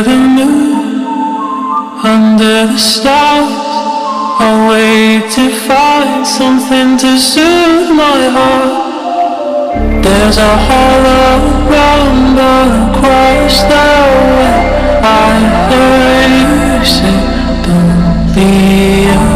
the moon, under the stars, I wait to find something to soothe my heart. There's a hollow rumble across the way. I heard you say, don't be afraid.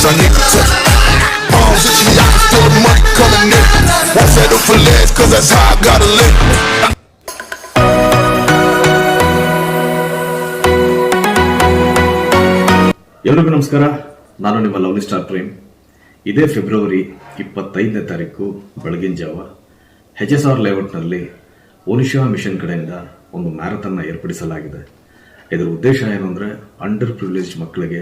I need to touch palms itching, I can feel the money coming in. Won't settle for less, cause that's how I gotta live. ಎಲ್ರಿಗೂ ನಮಸ್ಕಾರ. ನಾನು ನಿಮ್ಮ lovely star Prem. ಇದೇ February 25ನೇ ತಾರೀಕು ಬೆಳಗಿನ ಜಾವ HSR ಲೇಔಟ್ನಲ್ಲಿ ವೋನಿಶಾ mission ಕಡೆಯಿಂದ ಒಂದು ಮ್ಯಾರಥಾನ್ನ ಏರ್ಪಡಿಸಲಾಗಿದೆ. ಇದರ ಉದ್ದೇಶ ಏನು ಅಂದರೆ ಅಂಡರ್ ಪ್ರಿವಿಲೇಜ್ ಮಕ್ಕಳಿಗೆ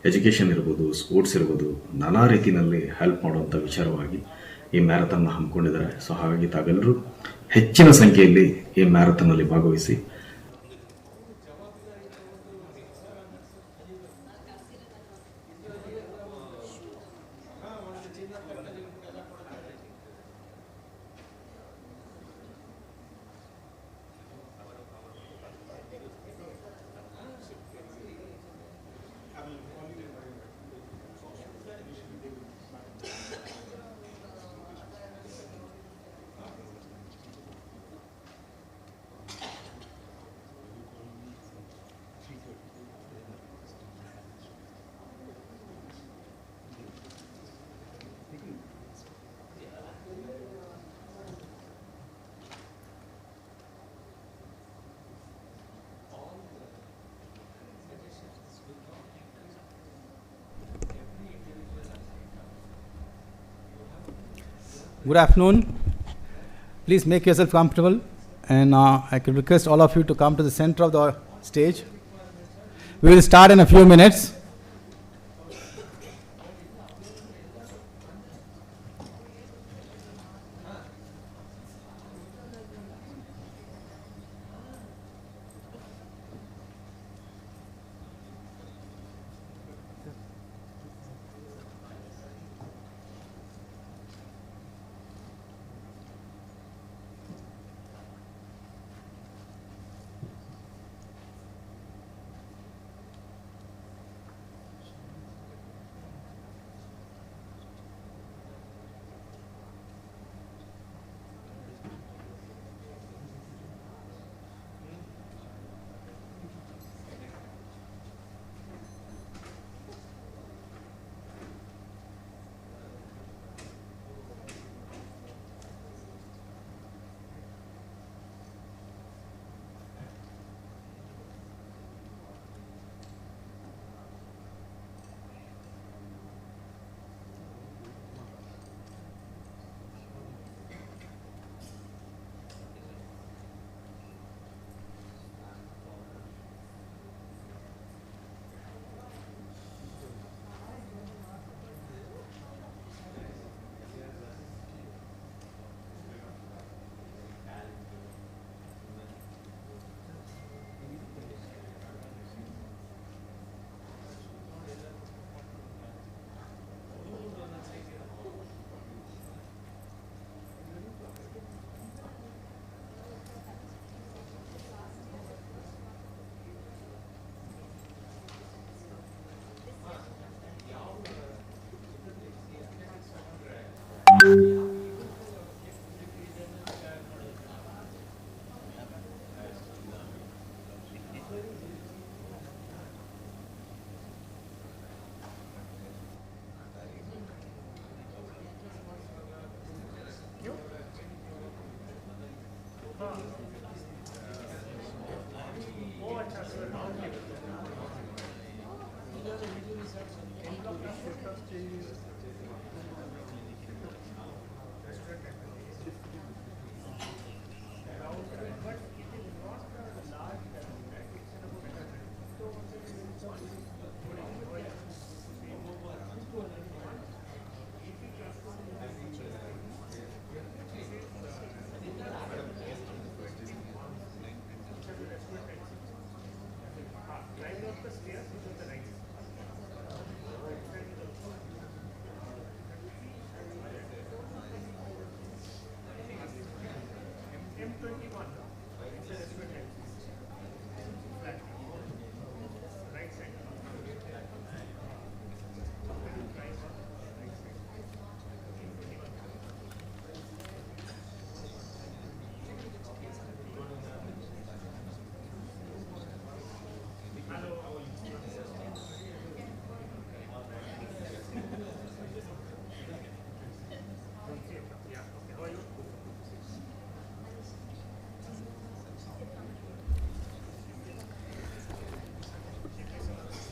ಎಜುಕೇಷನ್ ಇರ್ಬೋದು, ಸ್ಪೋರ್ಟ್ಸ್ ಇರ್ಬೋದು, ನಾನಾ ರೀತಿಯಲ್ಲಿ ಹೆಲ್ಪ್ ಮಾಡುವಂಥ ವಿಚಾರವಾಗಿ ಈ ಮ್ಯಾರಥಾನ್ನ ಹಮ್ಮಿಕೊಂಡಿದ್ದಾರೆ. ಸೊ ಹಾಗಾಗಿ ತಾವೆಲ್ಲರೂ ಹೆಚ್ಚಿನ ಸಂಖ್ಯೆಯಲ್ಲಿ ಈ ಮ್ಯಾರಥಾನ್ನಲ್ಲಿ ಭಾಗವಹಿಸಿ Good afternoon. Please make yourself comfortable, and I can request all of you to come to the center of the stage. We will start in a few minutes.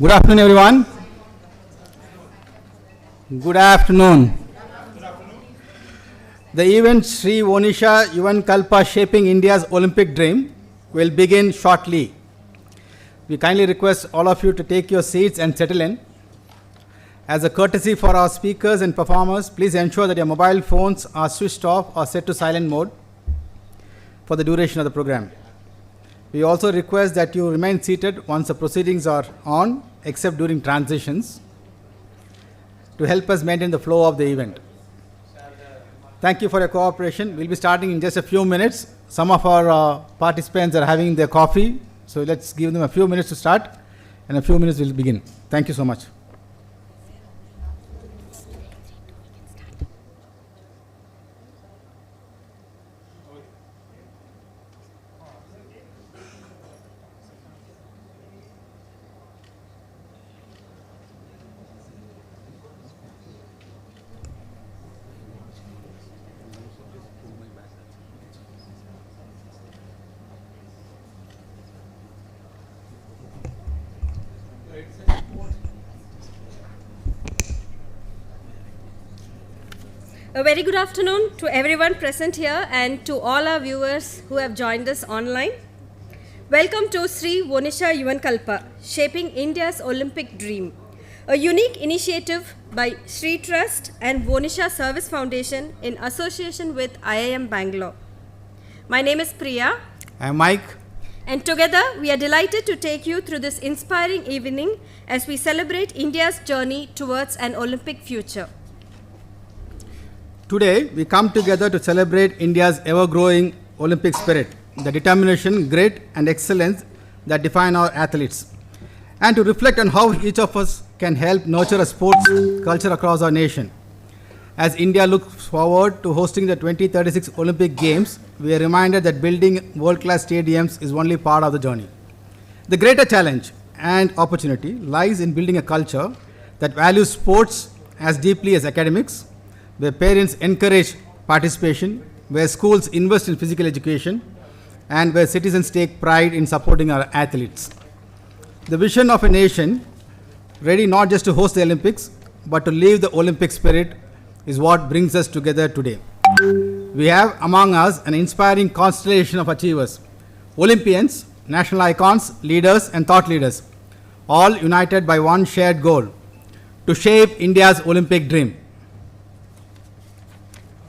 Good afternoon, everyone. Good afternoon. The event Sree, Vonisha, Yuvankalpa Shaping India's Olympic Dream will begin shortly. We kindly request all of you to take your seats and settle in. As a courtesy for our speakers and performers, please ensure that your mobile phones are switched off or set to silent mode for the duration of the program. We also request that you remain seated once the proceedings are on, except during transitions, to help us maintain the flow of the event. Thank you for your cooperation. We'll be starting in just a few minutes. Some of our participants are having their coffee, so let's give them a few minutes to start, and a few minutes we'll begin. Thank you so much. A very good afternoon to everyone present here and to all our viewers who have joined us online. Welcome to Sree Vonisha Yuvankalpa, Shaping India's Olympic Dream, a unique initiative by Sree Trust and Vonisha Service Foundation in association with IIM Bangalore. My name is Priya. I'm Mike. And together we are delighted to take you through this inspiring evening as we celebrate India's journey towards an Olympic future. Today, we come together to celebrate India's ever-growing Olympic spirit, the determination, grit, and excellence that define our athletes, and to reflect on how each of us can help nurture a sports culture across our nation. As India looks forward to hosting the 2036 Olympic Games, we are reminded that building world-class stadiums is only part of the journey. The greater challenge and opportunity lies in building a culture that values sports as deeply as academics, where parents encourage participation, where schools invest in physical education, and where citizens take pride in supporting our athletes. The vision of a nation ready not just to host the Olympics, but to live the Olympic spirit is what brings us together today. We have among us an inspiring constellation of achievers, Olympians, national icons, leaders, and thought leaders, all united by one shared goal: to shape India's Olympic dream.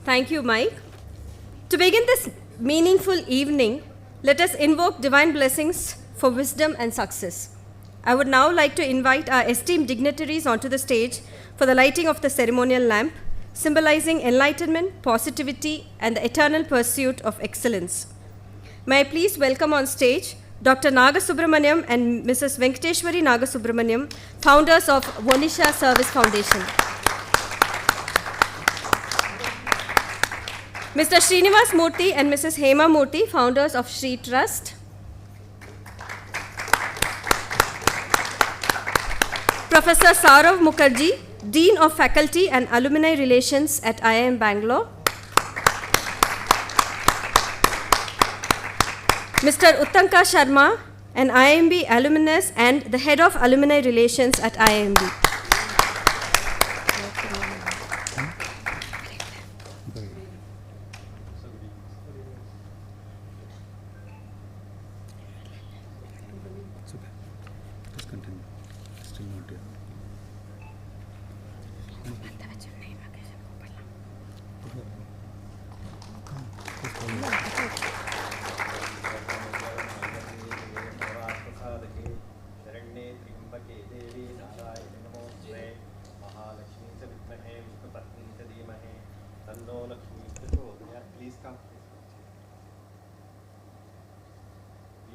Thank you, Mike. To begin this meaningful evening, let us invoke divine blessings for wisdom and success. I would now like to invite our esteemed dignitaries onto the stage for the lighting of the ceremonial lamp, symbolizing enlightenment, positivity, and the eternal pursuit of excellence. May I please welcome on stage Dr. Nagasubramaniam and Mrs. Venkateshwari Nagasubramaniam, founders of Vonisha Service Foundation. Mr. Srinivas Murthy and Mrs. Hema Murthy, founders of Sree Trust. Professor Saurav Mukherjee, Dean of Faculty and Alumni Relations at IIM Bangalore. Mr. Uttanka Sharma, an IIMB alumnus and the Head of Alumni Relations at IIMB.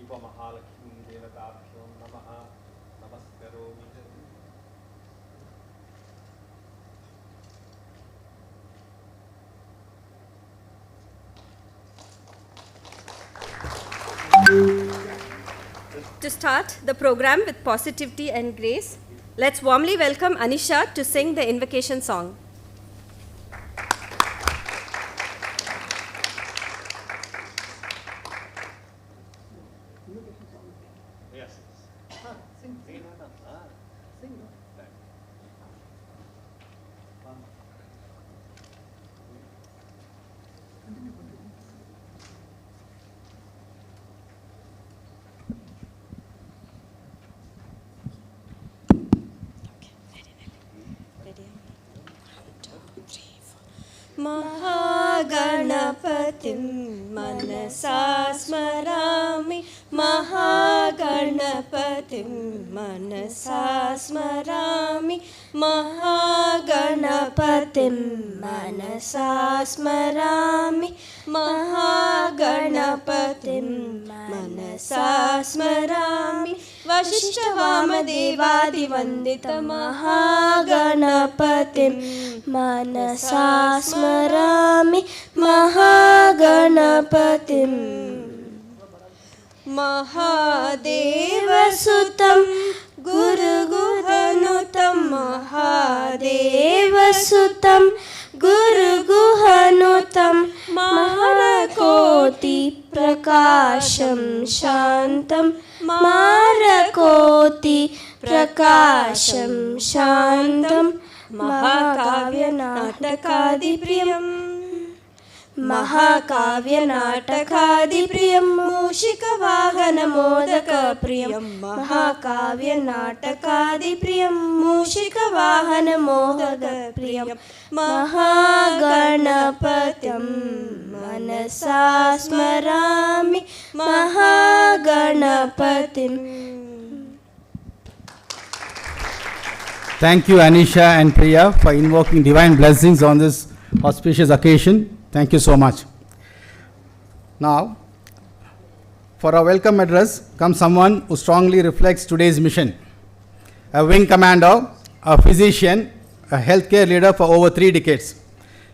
To start the program with positivity and grace, let's warmly welcome Anisha to sing the invocation song. महागणपतिं मनसा स्मरामि महागणपतिं मनसा स्मरामि महागणपतिं मनसा स्मरामि महागणपतिं मनसा स्मरामि वशिष्ठवामदेवादिवन्दितमहागणपतिं मनसा स्मरामि महागणपतिं महादेवसुतं गुरुगुहनुतं महादेवसुतं गुरुगुहनुतं मारकोटिप्रकाशं शान्तं मारकोटिप्रकाशं शान्तं महाकाव्यनाटकादिप्रियम् महाकाव्यनाटकादिप्रियं मूषिकवाहनमोदकप्रियं महाकाव्यनाटकादिप्रियं मूषिकवाहनमोदकप्रियं महागणपतिं मनसा स्मरामि महागणपतिम्. Thank you, Anisha and Priya, for invoking divine blessings on this auspicious occasion. Thank you so much. Now, for our welcome address comes someone who strongly reflects today's mission. A wing commander, a physician, a healthcare leader for over 3 decades.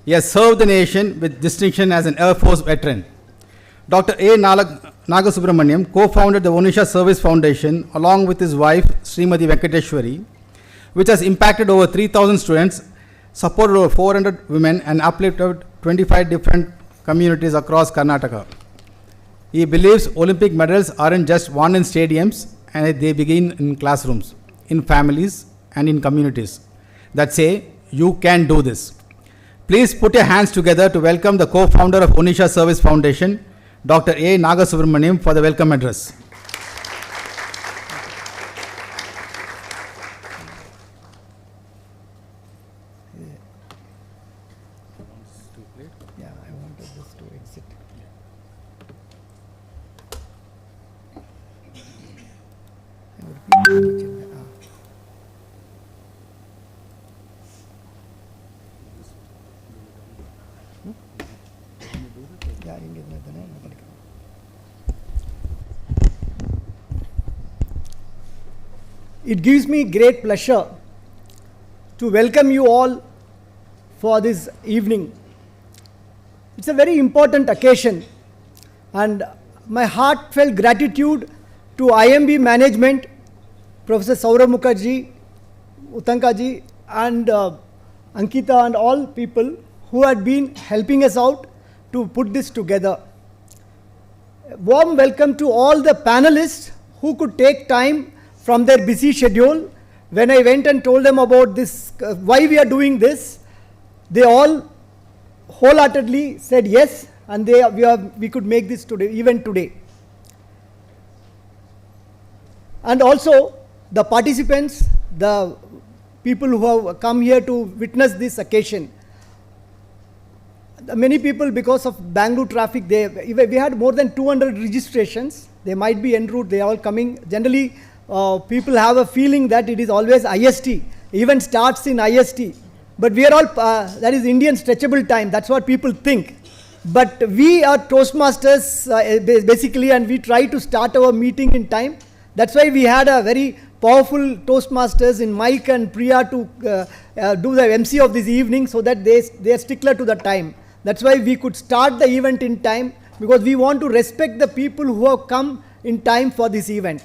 He has served the nation with distinction as an Air Force veteran. Dr. A. Nagasubramaniam co-founded the Vonisha Service Foundation along with his wife, Srimati Venkateshwari, which has impacted over 3,000 students, supported over 400 women, and uplifted 25 different communities across Karnataka. He believes Olympic medals aren't just won in stadiums, and they begin in classrooms, in families, and in communities that say, you can do this. Please put your hands together to welcome the co-founder of Vonisha Service Foundation, Dr. A. Nagasubramaniam, for the welcome address. It gives me great pleasure to welcome you all for this evening. It's a very important occasion, and my heartfelt gratitude to IMB management, Professor Saurabh Mukherjee, Utanka ji, and Ankita, and all people who had been helping us out to put this together. A warm welcome to all the panelists who could take time from their busy schedule. When I went and told them about this, why we are doing this, they all wholeheartedly said yes, and we could make this today, even today. And also the participants, the people who have come here to witness this occasion. Many people, because of Bangalore traffic, we had more than 200 registrations. They might be en route, they are all coming. Generally, people have a feeling that it is always IST, event starts in IST. But we are all, that is Indian stretchable time, that's what people think. But we are Toastmasters basically, and we try to start our meeting in time. That's why we had a very powerful Toastmasters in Mike and Priya to do the MC of this evening, so that they are stickler to the time. That's why we could start the event in time, because we want to respect the people who have come in time for this event.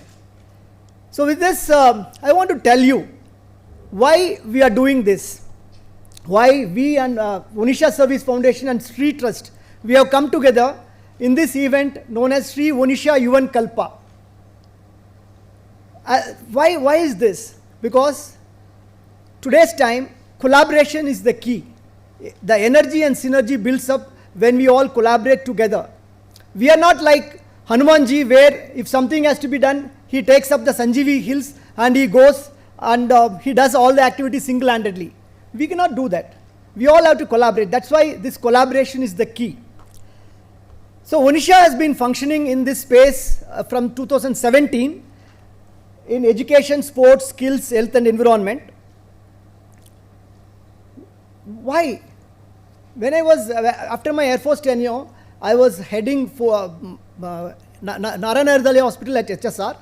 So with this, I want to tell you why we are doing this. Why we and Vonisha Service Foundation and Sree Trust, we have come together in this event known as Sree Vonisha Yuvankalpa. Why is this? Because today's time, collaboration is the key. The energy and synergy builds up when we all collaborate together. We are not like Hanumanji, where if something has to be done, he takes up the Sanjeevi hills and he goes and he does all the activities single-handedly. We cannot do that. We all have to collaborate. That's why this collaboration is the key. So Vonisha has been functioning in this space from 2017 in education, sports, skills, health and environment. Why? When I was, after my Air Force tenure, I was heading for Narayana Hospital at HSR,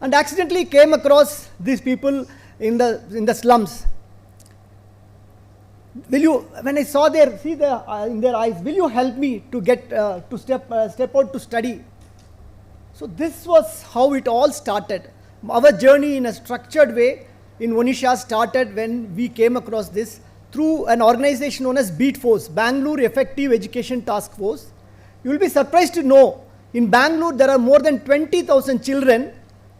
and accidentally came across these people in the slums. Will you, when I saw in their eyes, will you help me to get to step out to study? So this was how it all started. Our journey in a structured way in Vonisha started when we came across this through an organization known as BEAT Force, Bangalore Effective Education Task Force. You will be surprised to know, in Bangalore there are more than 20,000 children.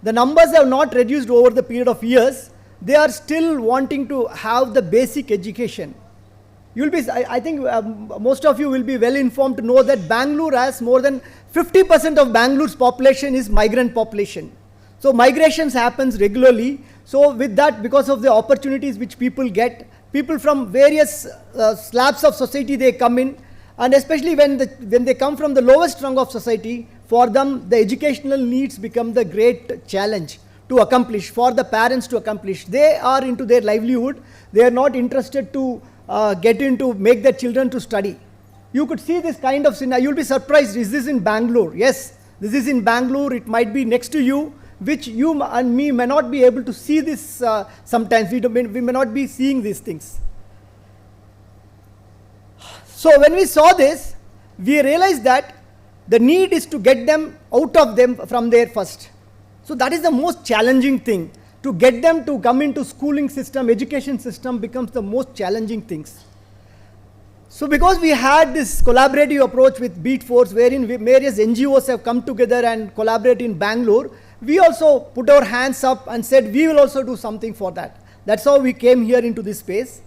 The numbers have not reduced over the period of years. They are still wanting to have the basic education. You will be, I think most of you will be well informed to know that Bangalore has more than 50% of Bangalore's population is migrant population. So migrations happens regularly. So with that, because of the opportunities which people get, people from various slabs of society, they come in, and especially when they come from the lowest rung of society, for them the educational needs become the great challenge to accomplish, for the parents to accomplish. They are into their livelihood. They are not interested to make their children to study. You could see this kind of scenario. You'll be surprised, is this in Bangalore? Yes, this is in Bangalore. It might be next to you, which you and me may not be able to see this sometimes. We may not be seeing these things. So when we saw this, we realized that the need is to get them out of them from there first. So that is the most challenging thing. To get them to come into schooling system, education system becomes the most challenging things. So because we had this collaborative approach with BEAT Force, wherein various NGOs have come together and collaborate in Bangalore, we also put our hands up and said we will also do something for that. That's how we came here into this space.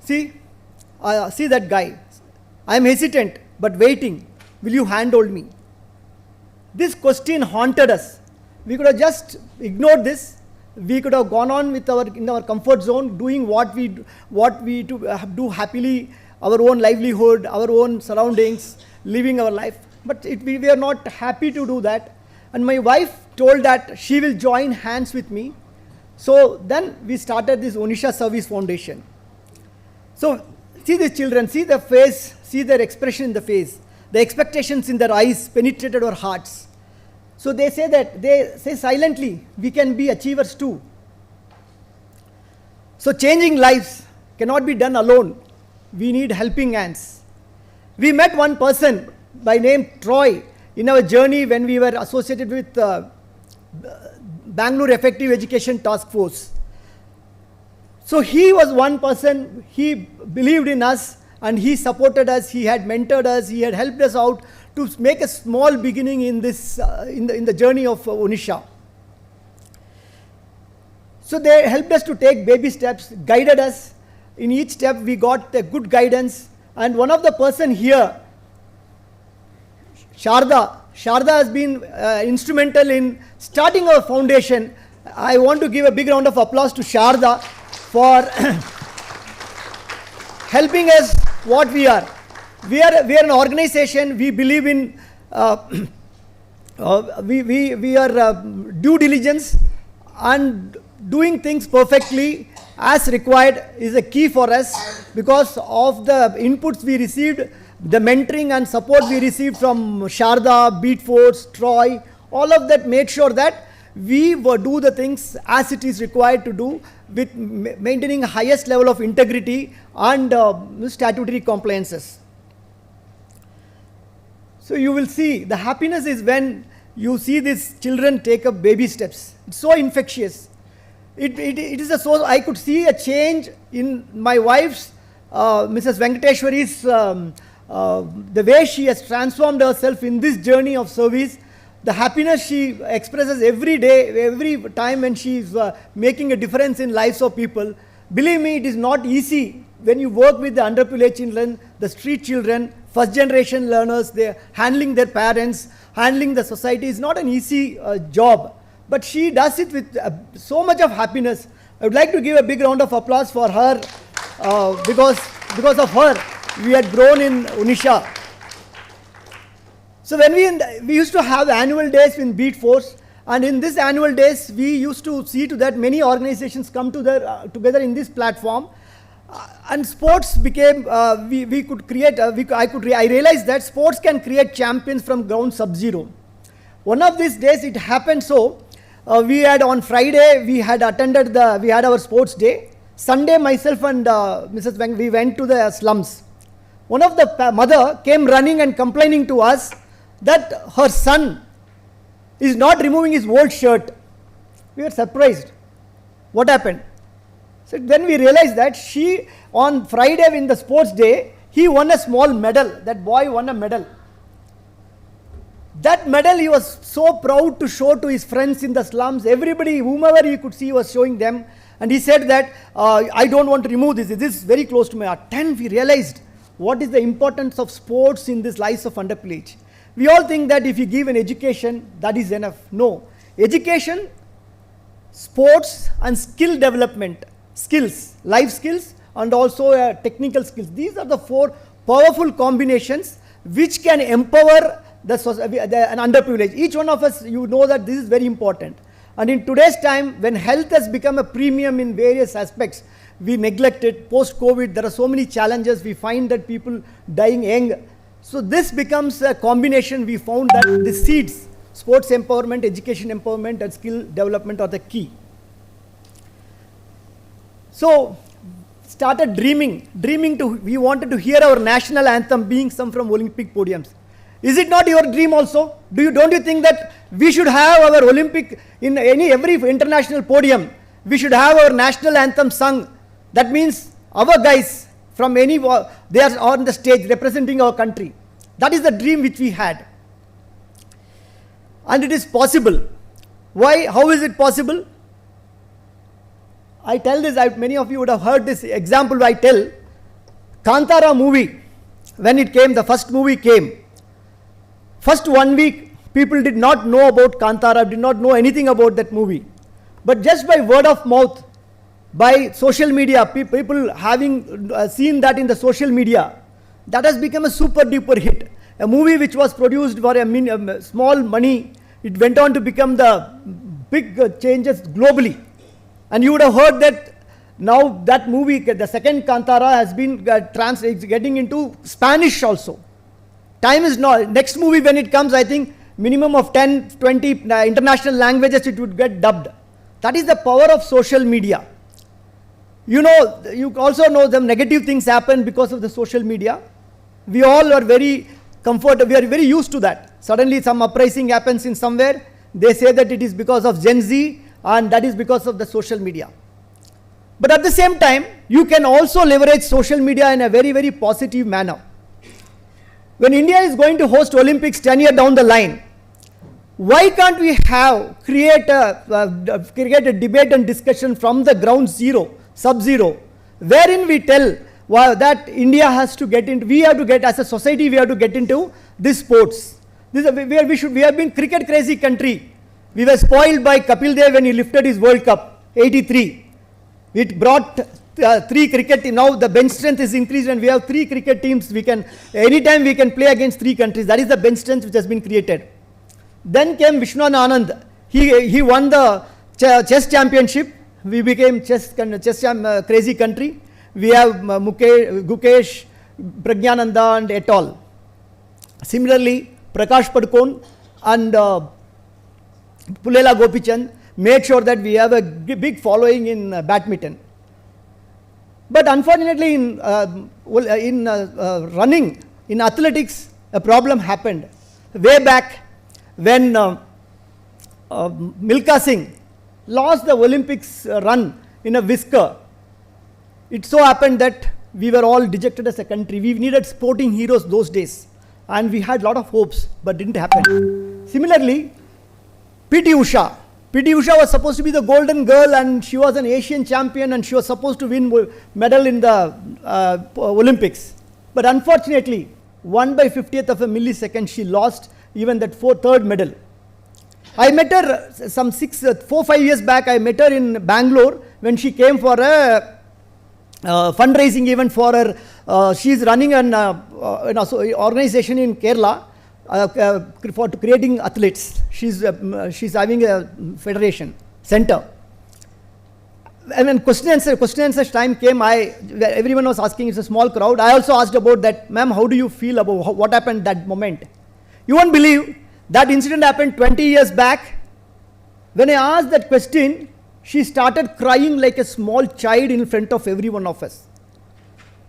See that guy. I am hesitant but waiting. Will you handhold me? This question haunted us. We could have just ignored this. We could have gone on with in our comfort zone, doing what we do happily, our own livelihood, our own surroundings, living our life. But we were not happy to do that. And my wife told that she will join hands with me. So then we started this Vonisha Service Foundation. So see the children, see the face, see their expression in the face. The expectations in their eyes penetrated our hearts. So they say silently, we can be achievers too. So changing lives cannot be done alone. We need helping hands. We met one person by name Troy in our journey when we were associated with Bangalore Effective Education Task Force. So he was one person, he believed in us and he supported us, he had mentored us, he had helped us out to make a small beginning in this in the journey of Vonisha. So they helped us to take baby steps, guided us. In each step we got a good guidance, and one of the person here, Sharda has been instrumental in starting our foundation. I want to give a big round of applause to Sharda for helping us what we are. We are an organization. We believe in we are due diligence, and doing things perfectly as required is a key for us. Because of the inputs we received the mentoring and support we received from Sharda, Beat Force, Troy, all of that made sure that we do the things as it is required to do with maintaining highest level of integrity and statutory compliances. So you will see the happiness is when you see these children take up baby steps. It's so infectious. It is a source. I could see a change in my wife's, Mrs. Venkateshwari's, the way she has transformed herself in this journey of service. The happiness she expresses every day, every time when she is making a difference in lives of people. Believe me, it is not easy when you work with the underprivileged children, the street children, first generation learners, they are handling their parents, handling the society is not an easy job. But she does it with so much of happiness. I would like to give a big round of applause for her because of her we had grown in Vonisha. So when we used to have annual days in Beat Force, and in this annual days we used to see to that many organizations come together in this platform, and sports became we could create I realized that sports can create champions from ground sub-zero. One of these days it happened so we had on Friday we had our sports day. Sunday myself and Mrs. Wang, we went to the slums. One of the mother came running and complaining to us that her son is not removing his old shirt. We were surprised. What happened? So then we realized that she, on Friday in the sports day, he won a small medal. That boy won a medal. That medal he was so proud to show to his friends in the slums. Everybody, whomever he could see, was showing them. And he said that, I don't want to remove this. This is very close to my heart. Then we realized what is the importance of sports in this lives of underprivileged. We all think that if you give an education, that is enough. No. Education, sports and skill development, skills, life skills and also technical skills. These are the four powerful combinations which can empower an underprivileged. Each one of us, you know that this is very important. And in today's time, when health has become a premium in various aspects, we neglect it. Post-COVID, there are so many challenges. We find that people dying young. So this becomes a combination. We found that the seeds, sports empowerment, education empowerment and skill development are the key. So started dreaming we wanted to hear our national anthem being sung from Olympic podiums. Is it not your dream also? Don't you think that we should have our Olympic, in every international podium, we should have our national anthem sung? That means our guys from they are on the stage representing our country. That is the dream which we had. And it is possible. Why? How is it possible? I tell this, many of you would have heard this example I tell. Kantara movie, when it came, the first movie came. First 1 week, people did not know about Kantara, did not know anything about that movie. But just by word of mouth, by social media, people having seen that in the social media, that has become a super duper hit. A movie which was produced for a small money, it went on to become the big changes globally. And you would have heard that now that movie, the second Kantara has been getting into Spanish also. Time is not, next movie when it comes, I think minimum of 10, 20 international languages it would get dubbed. That is the power of social media. You know, you also know the negative things happen because of the social media. We all are very comfortable, we are very used to that. Suddenly some uprising happens in somewhere, they say that it is because of Gen Z and that is because of the social media. But at the same time, you can also leverage social media in a very, very positive manner. When India is going to host Olympics 10 years down the line, why can't we create a debate and discussion from the ground zero, sub-zero, wherein we tell that India has to get into, we have to get, as a society, we have to get into this sports. This is we have been cricket crazy country. We were spoiled by Kapil Dev when he lifted his World Cup, 83. It brought 3 cricket, now the bench strength is increased and we have 3 cricket teams. Anytime we can play against 3 countries. That is the bench strength which has been created. Then came Vishwan Anand. He won the chess championship. We became chess crazy country. We have Gukesh, Pragyananda and et al. Similarly, Prakash Padukone and Pulela Gopichand made sure that we have a big following in badminton. But unfortunately, in running, in athletics, a problem happened. Way back when Milkha Singh lost the Olympics run in a whisker, it so happened that we were all dejected as a country. We needed sporting heroes those days, and we had a lot of hopes, but didn't happen. Similarly, P.T. Usha. P.T. Usha was supposed to be the golden girl, and she was an Asian champion, and she was supposed to win medal in the Olympics. But unfortunately, 1 by 50th of a millisecond, she lost even that third medal. I met her some 4-5 years back. I met her in Bangalore when she came for a fundraising event for her. She is running an organization in Kerala for creating athletes. She's having a federation center. And when question answer time came, everyone was asking. It's a small crowd. I also asked about that, ma'am. How do you feel about what happened that moment? You won't believe that incident happened 20 years back. When I asked that question, she started crying like a small child in front of every one of us.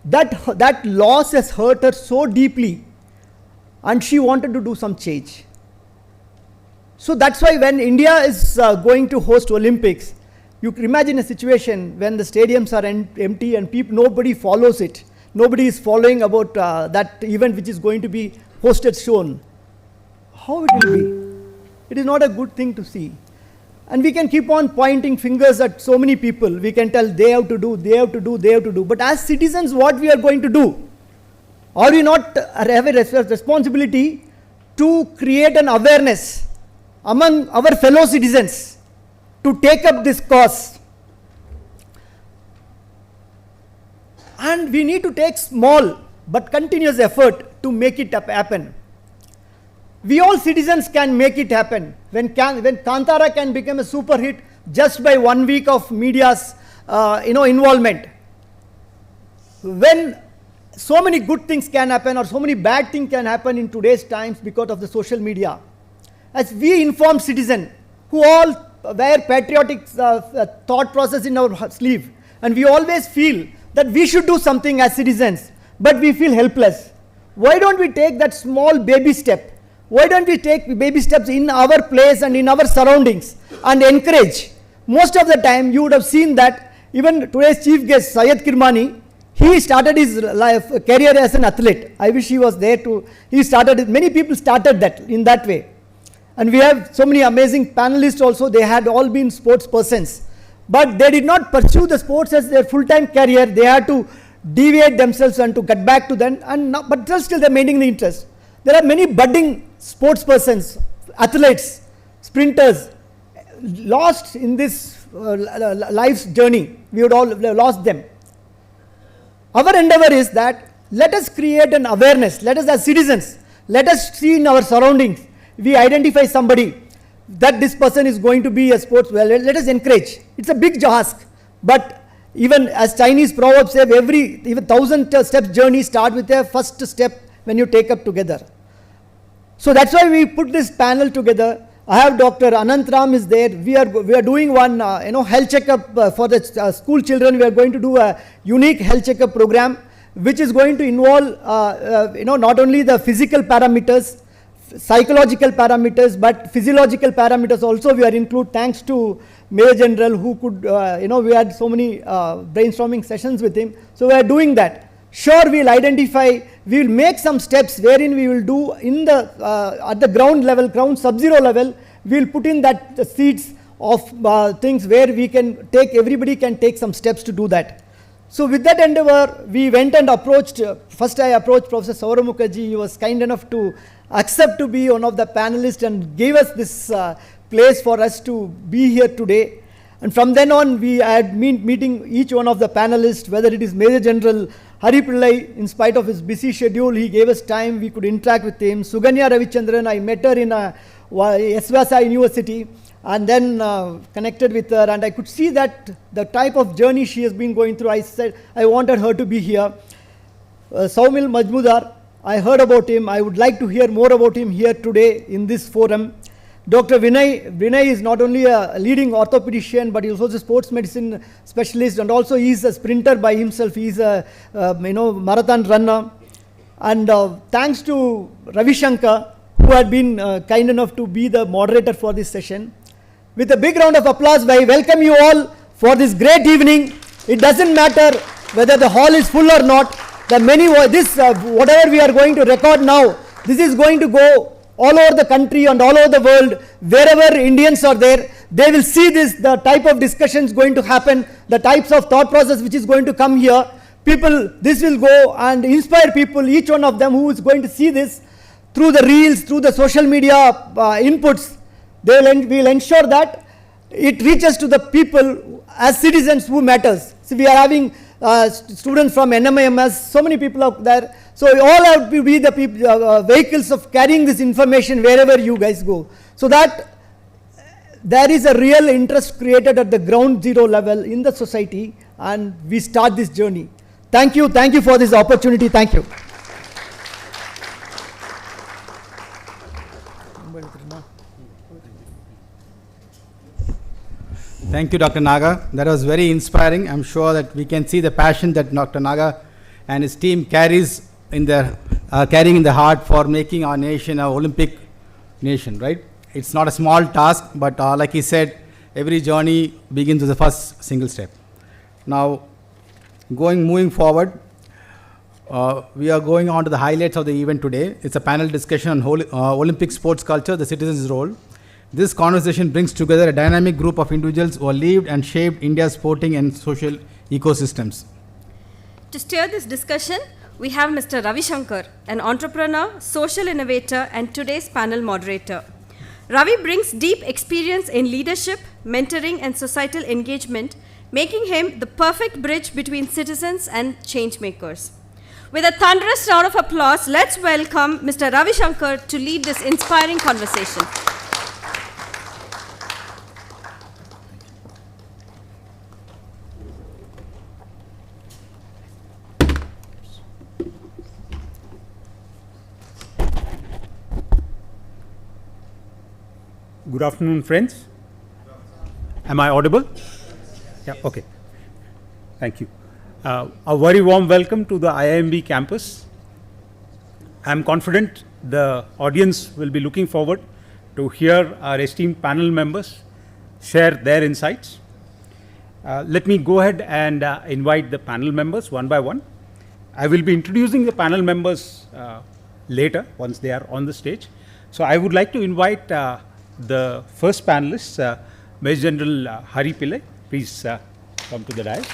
That loss has hurt her so deeply, and she wanted to do some change. So that's why when India is going to host Olympics, you can imagine a situation when the stadiums are empty and nobody follows it. Nobody is following about that event which is going to be hosted soon. How it will be? It is not a good thing to see. And we can keep on pointing fingers at so many people. We can tell they have to do, they have to do, they have to do. But as citizens, what we are going to do? Are we not have a responsibility to create an awareness among our fellow citizens to take up this cause? And we need to take small but continuous effort to make it happen. We all citizens can make it happen. When Kantara can become a super hit just by 1 week of media's involvement. When so many good things can happen or so many bad things can happen in today's times because of the social media. As we informed citizens who all wear patriotic thought process in our sleeve, and we always feel that we should do something as citizens, but we feel helpless. Why don't we take that small baby step? Why don't we take baby steps in our place and in our surroundings and encourage? Most of the time you would have seen that even today's chief guest Syed Kirmani, he started his career as an athlete. I wish he was there too. Many people started that in that way. And we have so many amazing panelists also. They had all been sports persons, but they did not pursue the sports as their full-time career. They had to deviate themselves and to get back to them, but still they're maintaining the interest. There are many budding sports persons, athletes, sprinters, lost in this life's journey. We would all have lost them. Our endeavor is that let us create an awareness. Let us as citizens, let us see in our surroundings. We identify somebody that this person is going to be a sports, let us encourage. It's a big task, but even as Chinese proverbs say, even 1,000 steps journey start with a first step when you take up together. So that's why we put this panel together. I have Dr. Anant Ram is there. We are doing one health checkup for the school children. We are going to do a unique health checkup program, which is going to involve not only the physical parameters, psychological parameters, but physiological parameters also we are include, thanks to Major General who could we had so many brainstorming sessions with him. So we are doing that. Sure, we will identify, we will make some steps wherein we will do in the at the ground level, ground sub-zero level, we will put in that the seeds of things where we can take, everybody can take some steps to do that. So with that endeavor, we went and approached, first I approached Professor Saurav Mukherjee. He was kind enough to accept to be one of the panelists and gave us this place for us to be here today. And from then on, we had meeting each one of the panelists, whether it is Major General Hari Pillai, in spite of his busy schedule, he gave us time, we could interact with him. Suganya Ravichandran, I met her in Yeswasa University and then connected with her, and I could see that the type of journey she has been going through. I said I wanted her to be here. Saumil Majmudar. I heard about him. I would like to hear more about him here today in this forum. Dr. Vinay is not only a leading orthopedician, but he is also a sports medicine specialist, and also he is a sprinter by himself. He is a marathon runner. And thanks to Ravi Shankar, who had been kind enough to be the moderator for this session. With a big round of applause, I welcome you all for this great evening. It doesn't matter whether the hall is full or not. Whatever we are going to record now, this is going to go all over the country and all over the world. Wherever Indians are there, they will see this, the type of discussions going to happen, the types of thought process which is going to come here. People, this will go and inspire people, each one of them who is going to see this through the reels, through the social media inputs. They will ensure that it reaches to the people as citizens who matters. So we are having students from NMIMS, so many people out there. So all have to be the vehicles of carrying this information wherever you guys go. So that there is a real interest created at the ground zero level in the society, and we start this journey. Thank you for this opportunity. Thank you. Thank you, Dr. Naga. That was very inspiring. I'm sure that we can see the passion that Dr. Naga and his team carrying in the heart for making our nation an Olympic nation, right? It's not a small task, but like he said, every journey begins with the first single step. Now, moving forward, we are going on to the highlights of the event today. It's a panel discussion on Olympic sports culture, the citizens' role. This conversation brings together a dynamic group of individuals who have lived and shaped India's sporting and social ecosystems. To steer this discussion, we have Mr. Ravi Shankar, an entrepreneur, social innovator, and today's panel moderator. Ravi brings deep experience in leadership, mentoring, and societal engagement, making him the perfect bridge between citizens and change makers. With a thunderous round of applause, let's welcome Mr. Ravi Shankar to lead this inspiring conversation. Good afternoon, friends. Am I audible? Yeah, okay. Thank you. A very warm welcome to the IIMB campus. I am confident the audience will be looking forward to hear our esteemed panel members share their insights. Let me go ahead and invite the panel members one by one. I will be introducing the panel members later once they are on the stage. So I would like to invite the first panelist, Major General Hari Pillai. Please come to the dais.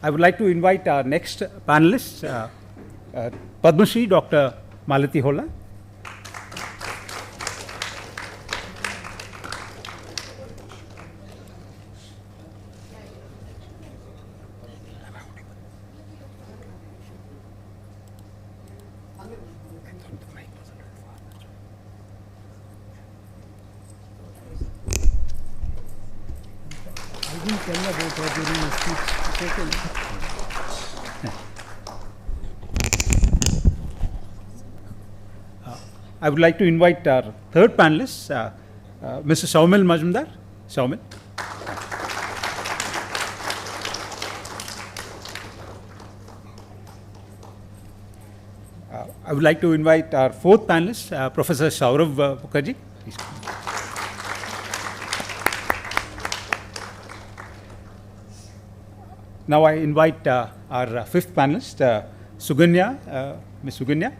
I would like to invite our next panelist, Padma Shri Dr. Malati Holla. I would like to invite our third panelist, Mr. Saumil Majmudar. Saumil. I would like to invite our fourth panelist, Professor Saurav Mukherjee. Please. Now I invite our fifth panelist, Suganya, Ms. Suganya.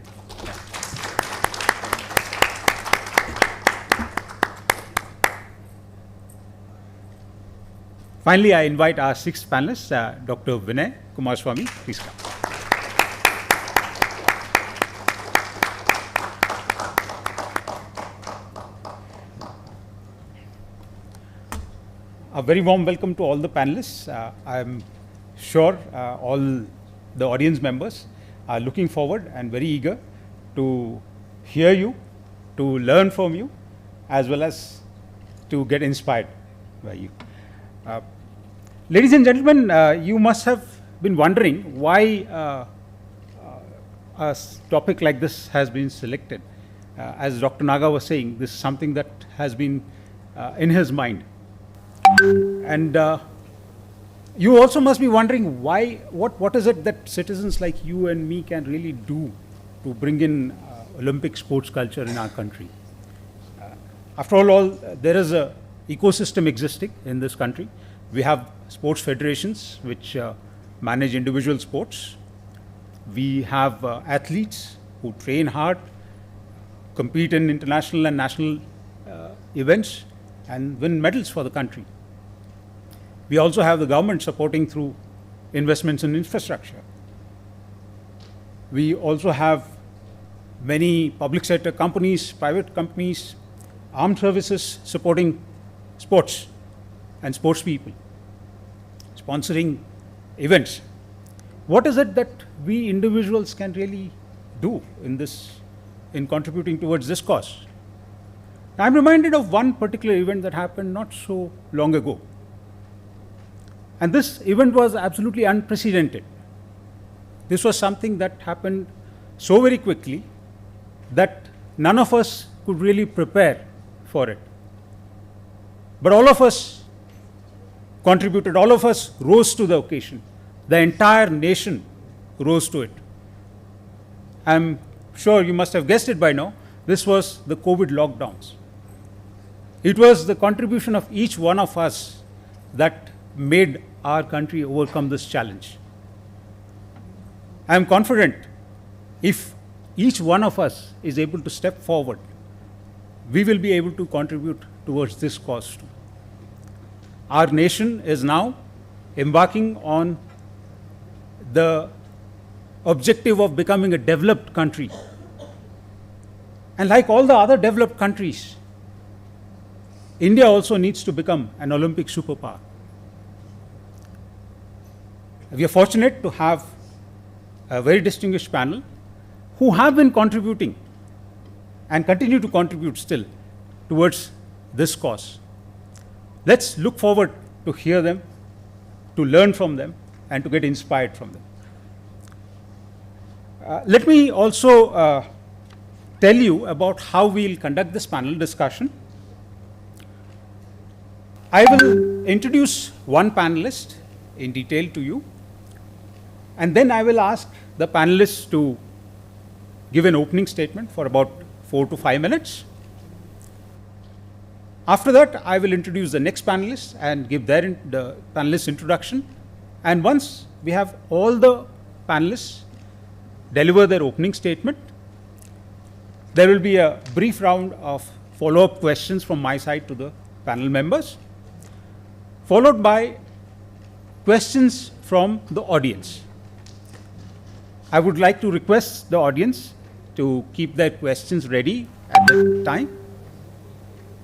Finally, I invite our sixth panelist, Dr. Vinay Kumaraswamy. Please come. A very warm welcome to all the panelists. I am sure all the audience members are looking forward and very eager to hear you, to learn from you, as well as to get inspired by you. Ladies and gentlemen, you must have been wondering why a topic like this has been selected. As Dr. Naga was saying, this is something that has been in his mind. And you also must be wondering why, what is it that citizens like you and me can really do to bring in Olympic sports culture in our country. After all, there is a ecosystem existing in this country. We have sports federations which manage individual sports. We have athletes who train hard, compete in international and national events and win medals for the country. We also have the government supporting through investments in infrastructure. We also have many public sector companies, private companies, armed services supporting sports and sports people, sponsoring events. What is it that we individuals can really do in contributing towards this cause? I'm reminded of one particular event that happened not so long ago. And this event was absolutely unprecedented. This was something that happened so very quickly that none of us could really prepare for it. But all of us contributed, all of us rose to the occasion. The entire nation rose to it. I'm sure you must have guessed it by now. This was the COVID lockdowns. It was the contribution of each one of us that made our country overcome this challenge. I am confident if each one of us is able to step forward, we will be able to contribute towards this cause too. Our nation is now embarking on the objective of becoming a developed country. And like all the other developed countries, India also needs to become an Olympic superpower. We are fortunate to have a very distinguished panel who have been contributing and continue to contribute still towards this cause. Let's look forward to hear them, to learn from them, and to get inspired from them. Let me also tell you about how we'll conduct this panel discussion. I will introduce one panelist in detail to you, and then I will ask the panelists to give an opening statement for about 4 to 5 minutes. After that, I will introduce the next panelist and give the panelist introduction. And once we have all the panelists deliver their opening statement, there will be a brief round of follow-up questions from my side to the panel members, followed by questions from the audience. I would like to request the audience to keep their questions ready at the time.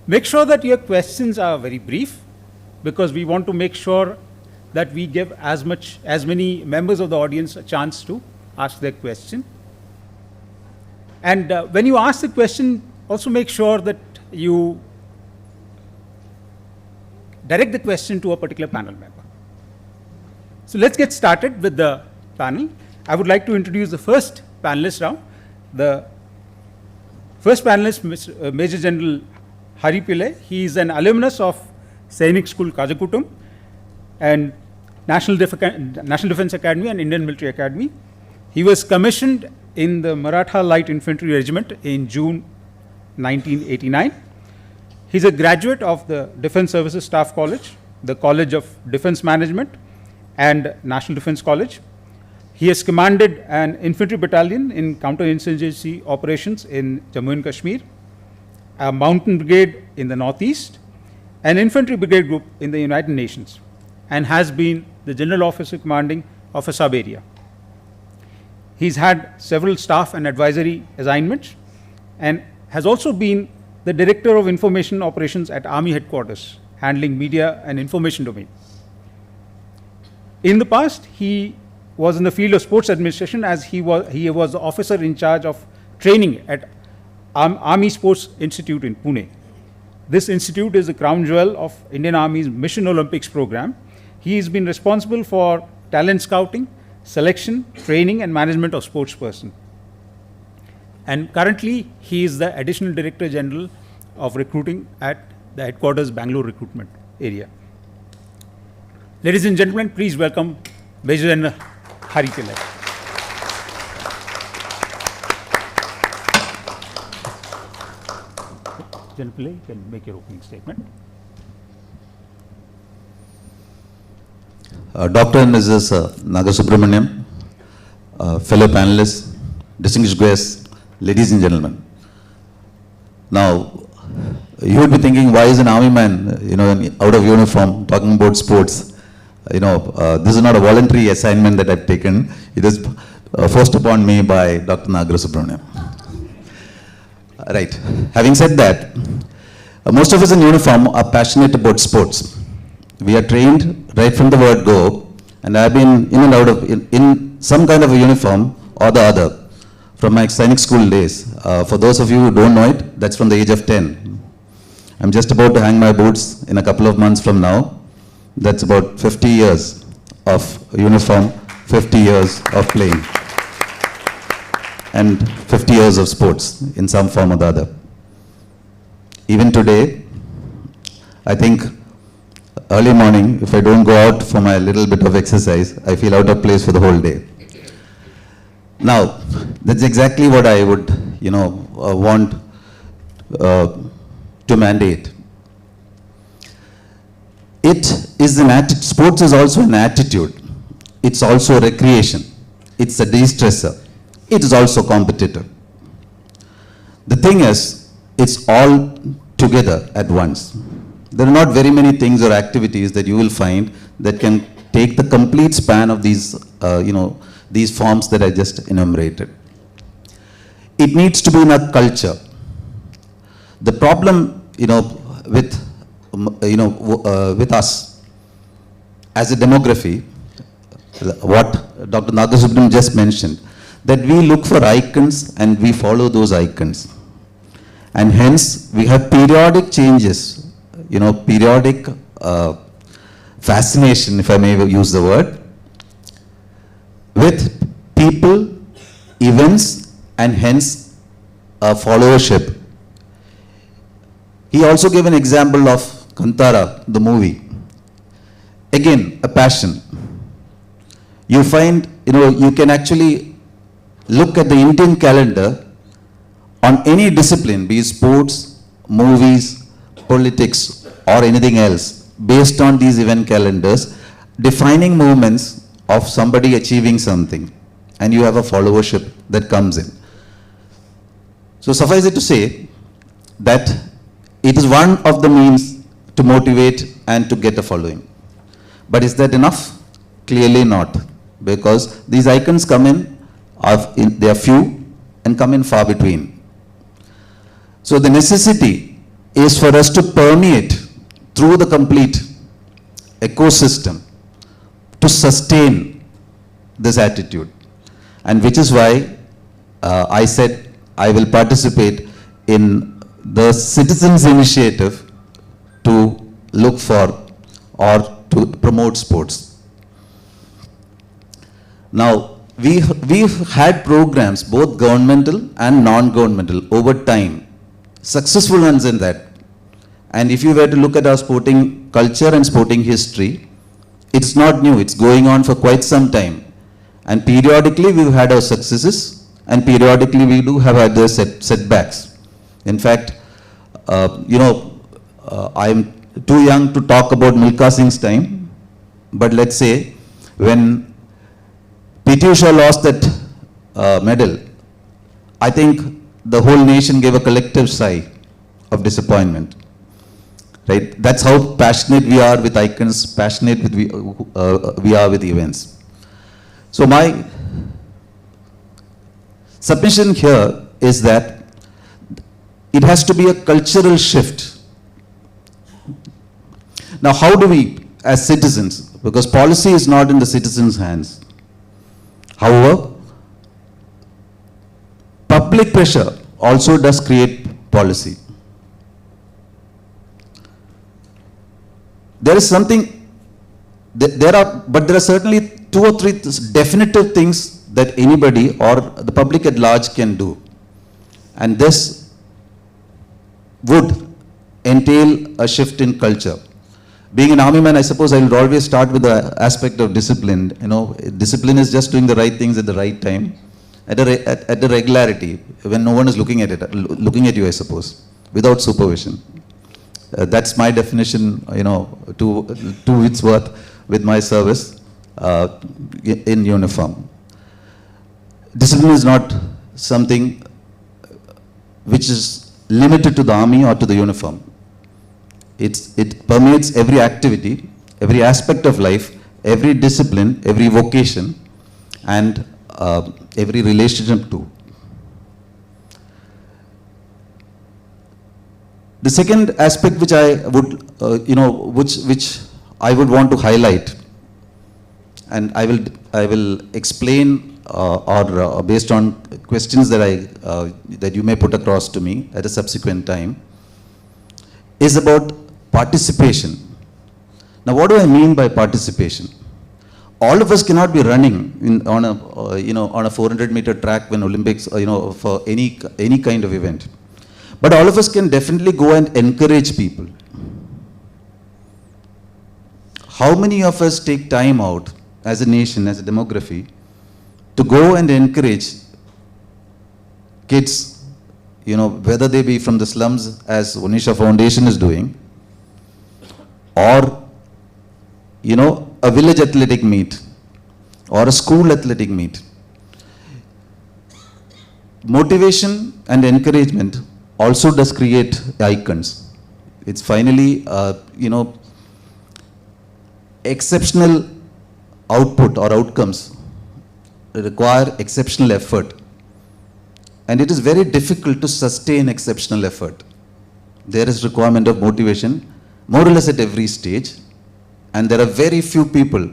Make sure that your questions are very brief, because we want to make sure that we give as many members of the audience a chance to ask their question. And when you ask the question, also make sure that you direct the question to a particular panel member. So let's get started with the panel. I would like to introduce the first panelist round. The first panelist, Major General Hari Pillai. He is an alumnus of Sainik School, Kajakutum, and National Defence Academy and Indian Military Academy. He was commissioned in the Maratha Light Infantry Regiment in June 1989. He is a graduate of the Defence Services Staff College, the College of Defence Management, and National Defence College. He has commanded an infantry battalion in counterinsurgency operations in Jammu and Kashmir, a mountain brigade in the northeast, an infantry brigade group in the United Nations, and has been the general officer commanding of a sub-area. He's had several staff and advisory assignments and has also been the Director of Information Operations at Army Headquarters, handling media and information domain. In the past, he was in the field of sports administration, as he was the officer in charge of training at Army Sports Institute in Pune. This institute is the crown jewel of Indian Army's Mission Olympics program. He has been responsible for talent scouting, selection, training, and management of sports person. And currently, he is the Additional Director General of Recruiting at the headquarters Bangalore recruitment area. Ladies and gentlemen, please welcome Major General Hari Tilak. General Pillai, you can make your opening statement. Dr. and Mrs. Nagasubramaniam, fellow panelists, distinguished guests, ladies and gentlemen. Now, you would be thinking, why is an army man, out of uniform, talking about sports? This is not a voluntary assignment that I've taken. It is forced upon me by Dr. Nagasubramaniam. Right. Having said that, most of us in uniform are passionate about sports. We are trained right from the word go, and I've been in and out of in some kind of a uniform or the other from my Sainik school days. For those of you who don't know it, that's from the age of 10. I'm just about to hang my boots in a couple of months from now. That's about 50 years of uniform, 50 years of playing, and 50 years of sports in some form or the other. Even today, I think early morning, if I don't go out for my little bit of exercise, I feel out of place for the whole day. Now, that's exactly what I would, want to mandate. Sports is also an attitude. It's also recreation. It's a de-stressor. It is also competitive. The thing is, it's all together at once. There are not very many things or activities that you will find that can take the complete span of these, these forms that I just enumerated. It needs to be in a culture. The problem, with us as a demography, what Dr. Nagasubramaniam just mentioned, that we look for icons and we follow those icons. And hence, we have periodic changes, periodic fascination, if I may use the word, with people, events, and hence a followership. He also gave an example of Kantara, the movie. Again, a passion. You find, you can actually look at the Indian calendar on any discipline, be it sports, movies, politics, or anything else, based on these event calendars, defining movements of somebody achieving something, and you have a followership that comes in. So suffice it to say that it is one of the means to motivate and to get a following. But is that enough? Clearly not, because these icons come in, they are few and come in far between. So the necessity is for us to permeate through the complete ecosystem to sustain this attitude. And which is why I said I will participate in the citizens' initiative to look for or to promote sports. Now, we've had programs, both governmental and non-governmental, over time, successful ones in that. And if you were to look at our sporting culture and sporting history, it's not new, it's going on for quite some time. And periodically we've had our successes, and periodically we do have other setbacks. In fact, I'm too young to talk about Milkha Singh's time, but let's say when P.T. Usha lost that medal, I think the whole nation gave a collective sigh of disappointment. Right? That's how passionate we are with icons, passionate with we are with events. So my submission here is that it has to be a cultural shift. Now, how do we, as citizens, because policy is not in the citizens' hands. However, public pressure also does create policy. there is something, but there are certainly 2 or 3 definitive things that anybody or the public at large can do. And this would entail a shift in culture. Being an army man, I suppose I will always start with the aspect of discipline. You know, discipline is just doing the right things at the right time, at the regularity, when no one is looking at you, I suppose, without supervision. That's my definition, you know, to its worth with my service in uniform. Discipline is not something which is limited to the army or to the uniform. It permeates every activity, every aspect of life, every discipline, every vocation, and every relationship too. The second aspect which I would, which I would want to highlight, and I will explain or based on questions that you may put across to me at a subsequent time, is about participation. Now, what do I mean by participation? All of us cannot be running on a 400-meter track when Olympics, for any kind of event. But all of us can definitely go and encourage people. How many of us take time out as a nation, as a demography, to go and encourage kids, whether they be from the slums, as Vonisha Foundation is doing, or, a village athletic meet, or a school athletic meet. Motivation and encouragement also does create icons. It's finally, exceptional output or outcomes require exceptional effort. And it is very difficult to sustain exceptional effort. There is requirement of motivation, more or less at every stage. And there are very few people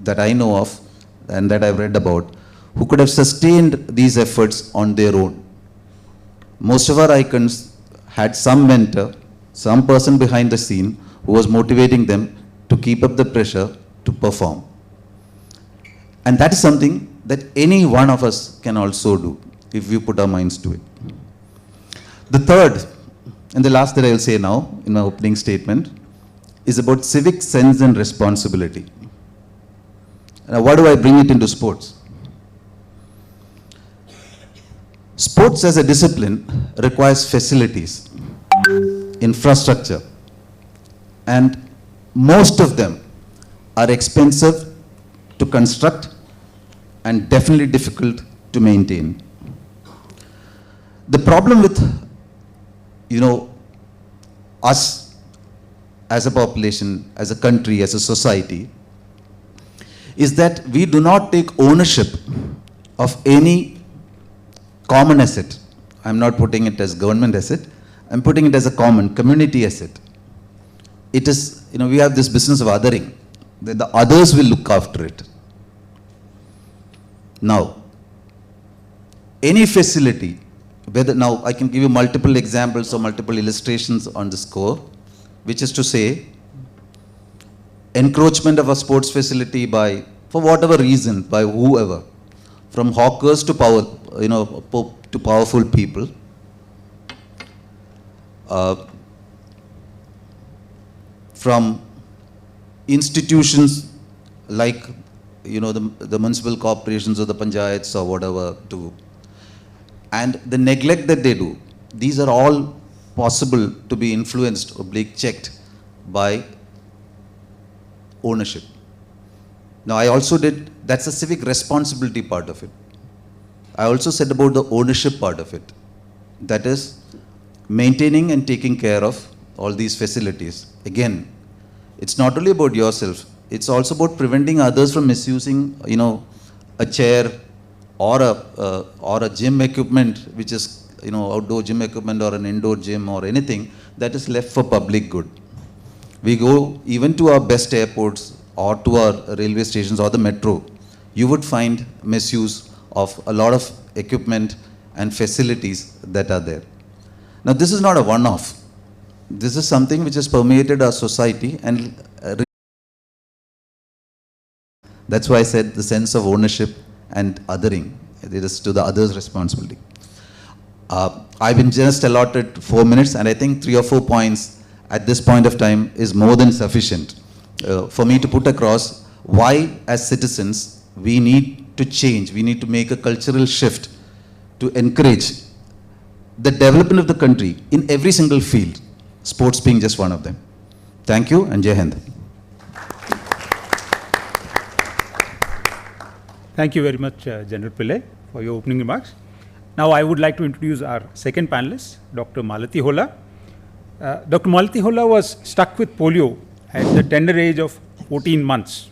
that I know of and that I've read about who could have sustained these efforts on their own. Most of our icons had some mentor, some person behind the scene who was motivating them to keep up the pressure to perform. And that is something that any one of us can also do if we put our minds to it. The third, and the last that I will say now in my opening statement, is about civic sense and responsibility. Now, why do I bring it into sports? Sports as a discipline requires facilities, infrastructure, and most of them are expensive to construct and definitely difficult to maintain. The problem with, us as a population, as a country, as a society, is that we do not take ownership of any common asset. I'm not putting it as government asset, I'm putting it as a common community asset. It is, we have this business of othering, that the others will look after it. Now, any facility, now I can give you multiple examples or multiple illustrations on the score, which is to say, encroachment of a sports facility by, for whatever reason, by whoever, from hawkers to to powerful people, from institutions like the municipal corporations or the panchayats or whatever, and the neglect that they do. These are all possible to be influenced or checked by ownership. Now, I also that's the civic responsibility part of it. I also said about the ownership part of it. That is maintaining and taking care of all these facilities. Again, it's not only about yourself, it's also about preventing others from misusing, a chair or a gym equipment, which is, outdoor gym equipment or an indoor gym or anything that is left for public good. We go even to our best airports or to our railway stations or the metro, you would find misuse of a lot of equipment and facilities that are there. Now, this is not a one-off. this is something which has permeated our society, and that's why I said the sense of ownership and othering. It is to the other's responsibility. I've been just allotted 4 minutes, and I think 3 or 4 points at this point of time is more than sufficient for me to put across why, as citizens, we need to change. We need to make a cultural shift to encourage the development of the country in every single field, sports being just one of them. Thank you, and Jai Hind. Thank you very much, General Pillai, for your opening remarks. Now, I would like to introduce our second panelist, Dr. Malati Holla. Dr. Malati Holla was struck with polio at the tender age of 14 months.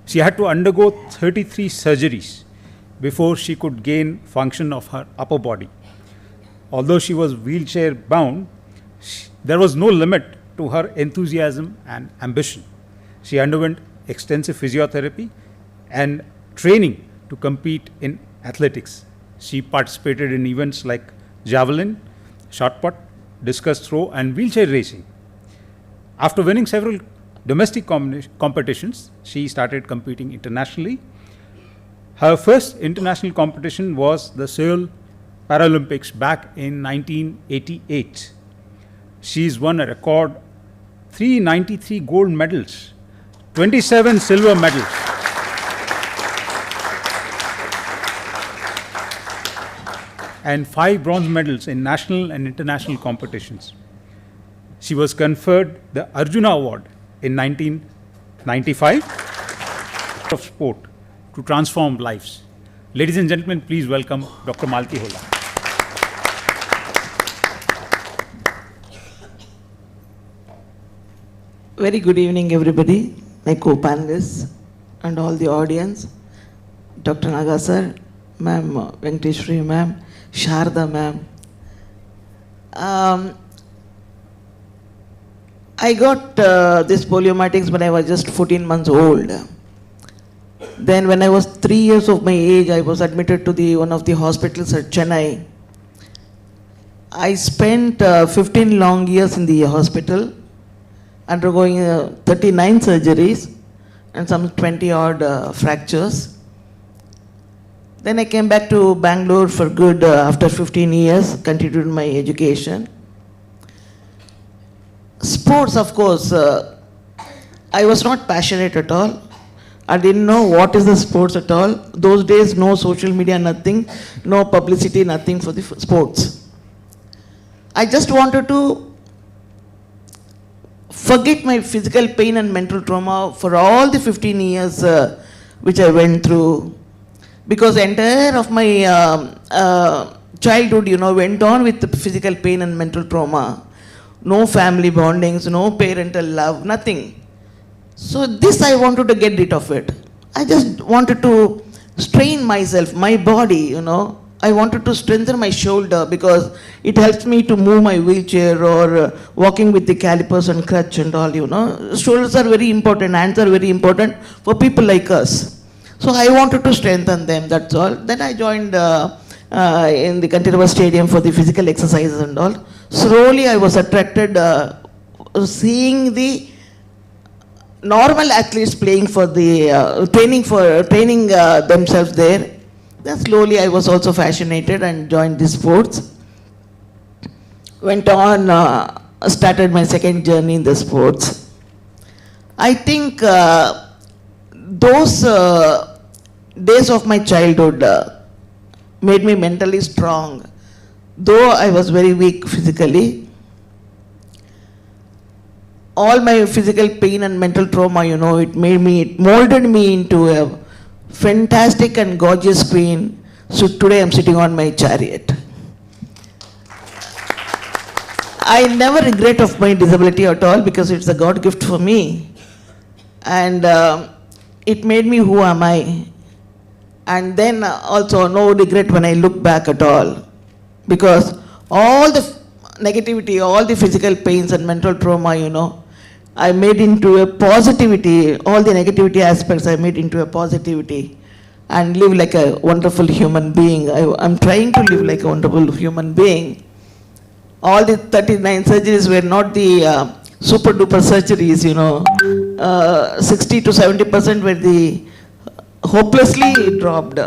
She had to undergo 33 surgeries before she could gain function of her upper body. Although she was wheelchair bound, there was no limit to her enthusiasm and ambition. She underwent extensive physiotherapy and training to compete in athletics. She participated in events like javelin, shot put, discus throw, and wheelchair racing. After winning several domestic competitions, she started competing internationally. Her first international competition was the Seoul Paralympics back in 1988. She's won a record 393 gold medals, 27 silver medals, and 5 bronze medals in national and international competitions. She was conferred the Arjuna Award in 1995 of sport to transform lives. Ladies and gentlemen, please welcome Dr. Malati Holla. Very good evening, everybody, my co-panelists and all the audience. Dr. Naga sir, ma'am, Venkateshwari ma'am, Sharda ma'am. I got this poliomyelitis when I was just 14 months old. Then when I was 3 years of my age, I was admitted to one of the hospitals at Chennai. I spent 15 long years in the hospital, undergoing 39 surgeries and some 20 odd fractures. Then I came back to Bangalore for good after 15 years, continued my education. Sports, of course, I was not passionate at all. I didn't know what is the sports at all. Those days, no social media, nothing, no publicity, nothing for the sports. I just wanted to forget my physical pain and mental trauma for all the 15 years which I went through. Because the entire of my childhood, went on with the physical pain and mental trauma. No family bondings, no parental love, nothing. So this I wanted to get rid of it. I just wanted to strain myself, my body, I wanted to strengthen my shoulder because it helps me to move my wheelchair or walking with the calipers and crutch and all, Shoulders are very important, hands are very important for people like us. So I wanted to strengthen them, that's all. Then I joined in the Kantirava Stadium for the physical exercises and all. Slowly I was attracted seeing the normal athletes playing for the training themselves there. Then slowly I was also fascinated and joined the sports. Went on, started my second journey in the sports. I think those days of my childhood made me mentally strong. Though I was very weak physically, all my physical pain and mental trauma, it molded me into a fantastic and gorgeous queen. So today I'm sitting on my chariot. I never regret of my disability at all because it's a God gift for me. And it made me who am I. And then also no regret when I look back at all. Because all the negativity, all the physical pains and mental trauma, I made into a positivity, all the negativity aspects I made into a positivity and live like a wonderful human being. I'm trying to live like a wonderful human being. all the 39 surgeries were not the super duper surgeries, 60 to 70% were the hopelessly dropped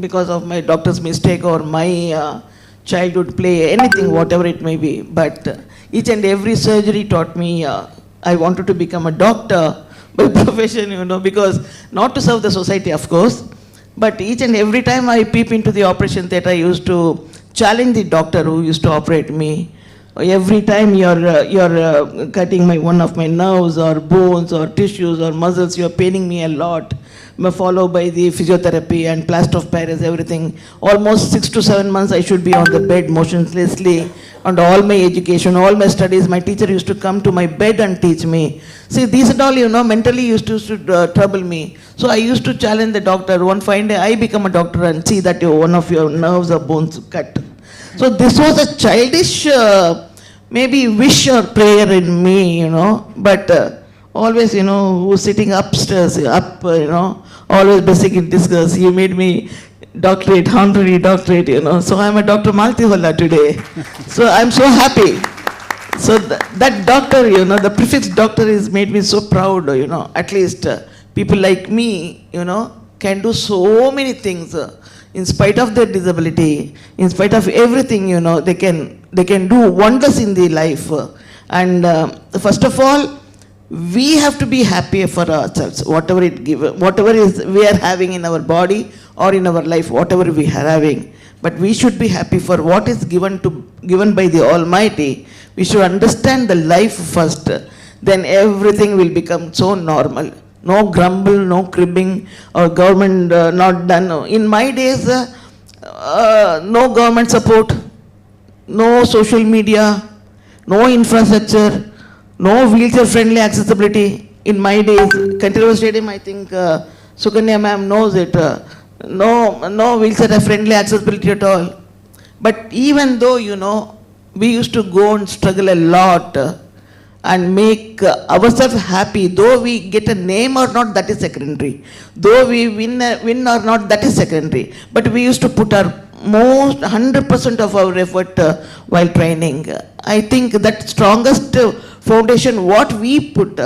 because of my doctor's mistake or my childhood play, anything, whatever it may be. But each and every surgery taught me I wanted to become a doctor by profession, because not to serve the society, of course, but each and every time I peep into the operation theatre, I used to challenge the doctor who used to operate me. Every time you're cutting one of my nerves or bones or tissues or muscles, you're paining me a lot. Followed by the physiotherapy and plaster of Paris, everything. Almost 6 to 7 months I should be on the bed motionlessly. And all my education, all my studies, my teacher used to come to my bed and teach me. See, these and all, mentally used to trouble me. So I used to challenge the doctor. One fine day I become a doctor and see that one of your nerves or bones cut. So this was a childish maybe wish or prayer in me, but always, who's sitting upstairs, always basic in discuss. You made me doctorate, honorary doctorate, So I'm a Dr. Maltiwalla today. So I'm so happy. So that doctor, the prefix doctor has made me so proud, At least people like me, can do so many things. In spite of their disability, in spite of everything, they can do wonders in their life. And first of all, we have to be happy for ourselves, whatever is we are having in our body or in our life, whatever we are having. But we should be happy for what is given by the Almighty. We should understand the life first. Then everything will become so normal. No grumble, no cribbing, or government not done. In my days, no government support, no social media, no infrastructure, no wheelchair-friendly accessibility. In my days, Cantillo Stadium, I think Sukanya ma'am knows it. No wheelchair-friendly accessibility at all. But even though, we used to go and struggle a lot and make ourselves happy, though we get a name or not, that is secondary. Though we win or not, that is secondary. But we used to put our most 100% of our effort while training. I think that strongest foundation what we put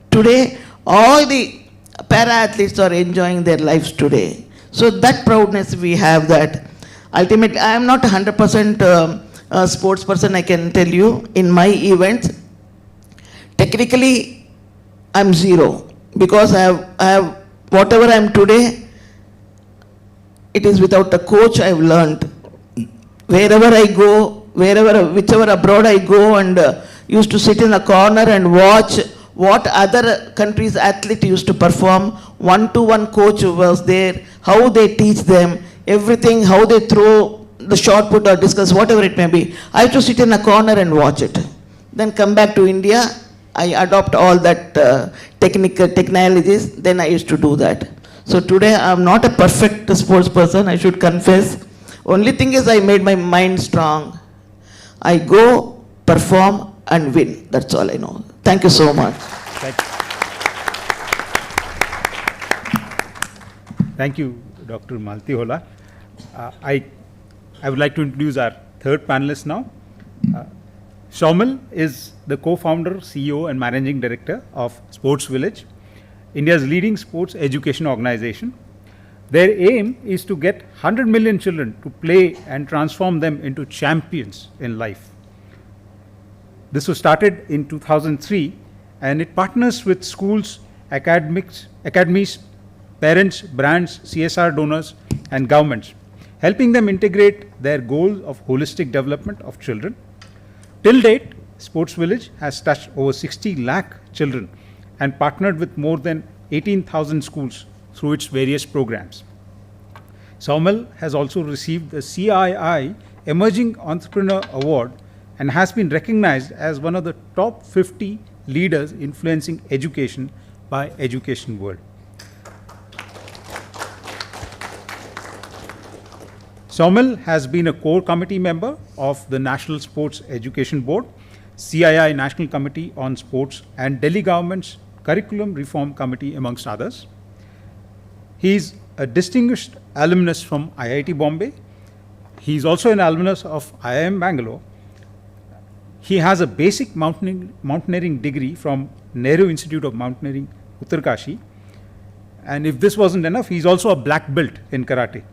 today, all the para-athletes are enjoying their lives today. So that proudness we have that. Ultimately, I am not 100% sports person, I can tell you. In my events, technically, I'm zero. Because I have whatever I am today, it is without a coach I have learned. Wherever I go, whichever abroad I go, and used to sit in a corner and watch what other countries' athletes used to perform. One-to-one coach was there, how they teach them, everything, how they throw the shot put or discus, whatever it may be. I used to sit in a corner and watch it. Then come back to India, I adopt all that technologies, then I used to do that. So today I am not a perfect sports person, I should confess. Only thing is I made my mind strong. I go, perform and win. That's all I know. Thank you so much. Thank you, Dr. Maltiwalla. I would like to introduce our third panelist now. Saumil is the co-founder, CEO and managing director of Sports Village, India's leading sports education organization. Their aim is to get 100 million children to play and transform them into champions in life. This was started in 2003 and it partners with schools, academies, parents, brands, CSR donors and governments, helping them integrate their goals of holistic development of children. Till date, Sports Village has touched over 60 lakh children and partnered with more than 18,000 schools through its various programs. Saumil has also received the CII Emerging Entrepreneur Award and has been recognized as one of the top 50 leaders influencing education by Education World. Saumil has been a core committee member of the National Sports Education Board, CII National Committee on Sports, and Delhi Government's Curriculum Reform Committee, amongst others. He is a distinguished alumnus from IIT Bombay. He is also an alumnus of IIM Bangalore. He has a basic mountaineering degree from Nehru Institute of Mountaineering, Uttarkashi. And if this wasn't enough, he's also a black belt in karate.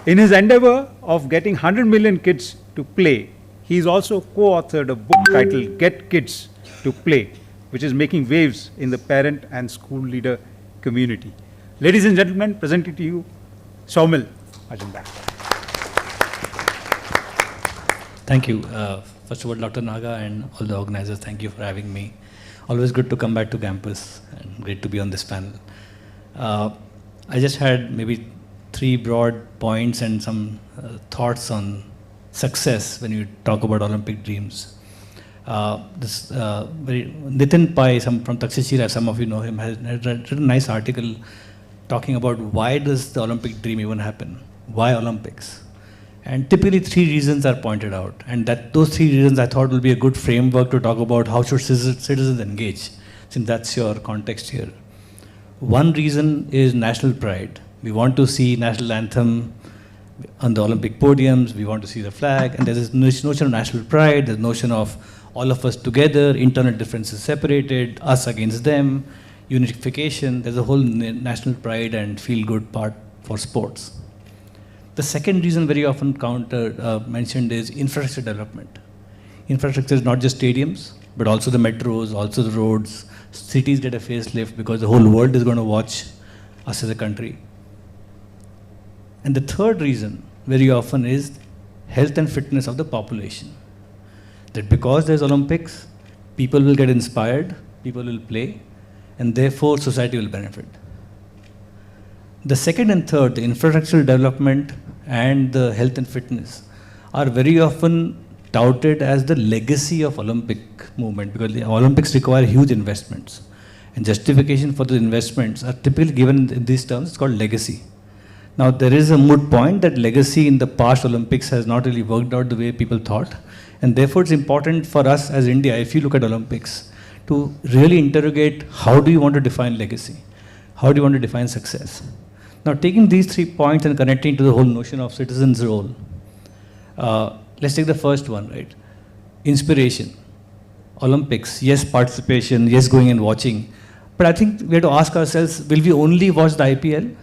In his endeavor of getting 100 million kids to play, he's also co-authored a book titled Get Kids to Play, which is making waves in the parent and school leader community. Ladies and gentlemen, presenting to you, Saumil Majumdar. Thank you. First of all, Dr. Naga and all the organizers, thank you for having me. Always good to come back to campus and great to be on this panel. I just had maybe 3 broad points and some thoughts on success when you talk about Olympic dreams. Nitin Pai from Takshashira, some of you know him, has written a nice article talking about why does the Olympic dream even happen? Why Olympics? And typically 3 reasons are pointed out. And those 3 reasons I thought will be a good framework to talk about how should citizens engage, since that's your context here. One reason is national pride. We want to see national anthem on the Olympic podiums, we want to see the flag, and there's this notion of national pride, there's notion of all of us together, internal differences separated, us against them, unification, there's a whole national pride and feel-good part for sports. The second reason very often mentioned is infrastructure development. Infrastructure is not just stadiums, but also the metros, also the roads. Cities get a facelift because the whole world is going to watch us as a country. And the third reason very often is health and fitness of the population. That because there's Olympics, people will get inspired, people will play, and therefore society will benefit. The second and third, the infrastructural development and the health and fitness, are very often touted as the legacy of Olympic movement, because the Olympics require huge investments. And justification for the investments are typically given in these terms, it's called legacy. Now there is a moot point that legacy in the past Olympics has not really worked out the way people thought. And therefore it's important for us as India, if you look at Olympics, to really interrogate how do you want to define legacy? How do you want to define success? Now taking these 3 points and connecting to the whole notion of citizens' role, let's take the first one, right? Inspiration. Olympics, yes, participation, yes, going and watching. But I think we have to ask ourselves, will we only watch the IPL?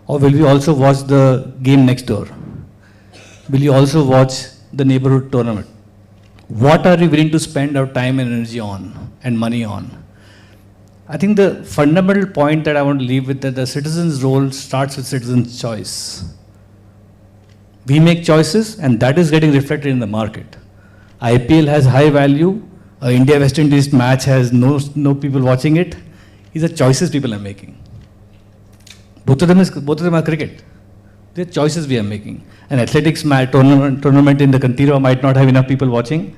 Or will we also watch the game next door? Will you also watch the neighborhood tournament? What are we willing to spend our time and energy on and money on? I think the fundamental point that I want to leave with that the citizen's role starts with citizen's choice. We make choices and that is getting reflected in the market. IPL has high value, India-West Indies match has no people watching it. These are choices people are making. Both of them are cricket. They're choices we are making. An athletics tournament in the Kantira might not have enough people watching,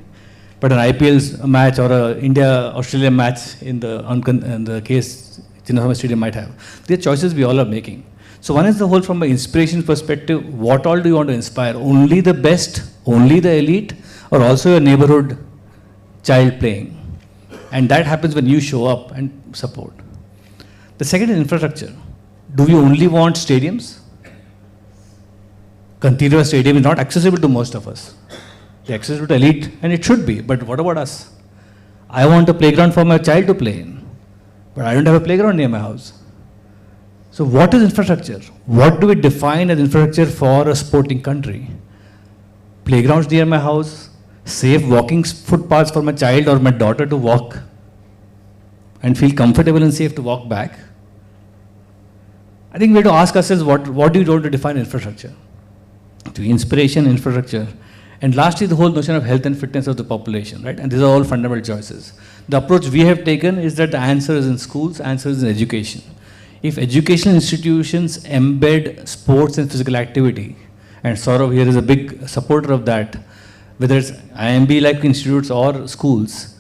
but an IPL match or an India-Australia match in the case Chinnaswamy Stadium might have. They're choices we all are making. So one is the whole from an inspiration perspective, what all do you want to inspire? Only the best, only the elite, or also a neighborhood child playing? And that happens when you show up and support. The second is infrastructure. Do we only want stadiums? Kantira Stadium is not accessible to most of us. They're accessible to elite, and it should be, but what about us? I want a playground for my child to play in, but I don't have a playground near my house. So what is infrastructure? What do we define as infrastructure for a sporting country? Playgrounds near my house, safe walking footpaths for my child or my daughter to walk and feel comfortable and safe to walk back. I think we have to ask ourselves, what do you want to define infrastructure? To inspiration, infrastructure. And lastly, the whole notion of health and fitness of the population, right? And these are all fundamental choices. The approach we have taken is that the answer is in schools, answer is in education. If educational institutions embed sports and physical activity, and Saurav here is a big supporter of that, whether it's IMB-like institutes or schools,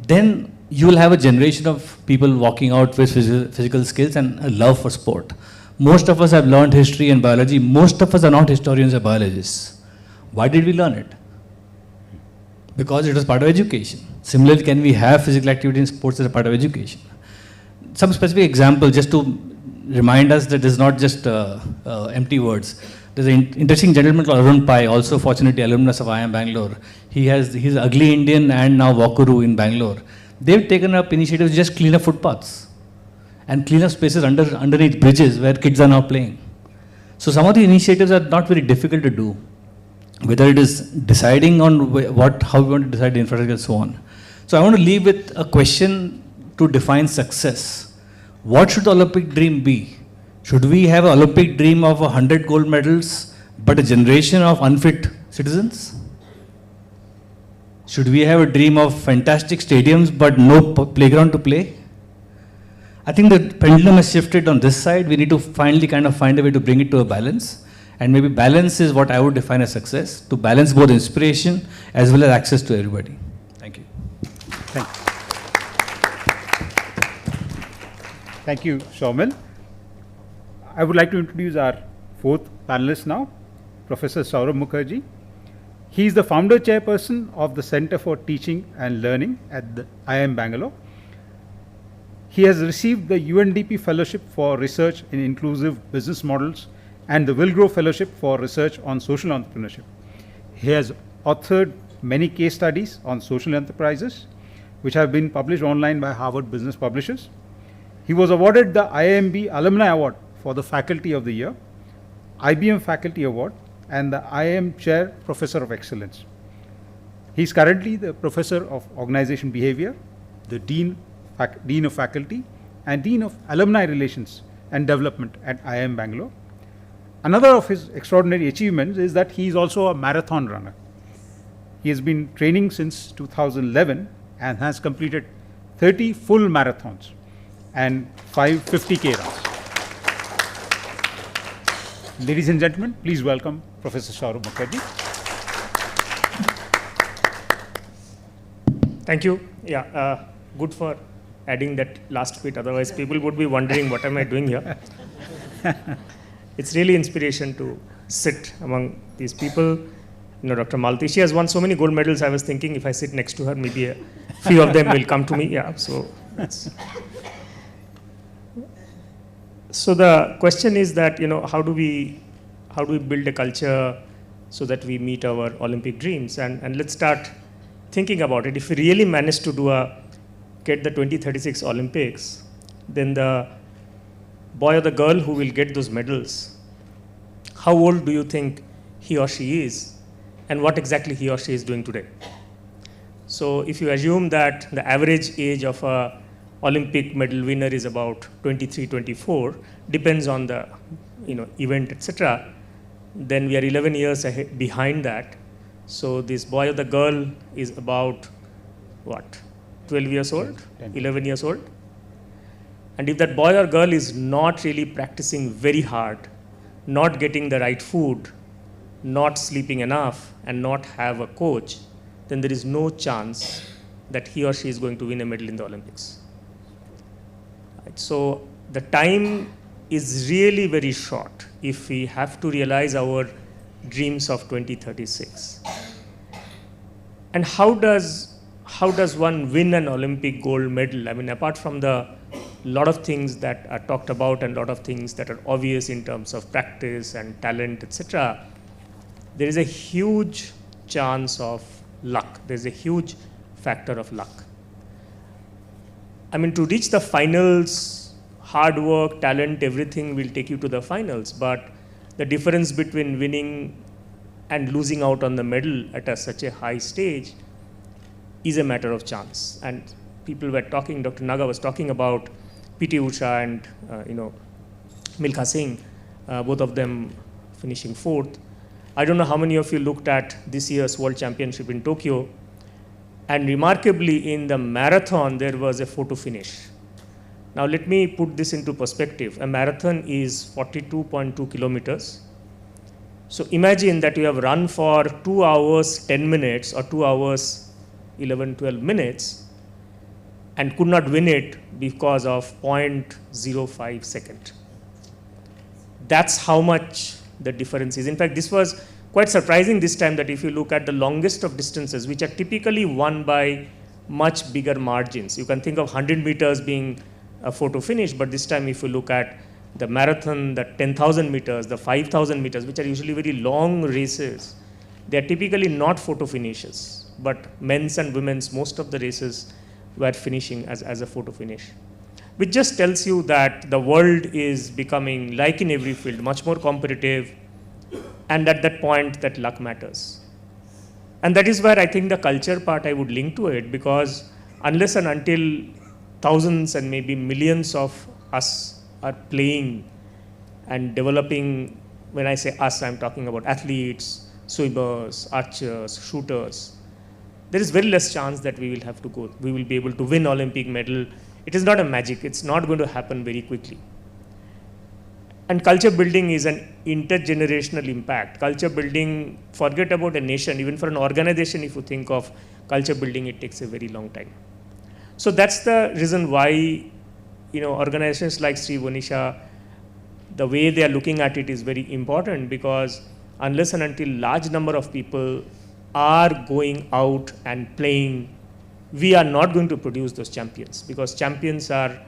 then you will have a generation of people walking out with physical skills and a love for sport. Most of us have learned history and biology. Most of us are not historians or biologists. Why did we learn it? Because it was part of education. Similarly, can we have physical activity in sports as a part of education? Some specific example, just to remind us that it's not just empty words. There's an interesting gentleman called Arun Pai, also fortunately alumnus of IIM Bangalore. He's Ugly Indian and now Walkuru in Bangalore. They've taken up initiatives to just clean up footpaths and clean up spaces underneath bridges where kids are now playing. So some of the initiatives are not very difficult to do, whether it is deciding on how we want to decide the infrastructure and so on. So I want to leave with a question to define success. What should the Olympic dream be? Should we have an Olympic dream of 100 gold medals, but a generation of unfit citizens? Should we have a dream of fantastic stadiums, but no playground to play? I think the pendulum has shifted on this side. We need to finally kind of find a way to bring it to a balance. And maybe balance is what I would define as success, to balance both inspiration as well as access to everybody. Thank you. Thank you, Saumil. I would like to introduce our fourth panelist now, Professor Saurabh Mukherjee. He is the founder chairperson of the Center for Teaching and Learning at the IIM Bangalore. He has received the UNDP Fellowship for Research in Inclusive Business Models and the Wilgrow Fellowship for Research on Social Entrepreneurship. He has authored many case studies on social enterprises, which have been published online by Harvard Business Publishers. He was awarded the IIMB Alumni Award for the Faculty of the Year, IBM Faculty Award, and the IIM Chair Professor of Excellence. He is currently the Professor of Organization Behavior, the Dean of Faculty, and Dean of Alumni Relations and Development at IIM Bangalore. Another of his extraordinary achievements is that he is also a marathon runner. He has been training since 2011 and has completed 30 full marathons and 5 50K runs. Ladies and gentlemen, please welcome Professor Saurabh Mukherjee. Thank you. Yeah, good for adding that last bit. Otherwise, people would be wondering, what am I doing here? It's really inspiration to sit among these people. You know, Dr. Malti, she has won so many gold medals. I was thinking if I sit next to her, maybe a few of them will come to me. Yeah, so that's. So the question is that, you know, how do we build a culture so that we meet our Olympic dreams? And let's start thinking about it. If we really manage to get the 2036 Olympics, then the boy or the girl who will get those medals, how old do you think he or she is, and what exactly he or she is doing today? So if you assume that the average age of a Olympic medal winner is about 23, 24, depends on the event, etc., then we are 11 years behind that. So this boy or the girl is about, what, 12 years old, 11 years old? And if that boy or girl is not really practicing very hard, not getting the right food, not sleeping enough, and not have a coach, then there is no chance that he or she is going to win a medal in the Olympics. Right? So the time is really very short if we have to realize our dreams of 2036. And how does one win an Olympic gold medal? I mean, apart from the lot of things that are talked about and a lot of things that are obvious in terms of practice and talent, etc., there is a huge chance of luck. There's a huge factor of luck. I mean, to reach the finals, hard work, talent, everything will take you to the finals. But the difference between winning and losing out on the medal at such a high stage is a matter of chance. And people were talking, Dr. Naga was talking about P.T. Usha and Milkha Singh, both of them finishing fourth. I don't know how many of you looked at this year's World Championship in Tokyo. And remarkably, in the marathon, there was a photo finish. Now, let me put this into perspective. A marathon is 42.2 kilometers. So imagine that you have run for 2 hours, 10 minutes, or 2 hours, 11, 12 minutes, and could not win it because of 0.05 second. That's how much the difference is. In fact, this was quite surprising this time, that if you look at the longest of distances, which are typically won by much bigger margins. You can think of 100 meters being a photo finish, but this time if you look at the marathon, the 10,000 meters, the 5,000 meters, which are usually very long races, they are typically not photo finishes, but men's and women's, most of the races were finishing as a photo finish, which just tells you that the world is becoming, like in every field, much more competitive, and at that point that luck matters. And that is where I think the culture part I would link to it, because unless and until thousands and maybe millions of us are playing and developing, when I say us, I'm talking about athletes, swimmers, archers, shooters, there is very less chance that we will be able to win Olympic medal. It is not a magic, it's not going to happen very quickly. And culture building is an intergenerational impact. Culture building, forget about a nation, even for an organization, if you think of culture building, it takes a very long time. So that's the reason why, organizations like Sree, Vonisha, the way they are looking at it is very important, because unless and until large number of people are going out and playing, we are not going to produce those champions, because champions are,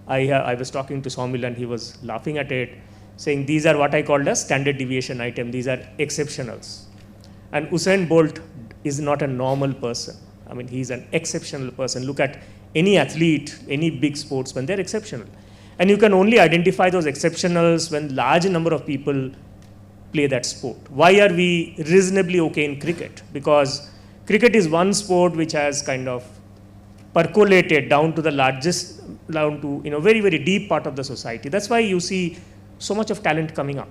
I was talking to Saumil and he was laughing at it, saying these are what I called as standard deviation item, these are exceptionals. And Usain Bolt is not a normal person. I mean, he's an exceptional person. Look at any athlete, any big sportsman, they're exceptional. And you can only identify those exceptionals when large number of people play that sport. Why are we reasonably okay in cricket? Because cricket is one sport which has kind of percolated down to the largest, down to very, very deep part of the society. That's why you see so much of talent coming up.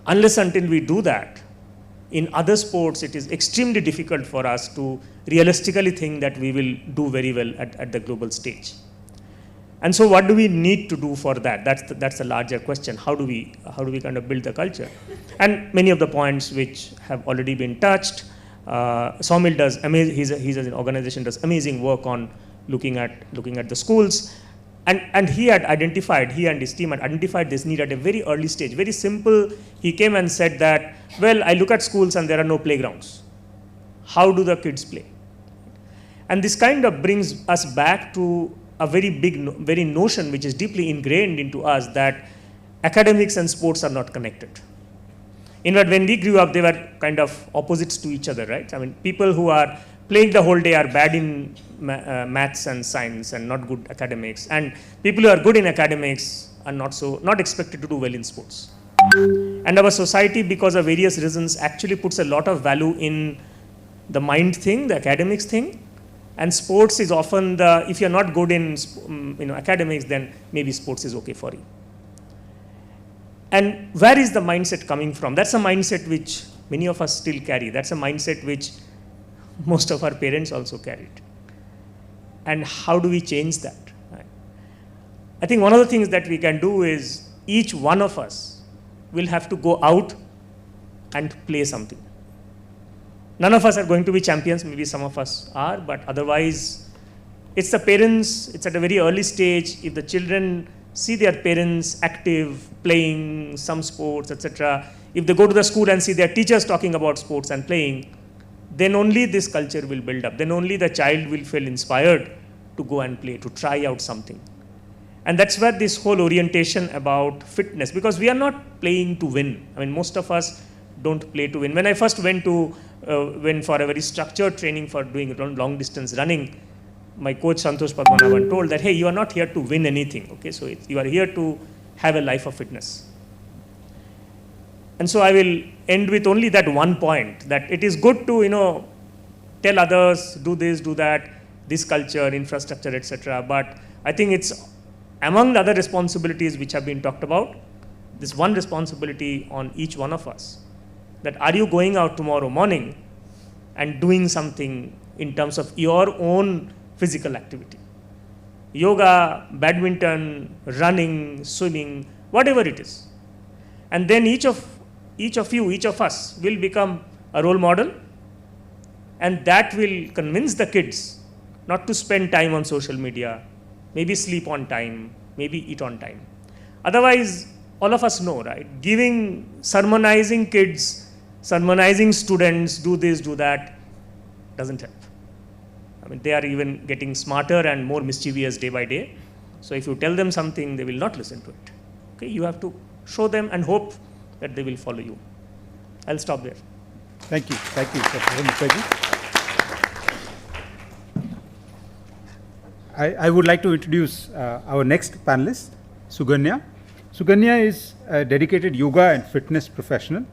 Unless until we do that, in other sports it is extremely difficult for us to realistically think that we will do very well at the global stage. And so what do we need to do for that? That's the larger question. How do we kind of build the culture? And many of the points which have already been touched, Saumil does amazing, he's an organization does amazing work on looking at the schools. And he and his team had identified this need at a very early stage. Very simple. He came and said that, well, I look at schools and there are no playgrounds. How do the kids play? And this kind of brings us back to a very very notion which is deeply ingrained into us, that academics and sports are not connected. In fact, when we grew up, they were kind of opposites to each other, right? I mean, people who are playing the whole day are bad in maths and science and not good academics. And people who are good in academics are not expected to do well in sports. And our society, because of various reasons, actually puts a lot of value in the mind thing, the academics thing. And sports is often if you're not good in academics, then maybe sports is okay for you. And where is the mindset coming from? That's a mindset which many of us still carry. That's a mindset which most of our parents also carried. And how do we change that? I think one of the things that we can do is each one of us will have to go out and play something. None of us are going to be champions, maybe some of us are, but otherwise it's the parents, it's at a very early stage. If the children see their parents active, playing some sports, etc., if they go to the school and see their teachers talking about sports and playing, then only this culture will build up. Then only the child will feel inspired to go and play, to try out something. And that's where this whole orientation about fitness, because we are not playing to win. I mean, most of us don't play to win. When I first went for a very structured training for doing long distance running, my coach Santosh Padmanabhan told that, hey, you are not here to win anything, okay? So you are here to have a life of fitness. And so I will end with only that one point, that it is good to, tell others, do this, do that, this culture, infrastructure, etc. But I think it's among the other responsibilities which have been talked about, this one responsibility on each one of us, that are you going out tomorrow morning and doing something in terms of your own physical activity? Yoga, badminton, running, swimming, whatever it is. And then each of us will become a role model, and that will convince the kids not to spend time on social media, maybe sleep on time, maybe eat on time. Otherwise, all of us know, right? Sermonizing kids, sermonizing students, do this, do that, doesn't help. I mean, they are even getting smarter and more mischievous day by day. So if you tell them something, they will not listen to it. Okay, you have to show them and hope that they will follow you. I'll stop there. Thank you, Professor Mukherjee. I would like to introduce our next panelist, Suganya. Suganya is a dedicated yoga and fitness professional.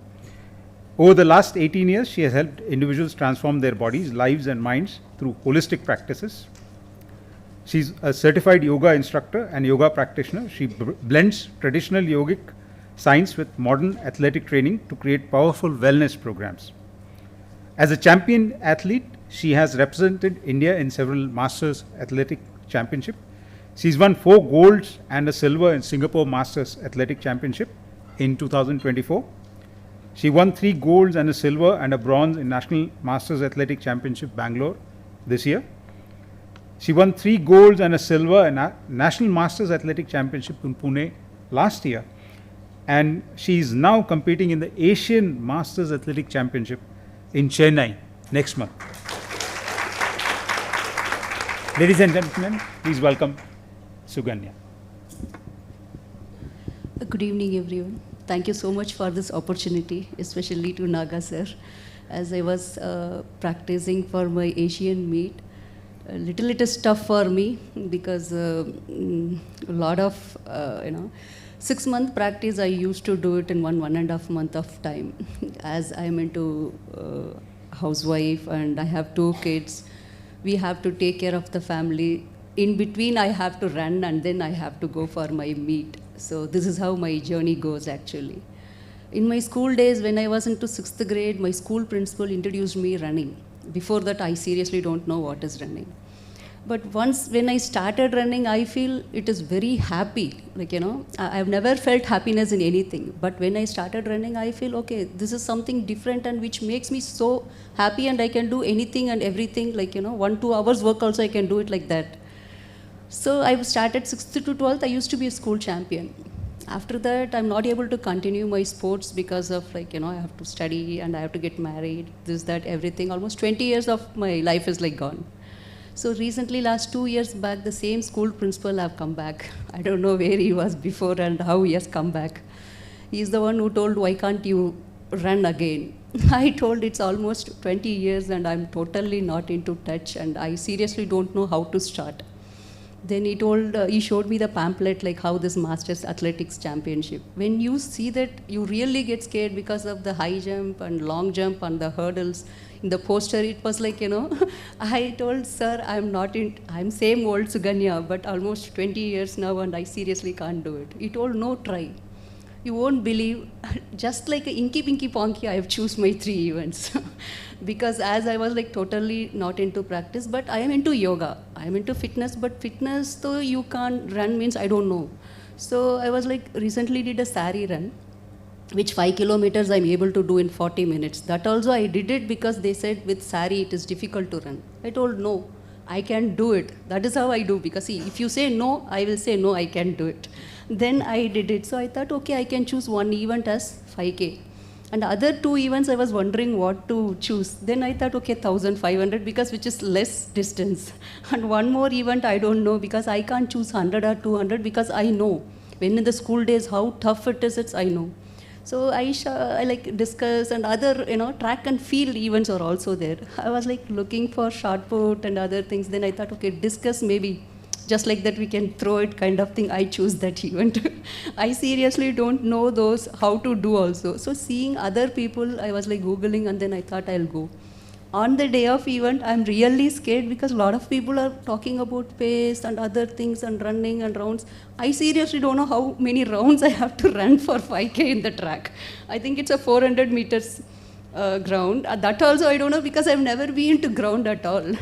Over the last 18 years, she has helped individuals transform their bodies, lives, and minds through holistic practices. She's a certified yoga instructor and yoga practitioner. She blends traditional yogic science with modern athletic training to create powerful wellness programs. As a champion athlete, she has represented India in several Masters Athletic Championship. She's won 4 golds and a silver in Singapore Masters Athletic Championship in 2024. She won 3 golds and a silver and a bronze in National Masters Athletic Championship Bangalore this year. She won 3 golds and a silver in National Masters Athletic Championship in Pune last year. And she is now competing in the Asian Masters Athletic Championship in Chennai next month. Ladies and gentlemen, please welcome Suganya. Good evening, everyone. Thank you so much for this opportunity, especially to Naga sir. As I was practicing for my Asian meet, it is tough for me because a lot of 6-month practice I used to do it in 1.5 month of time. As I'm into housewife and I have 2 kids, we have to take care of the family. In between I have to run and then I have to go for my meet. So this is how my journey goes actually. In my school days, when I was into 6th grade, my school principal introduced me running. Before that, I seriously don't know what is running. But once when I started running, I feel it is very happy. I've never felt happiness in anything. But when I started running, I feel, okay, this is something different and which makes me so happy and I can do anything and everything. 1-2 hours work also I can do it like that. So I started 6th to 12th, I used to be a school champion. After that, I'm not able to continue my sports because of I have to study and I have to get married, this, that, everything. Almost 20 years of my life is gone. So recently, last 2 years back, the same school principal have come back. I don't know where he was before and how he has come back. He's the one who told, why can't you run again? I told it's almost 20 years and I'm totally not into touch and I seriously don't know how to start. Then he showed me the pamphlet how this Masters Athletics Championship. When you see that, you really get scared because of the high jump and long jump and the hurdles. In the poster, it was I told sir, I'm same old Suganya, but almost 20 years now and I seriously can't do it. He told, no, try. You won't believe, just like a inky pinky ponky, I have choose my 3 events. Because as I was totally not into practice, but I am into yoga, I am into fitness, but fitness though you can't run means I don't know. So I was recently did a sari run, which 5 kilometers I'm able to do in 40 minutes. That also I did it because they said with sari it is difficult to run. I told no, I can do it. That is how I do, because see, if you say no, I will say no, I can do it. Then I did it. So I thought, okay, I can choose one event as 5K. And other 2 events, I was wondering what to choose. Then I thought, okay, 1,500, because which is less distance. And one more event, I don't know, because I can't choose 100 or 200, because I know. When in the school days, how tough it is, I know. So I discuss and other, track and field events are also there. I was looking for shot put and other things. Then I thought, okay, discuss maybe. Just like that we can throw it kind of thing, I choose that event. I seriously don't know those, how to do also. So seeing other people, I was Googling and then I thought I'll go. On the day of event, I'm really scared because a lot of people are talking about pace and other things and running and rounds. I seriously don't know how many rounds I have to run for 5K in the track. I think it's a 400 meters ground. That also I don't know because I've never been to ground at all.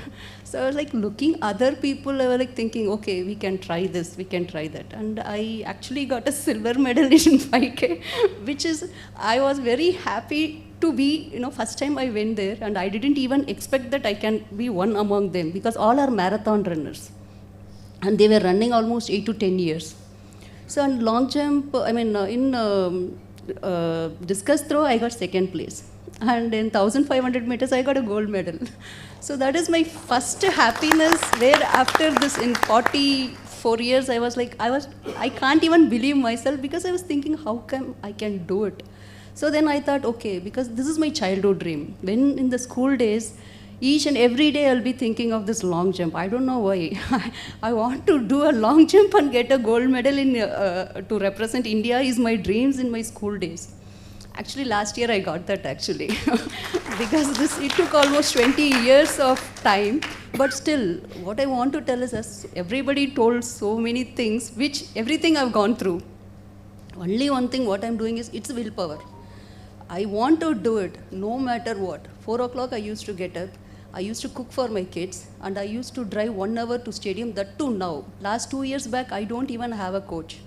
So I was looking other people, I was thinking, okay, we can try this, we can try that. And I actually got a silver medal in 5K, which is, I was very happy to be, first time I went there and I didn't even expect that I can be one among them because all are marathon runners. And they were running almost 8 to 10 years. So in long jump, in discus throw, I got 2nd place. And in 1,500 meters, I got a gold medal. So that is my first happiness, where after this in 40 4 years, I can't even believe myself because I was thinking, how come I can do it? So then I thought, okay, because this is my childhood dream. When in the school days, each and every day I'll be thinking of this long jump. I don't know why. I want to do a long jump and get a gold medal to represent India is my dreams in my school days. Actually, last year I got that actually. Because it took almost 20 years of time. But still, what I want to tell is, as everybody told so many things, which everything I've gone through. Only one thing what I'm doing is, it's willpower. I want to do it no matter what. 4 o'clock I used to get up. I used to cook for my kids and I used to drive 1 hour to stadium, that too now. Last 2 years back, I don't even have a coach.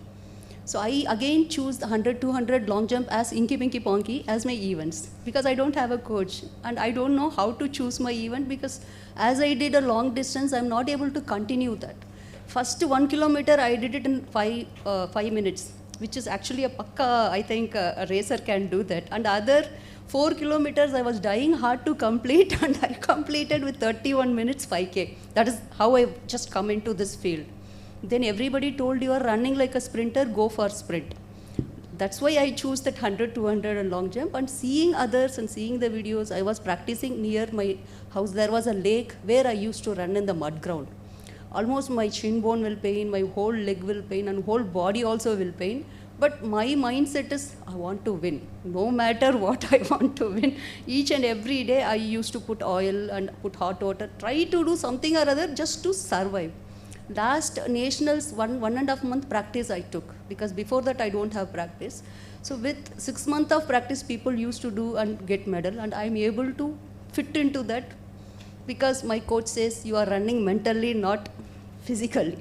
So I again choose the 100, 200 long jump as Inky Pinky Ponky as my events because I don't have a coach and I don't know how to choose my event because as I did a long distance, I'm not able to continue that. First 1 kilometer, I did it in 5 minutes, which is actually a pakka, I think a racer can do that. And other 4 kilometers, I was dying hard to complete and I completed with 31 minutes 5K. That is how I just come into this field. Then everybody told you are running like a sprinter, go for sprint. That's why I choose that 100, 200 and long jump. And seeing others and seeing the videos, I was practicing near my house. There was a lake where I used to run in the mud ground. Almost my shin bone will pain, my whole leg will pain and whole body also will pain. But my mindset is, I want to win. No matter what, I want to win. Each and every day, I used to put oil and put hot water, try to do something or other just to survive. Last nationals, 1.5 month practice I took because before that I don't have practice. So with 6 months of practice, people used to do and get medal, and I'm able to fit into that because my coach says you are running mentally, not physically.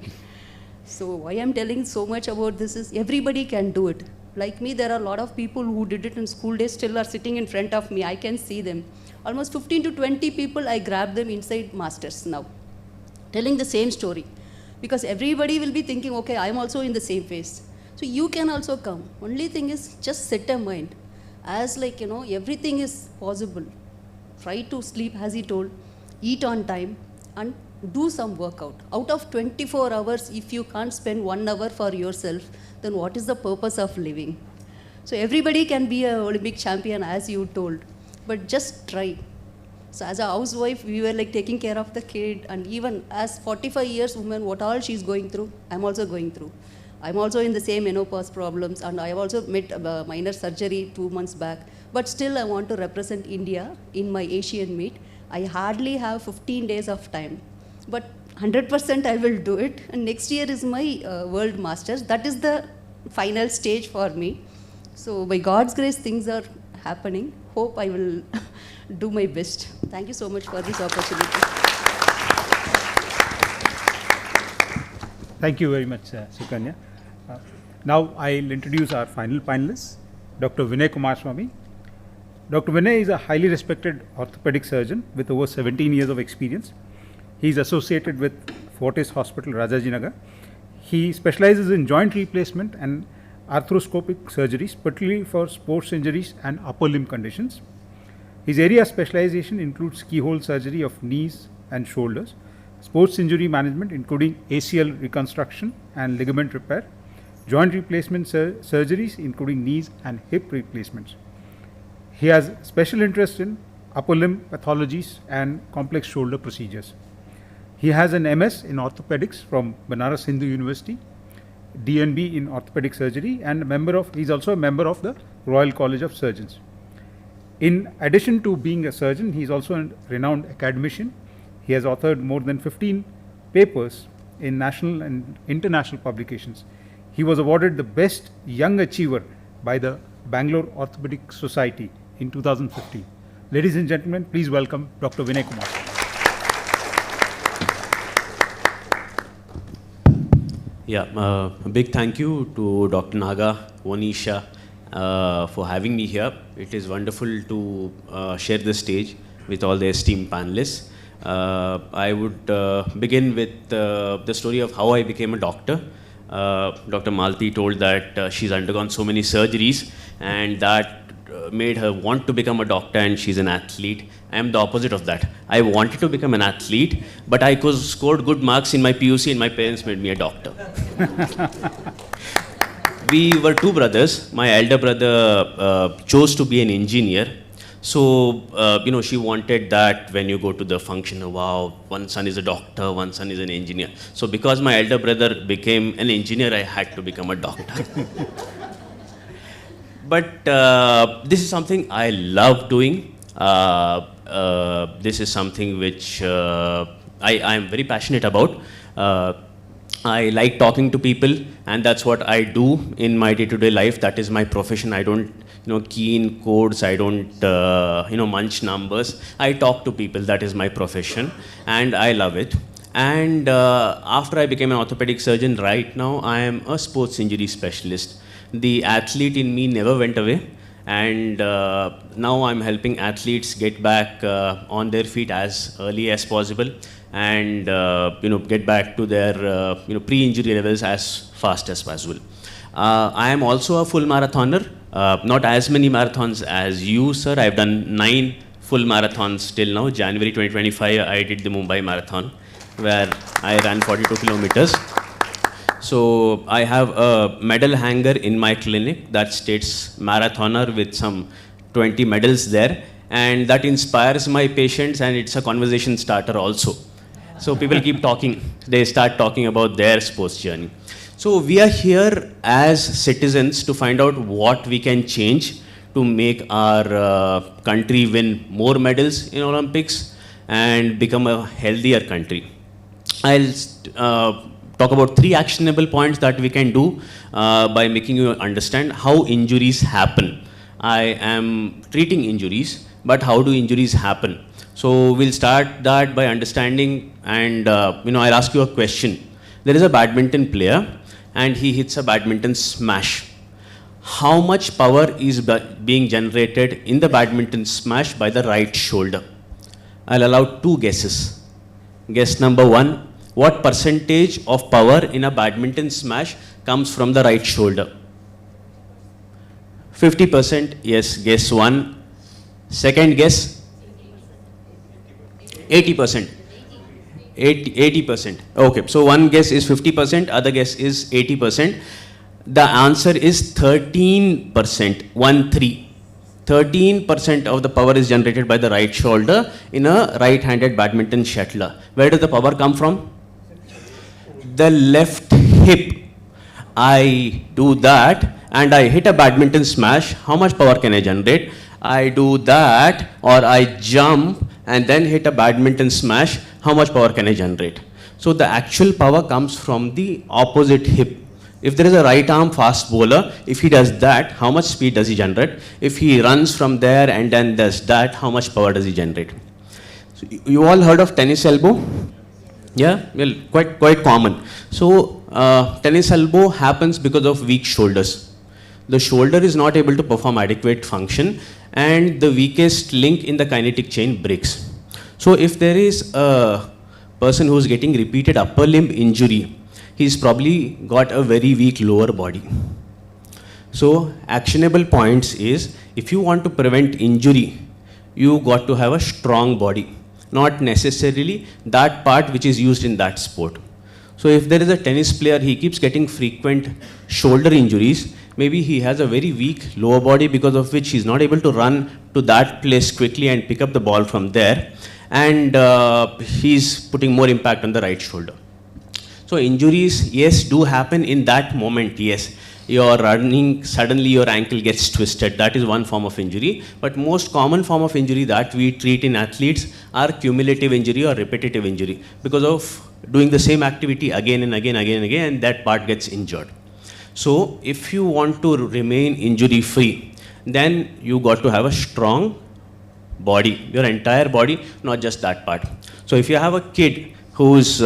So why I'm telling so much about this is everybody can do it. Like me, there are a lot of people who did it in school days still are sitting in front of me. I can see them. Almost 15 to 20 people, I grab them inside masters now, telling the same story. Because everybody will be thinking, okay, I'm also in the same phase. So you can also come. Only thing is just set a mind. As everything is possible. Try to sleep, as he told, eat on time, and do some workout. Out of 24 hours, if you can't spend 1 hour for yourself, then what is the purpose of living? So everybody can be an Olympic champion, as you told, but just try. So as a housewife, we were taking care of the kid, and even as 45 years woman, what all she's going through, I'm also going through. I'm also in the same menopause problems, and I have also met a minor surgery 2 months back. But still, I want to represent India in my Asian meet. I hardly have 15 days of time, but 100% I will do it. And next year is my World Masters. That is the final stage for me. So by God's grace, things are happening. Hope I will do my best. Thank you so much for this opportunity. Thank you very much, Sukanya. Now I'll introduce our final panelists, Dr. Vinay Kumar Swamy. Dr. Vinay is a highly respected orthopedic surgeon with over 17 years of experience. He is associated with Fortis Hospital, Rajajinagar. He specializes in joint replacement and arthroscopic surgeries, particularly for sports injuries and upper limb conditions. His area of specialization includes keyhole surgery of knees and shoulders, sports injury management including ACL reconstruction and ligament repair, joint replacement surgeries including knees and hip replacements. He has special interest in upper limb pathologies and complex shoulder procedures. He has an MS in orthopedics from Banaras Hindu University, DNB in orthopedic surgery, and he is also a member of the Royal College of Surgeons. In addition to being a surgeon, he is also a renowned academician. He has authored more than 15 papers in national and international publications. He was awarded the Best Young Achiever by the Bangalore Orthopedic Society in 2015. Ladies and gentlemen, please welcome Dr. Vinay Kumar. Yeah, a big thank you to Dr. Naga, Vonisha, for having me here. It is wonderful to share the stage with all the esteemed panelists. I would begin with the story of how I became a doctor. Dr. Malti told that she's undergone so many surgeries and that made her want to become a doctor and she's an athlete. I am the opposite of that. I wanted to become an athlete, but I scored good marks in my PUC and my parents made me a doctor. We were two brothers. My elder brother chose to be an engineer. So, she wanted that when you go to the function, wow, one son is a doctor, one son is an engineer. So because my elder brother became an engineer, I had to become a doctor. But this is something I love doing. This is something which I am very passionate about. I like talking to people, and that's what I do in my day-to-day life. That is my profession. I don't, key in codes. I don't, munch numbers. I talk to people. That is my profession, and I love it. And after I became an orthopedic surgeon, right now I am a sports injury specialist. The athlete in me never went away, and now I'm helping athletes get back on their feet as early as possible, and get back to their pre-injury levels as fast as possible. I am also a full marathoner, not as many marathons as you, sir. I've done 9 full marathons till now. January 2025, I did the Mumbai Marathon, where I ran 42 kilometers. So I have a medal hanger in my clinic that states marathoner with some 20 medals there, and that inspires my patients, and it's a conversation starter also. So people keep talking, they start talking about their sports journey. So we are here as citizens to find out what we can change to make our country win more medals in Olympics and become a healthier country. I'll talk about 3 actionable points that we can do by making you understand how injuries happen. I am treating injuries, but how do injuries happen? So we'll start that by understanding, and I'll ask you a question. There is a badminton player, and he hits a badminton smash. How much power is being generated in the badminton smash by the right shoulder? I'll allow 2 guesses. Guess number 1. What percentage of power in a badminton smash comes from the right shoulder? 50%, yes, guess 1. Second guess? 80%. 80%. Okay, so one guess is 50%, other guess is 80%. The answer is 13%, 1-3. 13% of the power is generated by the right shoulder in a right-handed badminton shuttler. Where does the power come from? The left hip. I do that and I hit a badminton smash. How much power can I generate? I do that, or I jump and then hit a badminton smash. How much power can I generate? So the actual power comes from the opposite hip. If there is a right arm fast bowler, if he does that, how much speed does he generate? If he runs from there and then does that, how much power does he generate? So you all heard of tennis elbow? Yeah, well, quite common. So tennis elbow happens because of weak shoulders. The shoulder is not able to perform adequate function, and the weakest link in the kinetic chain breaks. So if there is a person who is getting repeated upper limb injury, he's probably got a very weak lower body. So actionable points is, if you want to prevent injury, you got to have a strong body, not necessarily that part which is used in that sport. So if there is a tennis player, he keeps getting frequent shoulder injuries, maybe he has a very weak lower body because of which he's not able to run to that place quickly and pick up the ball from there, and he's putting more impact on the right shoulder. So injuries, yes, do happen in that moment, yes. You're running, suddenly your ankle gets twisted. That is one form of injury. But most common form of injury that we treat in athletes are cumulative injury or repetitive injury, because of doing the same activity again and again, and that part gets injured. So if you want to remain injury free, then you got to have a strong body, your entire body, not just that part. So if you have a kid who's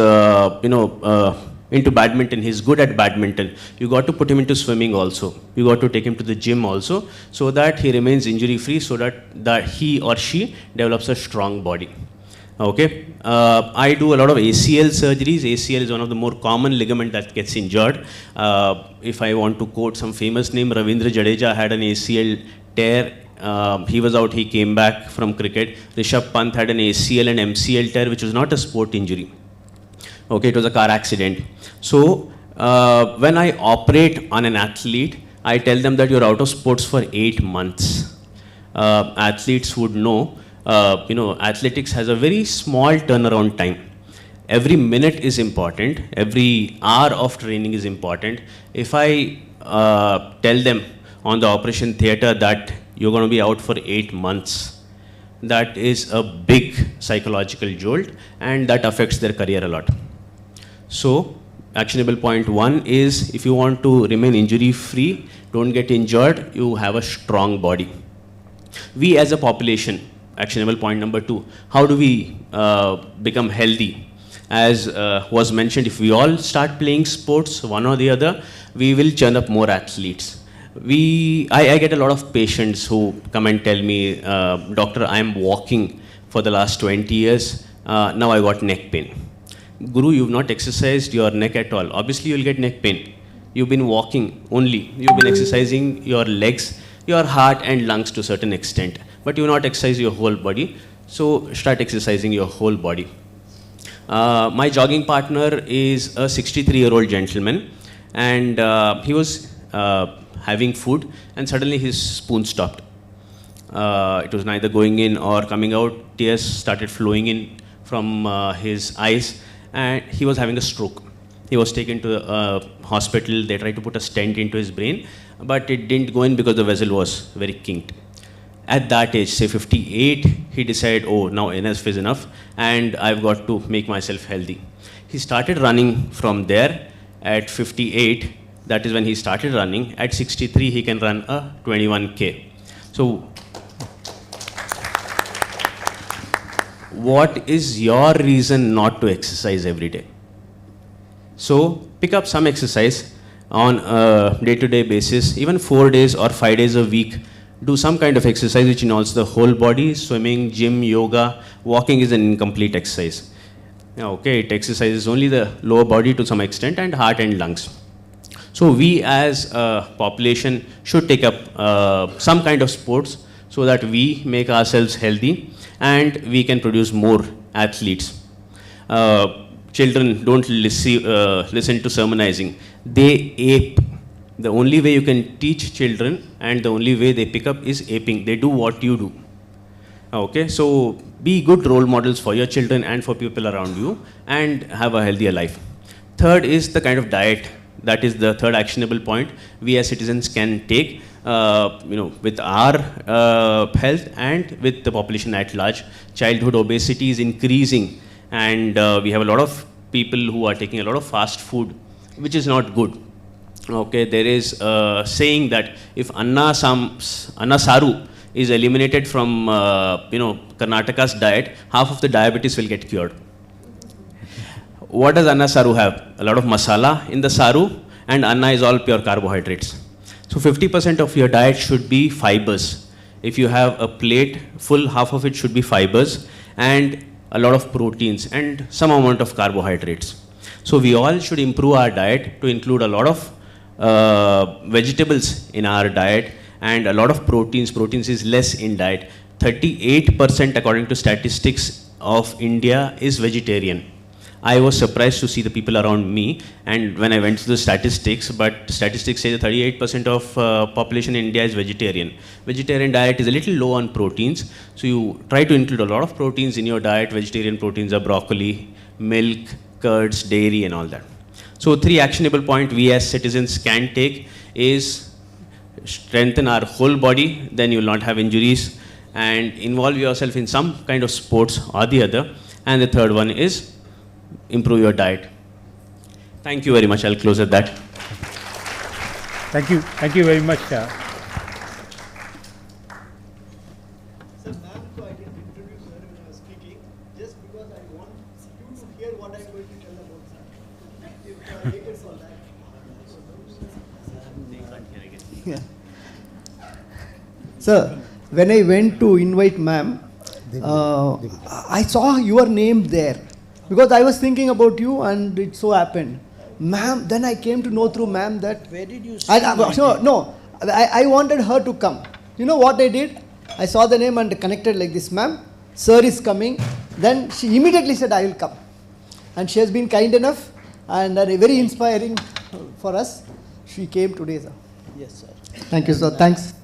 into badminton, he's good at badminton, you got to put him into swimming also. You got to take him to the gym also, so that he remains injury free, so that he or she develops a strong body. Okay, I do a lot of ACL surgeries. ACL is one of the more common ligament that gets injured. If I want to quote some famous name, Ravindra Jadeja had an ACL tear he was out, he came back from cricket. Rishabh Pant had an ACL and MCL tear, which was not a sport injury. Okay, it was a car accident. So when I operate on an athlete, I tell them that you're out of sports for 8 months. Athletes would know, athletics has a very small turnaround time. Every minute is important. Every hour of training is important. If I tell them on the operation theater that you're going to be out for 8 months, that is a big psychological jolt, and that affects their career a lot. So, actionable point 1 is, if you want to remain injury free, don't get injured, you have a strong body. We as a population, actionable point number 2, how do we become healthy? As was mentioned, if we all start playing sports, one or the other, we will churn up more athletes. I get a lot of patients who come and tell me, doctor, I am walking for the last 20 years, now I got neck pain. Guru, you've not exercised your neck at all. Obviously, you'll get neck pain. You've been walking only. You've been exercising your legs, your heart and lungs to a certain extent. But you've not exercised your whole body. So start exercising your whole body. My jogging partner is a 63-year-old gentleman. And he was having food and suddenly his spoon stopped. It was neither going in or coming out. Tears started flowing in from his eyes. And he was having a stroke. He was taken to the hospital. They tried to put a stent into his brain, but it didn't go in because the vessel was very kinked. At that age, say 58, he decided, oh, now enough is enough, and I've got to make myself healthy. He started running from there. At 58, that is when he started running. At 63, he can run a 21K. So, what is your reason not to exercise every day? So, pick up some exercise on a day-to-day basis, even 4 days or 5 days a week. Do some kind of exercise which involves the whole body. Swimming, gym, yoga, walking is an incomplete exercise. Okay, it exercises only the lower body to some extent and heart and lungs. So, we as a population should take up some kind of sports so that we make ourselves healthy and we can produce more athletes. Children don't listen to sermonizing. They ape. The only way you can teach children and the only way they pick up is aping. They do what you do. Okay, so be good role models for your children and for people around you and have a healthier life. Third is the kind of diet. That is the third actionable point we as citizens can take with our health and with the population at large. Childhood obesity is increasing, and we have a lot of people who are taking a lot of fast food, which is not good. Okay, there is a saying that if Anna Saru is eliminated from Karnataka's diet, half of the diabetes will get cured. What does Anna Saru have? A lot of masala in the Saru, and Anna is all pure carbohydrates. So 50% of your diet should be fibers. If you have a plate full, half of it should be fibers and a lot of proteins and some amount of carbohydrates. So we all should improve our diet to include a lot of vegetables in our diet and a lot of proteins. Proteins is less in diet. 38% according to statistics of India is vegetarian. I was surprised to see the people around me, and when I went to the statistics, but statistics say that 38% of population in India is vegetarian. Vegetarian diet is a little low on proteins, so you try to include a lot of proteins in your diet. Vegetarian proteins are broccoli, milk, curds, dairy and all that. So 3 actionable points we as citizens can take is strengthen our whole body, then you will not have injuries, and involve yourself in some kind of sports or the other. And the third one is improve your diet. Thank you very much. I'll close at that. Thank you. Thank you very much. Sir, ma'am, so I didn't introduce her when I was speaking, just because I want you to hear what I'm going to tell about sir. If I take it for that. Yeah. Sir, when I went to invite ma'am, I saw your name there. Because I was thinking about you and it so happened. Ma'am, then I came to know through ma'am that... Where did you see I wanted her to come. You know what I did? I saw the name and connected like this, ma'am, sir is coming. Then she immediately said, I will come. And she has been kind enough and very inspiring for us. She came today, sir. Yes, sir. Thank you, sir. Thanks.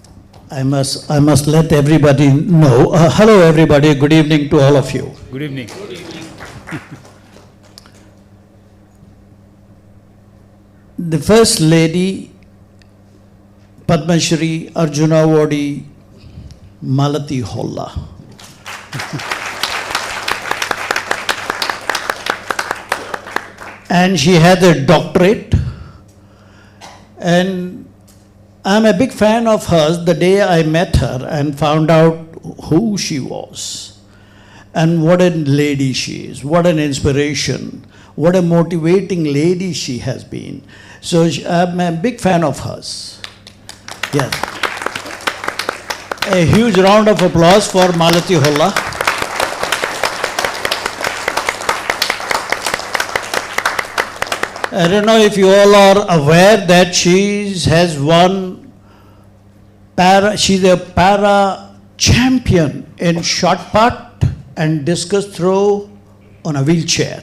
I must let everybody know. Hello, everybody. Good evening to all of you. Good evening. The First Lady, Padma Shri Arjuna Awardee, Malati Holla. And she had a doctorate. And I'm a big fan of hers. The day I met her and found out who she was and what a lady she is, what an inspiration, what a motivating lady she has been. So I'm a big fan of hers. Yes. A huge round of applause for Malati Holla. I don't know if you all are aware that she has won she's a para champion in shot put and discus throw on a wheelchair.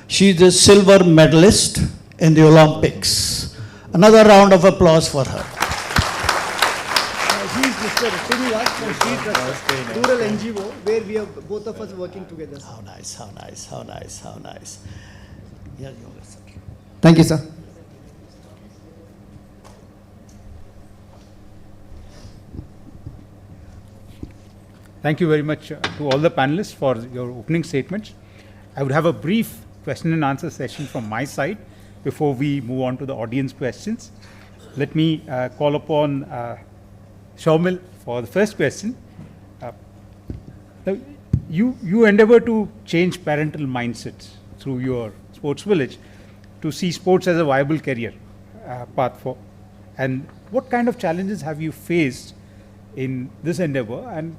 She's a silver medalist in the Olympics. Another round of applause for her. He is Mr. Sree from Sree Trust, rural NGO, where we are both of us working together. How nice, how nice, how nice, how nice. Yeah, sir. Thank you, sir. Thank you very much to all the panelists for your opening statements. I would have a brief question and answer session from my side before we move on to the audience questions. Let me call upon Shaumil for the first question. You endeavor to change parental mindsets through your sports village to see sports as a viable career path for. And what kind of challenges have you faced in this endeavor, and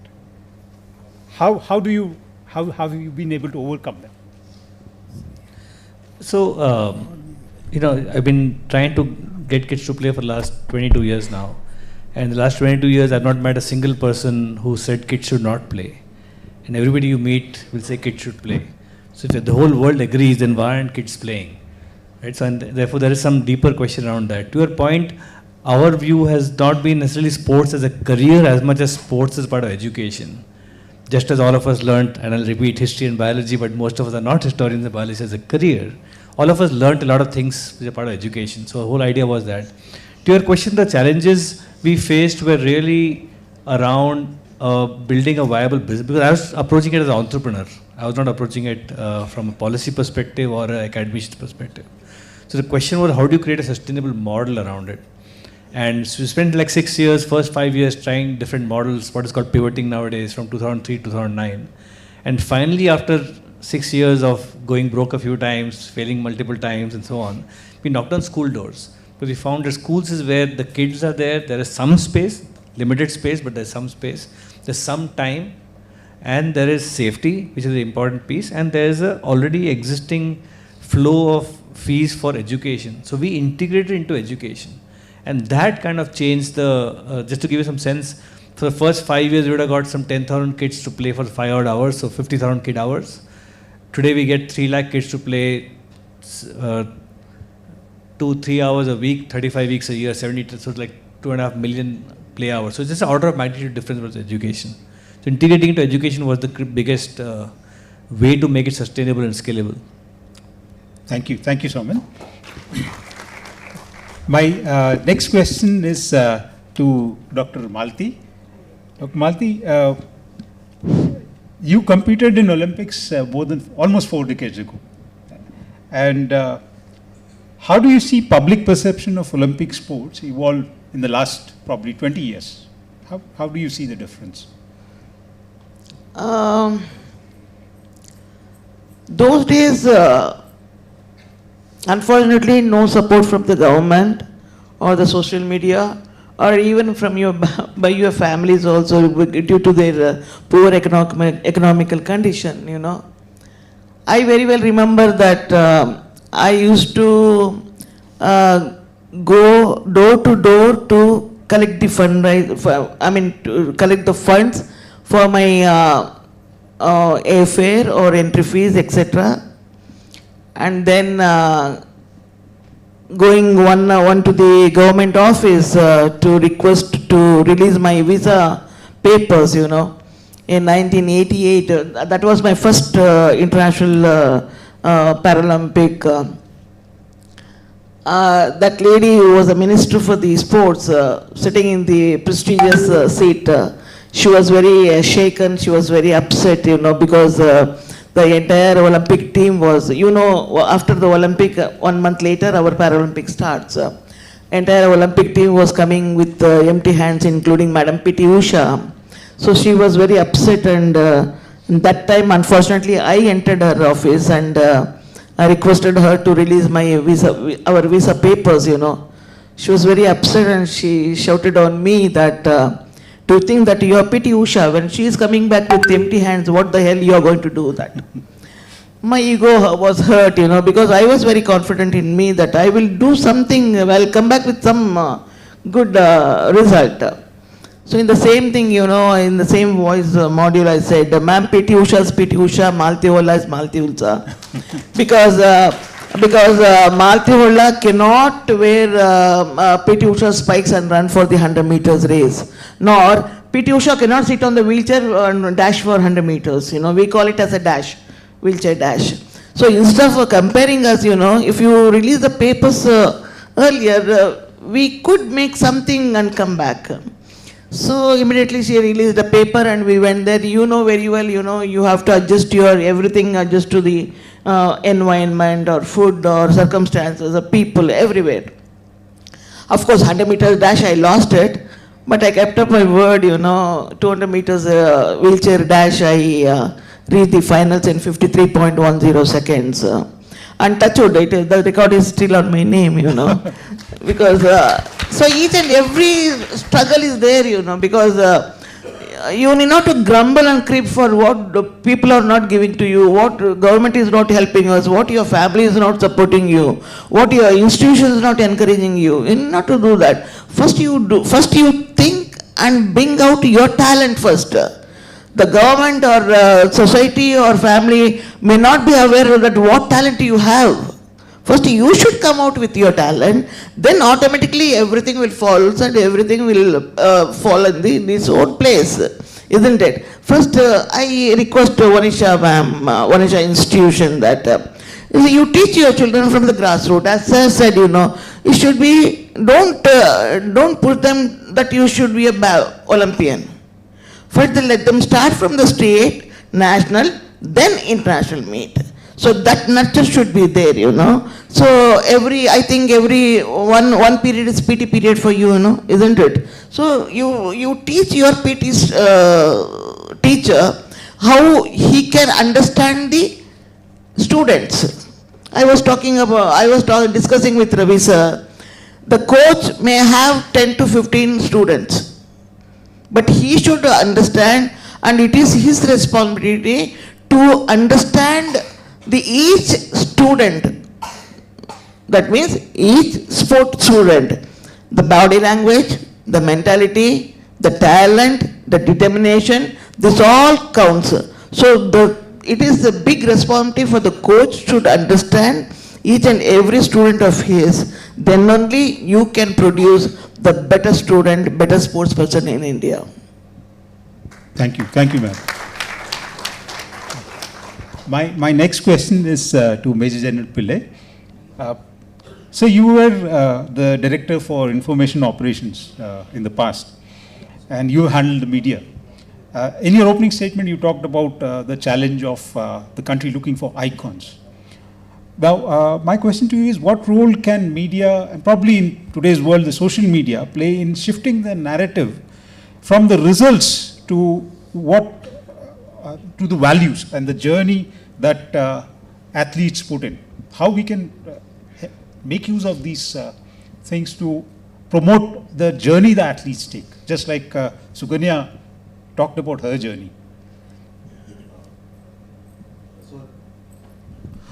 how have you been able to overcome them? So, I've been trying to get kids to play for the last 22 years now. And in the last 22 years, I've not met a single person who said kids should not play. And everybody you meet will say kids should play. So if the whole world agrees, then why aren't kids playing? Right? So, and therefore, there is some deeper question around that. To your point, our view has not been necessarily sports as a career as much as sports as part of education. Just as all of us learned, and I'll repeat, history and biology, but most of us are not historians of biology as a career. All of us learned a lot of things which are part of education. So the whole idea was that. To your question, the challenges we faced were really around building a viable business, because I was approaching it as an entrepreneur. I was not approaching it from a policy perspective or an academician perspective. So the question was, how do you create a sustainable model around it? And so we spent like 6 years, first 5 years trying different models, what is called pivoting nowadays, from 2003 to 2009. And finally, after 6 years of going broke a few times, failing multiple times and so on, we knocked on school doors. Because we found that schools is where the kids are there is some space, limited space, but there's some space, there's some time, and there is safety, which is the important piece, and there is a already existing flow of fees for education. So we integrated into education. And that kind of changed the, just to give you some sense, for the first 5 years, we would have got some 10,000 kids to play for 5 odd hours, so 50,000 kid hours. Today, we get 3 lakh kids to play 2-3 hours a week, 35 weeks a year, 70, so it's like 2.5 million play hours. So it's just an order of magnitude difference with education. So integrating into education was the biggest way to make it sustainable and scalable. Thank you, Soman. My next question is to Dr. Malti. Dr. Malti, you competed in Olympics almost 4 decades ago. And how do you see public perception of Olympic sports evolve in the last probably 20 years? How do you see the difference? Those days, unfortunately, no support from the government or the social media, or even from by your families also, due to their poor economical condition, you know. I very well remember that I used to go door to door to collect the to collect the funds for my airfare or entry fees, etc. And then going one to the government office to request to release my visa papers, in 1988. That was my first international Paralympic. That lady who was a minister for the sports, sitting in the prestigious seat, she was very shaken, she was very upset, because the entire Olympic team was, after the Olympic, 1 month later, our Paralympic starts. Entire Olympic team was coming with empty hands, including Madam P.T. Usha. So she was very upset, and that time, unfortunately, I entered her office and I requested her to release our visa papers, She was very upset and she shouted on me that, do you think that you are P.T. Usha, when she is coming back with empty hands, what the hell you are going to do that? My ego was hurt, because I was very confident in me that I will do something, I'll come back with some good result. So in the same thing, in the same voice module, I said, ma'am, P.T. Usha is P.T. Usha, Malti Holla is Malti Ulsa. because Malti Holla cannot wear P.T. Usha spikes and run for the 100 meters race. Nor P.T. Usha cannot sit on the wheelchair and dash for 100 meters. We call it as a dash, wheelchair dash. So instead of comparing us, if you release the papers earlier, we could make something and come back. So immediately she released a paper and we went there. Very well, you have to adjust everything adjust to the environment or food or circumstances or people everywhere. Of course, 100 meters dash, I lost it, but I kept up my word, 200 meters wheelchair dash, I reached the finals in 53.10 seconds. And touch wood, the record is still on my name, because so each and every struggle is there, because you need not to grumble and creep for what the people are not giving to you, what government is not helping us, what your family is not supporting you, what your institution is not encouraging you. You need not to do that. First you think and bring out your talent first. The government or society or family may not be aware of that what talent you have. First you should come out with your talent, then automatically everything will fall and everything will fall in its own place, isn't it? First I request Vonisha ma'am, Vonisha institution that you teach your children from the grassroots. As I said, it should be, don't put them that you should be a Olympian. First let them start from the state, national, then international meet. So that nurture should be there, So I think every one period is PT period for you, isn't it? So you teach your PT teacher how he can understand the students. I was discussing with Ravi sir. The coach may have 10 to 15 students, but he should understand, and it is his responsibility to understand each student. That means each sport student, the body language, the mentality, the talent, the determination, this all counts. So it is a big responsibility for the coach to understand each and every student of his. Then only you can produce the better student, better sports person in India. Thank you, ma'am. My next question is to Major General Pillai. So you were the Director for Information Operations in the past, and you handled the media. In your opening statement, you talked about the challenge of the country looking for icons. Now, my question to you is, what role can media, and probably in today's world, the social media, play in shifting the narrative from the results to to the values and the journey that athletes put in? How we can make use of these things to promote the journey the athletes take, just like Suganya talked about her journey.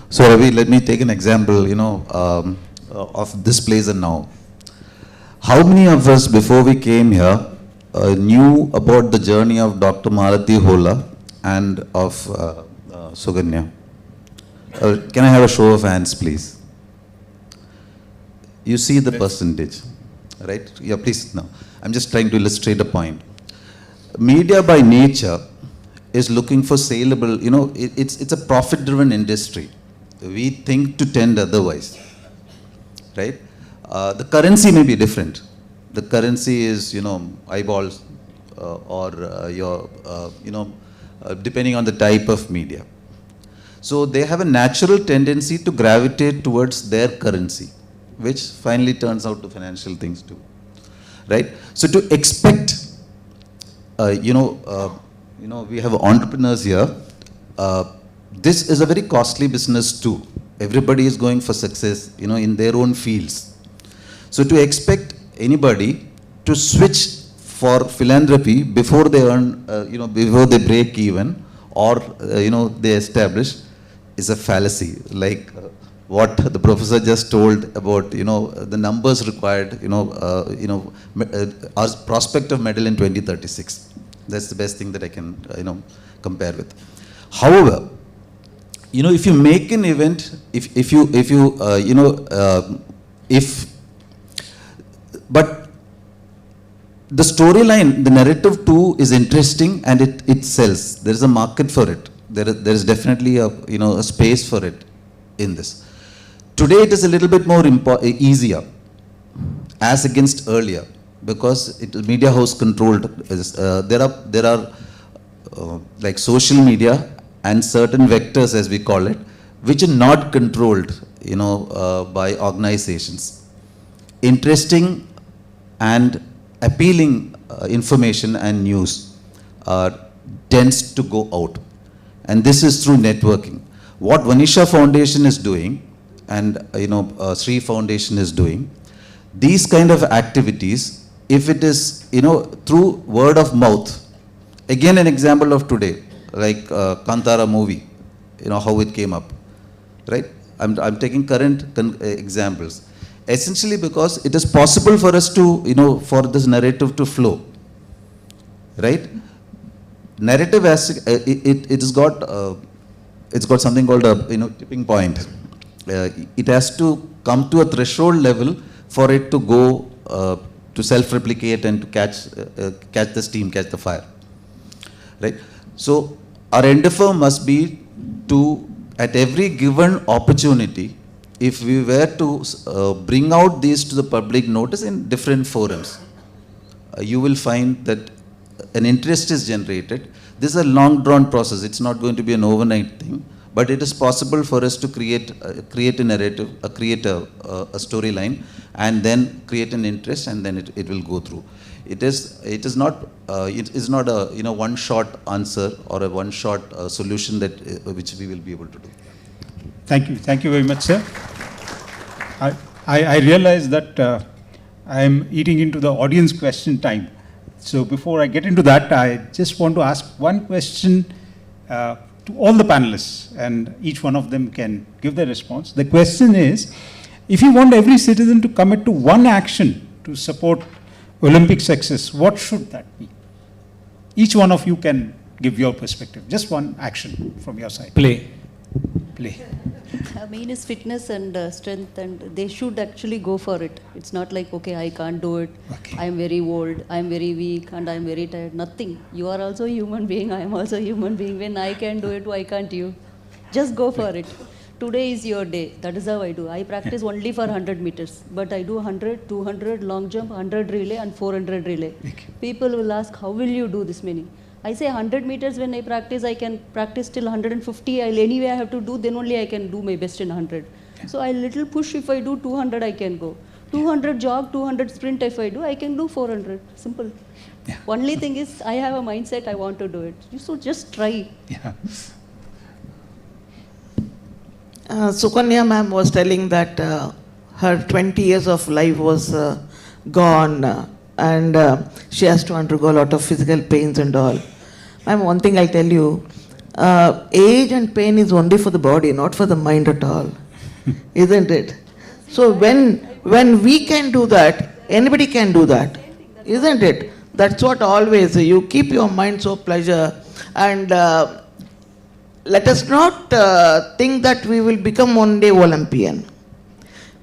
So Ravi, let me take an example, of this place and now. how many of us before we came here knew about the journey of Dr. Malati Hola and of Suganya? Can I have a show of hands, please? You see the percentage, right? Yeah, please, no. I'm just trying to illustrate a point. Media by nature is looking for saleable, it's a profit-driven industry. We think to tend otherwise, right? The currency may be different. The currency is, eyeballs or depending on the type of media. So they have a natural tendency to gravitate towards their currency, which finally turns out to financial things too, right? So to expect, we have entrepreneurs here. This is a very costly business too. Everybody is going for success, in their own fields. So to expect anybody to switch for philanthropy before they earn, before they break even or, they establish is a fallacy. Like what the professor just told about, the numbers required, our prospect of medal in 2036. That's the best thing that I can, compare with. However, if you make an event, but the storyline, the narrative too is interesting and it sells. There is a market for it. There is definitely a space for it in this. Today it is a little bit more easier as against earlier because it is media house controlled. There are like social media and certain vectors, as we call it, which are not controlled, by organizations. Interesting and appealing information and news tends to go out. And this is through networking. What Vonisha Foundation is doing and Sree Foundation is doing, these kind of activities, if it is through word of mouth, again an example of today, like Kantara movie, how it came up, right? I'm taking current examples. Essentially because it is possible for us to, for this narrative to flow, right? Narrative has it's got something called a tipping point. It has to come to a threshold level for it to go to self-replicate and to catch the steam, catch the fire, right? So our endeavor must be to, at every given opportunity, if we were to bring out these to the public notice in different forums, you will find that an interest is generated. This is a long drawn process. It's not going to be an overnight thing, but it is possible for us to create a narrative, create a storyline, and then create an interest, and then it will go through. It is not a one shot answer or a one shot solution that which we will be able to do. Thank you very much, sir. I realize that I am eating into the audience question time. So before I get into that, I just want to ask one question to all the panelists, and each one of them can give their response. The question is, if you want every citizen to commit to one action to support Olympic success, what should that be? Each one of you can give your perspective. Just one action from your side. Play. Main is fitness and strength, and they should actually go for it. It's not like, okay, I can't do it, okay, I'm very old, I'm very weak, and I'm very tired. Nothing. You are also a human being, I am also a human being. When I can do it, why can't you? Just go for it. Today is your day. That is how I do. I practice only for 100 meters, but I do 100, 200 long jump, 100 relay, and 400 relay. Okay. People will ask, how will you do this many? I say 100 meters when I can practice till 150. Anyway I have to do, then only I can do my best in 100. Yeah. So I little push, if I do 200, I can go. 200 jog, 200 sprint if I do, I can do 400. Simple. Yeah. Only thing is, I have a mindset, I want to do it. So just try. Yeah. Sukanya ma'am was telling that her 20 years of life was gone and she has to undergo a lot of physical pains and all. Ma'am, one thing I'll tell you, age and pain is only for the body, not for the mind at all. Isn't it? So when we can do that, Anybody can do that, isn't it? That's what always, you keep your mind so pleasure, and let us not think that we will become one day Olympian.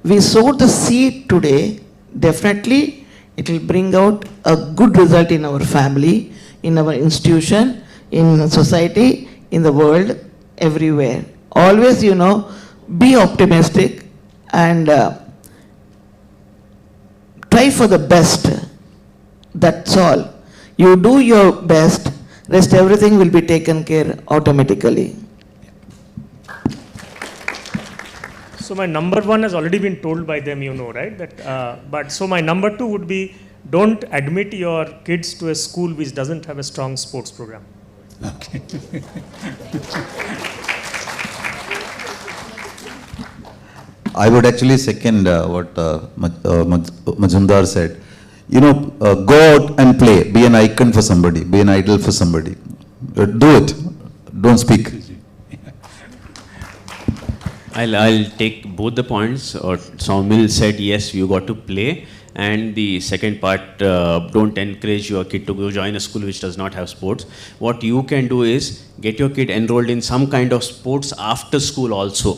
We sow the seed today, definitely it will bring out a good result in our family, in our institution, in society, in the world, everywhere. Always, be optimistic and try for the best. That's all. You do your best, rest everything will be taken care automatically. So my number one has already been told by them, right? But so my number two would be, don't admit your kids to a school which doesn't have a strong sports program. Okay. I would actually second what Majumdar said. Go out and play. Be an icon for somebody. Be an idol for somebody. Do it. Don't speak. I'll take both the points. Saumil said, yes, you got to play. And the second part, don't encourage your kid to go join a school which does not have sports. What you can do is get your kid enrolled in some kind of sports after school also.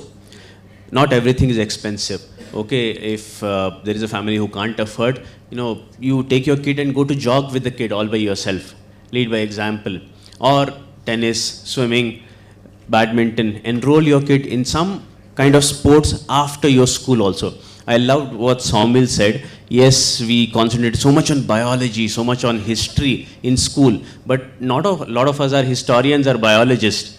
Not everything is expensive. Okay, if there is a family who can't afford, you take your kid and go to jog with the kid all by yourself. Lead by example. Or tennis, swimming, badminton. Enroll your kid in some kind of sports after your school also. I loved what Saumil said. Yes, we concentrate so much on biology, so much on history in school, but not a lot of us are historians or biologists.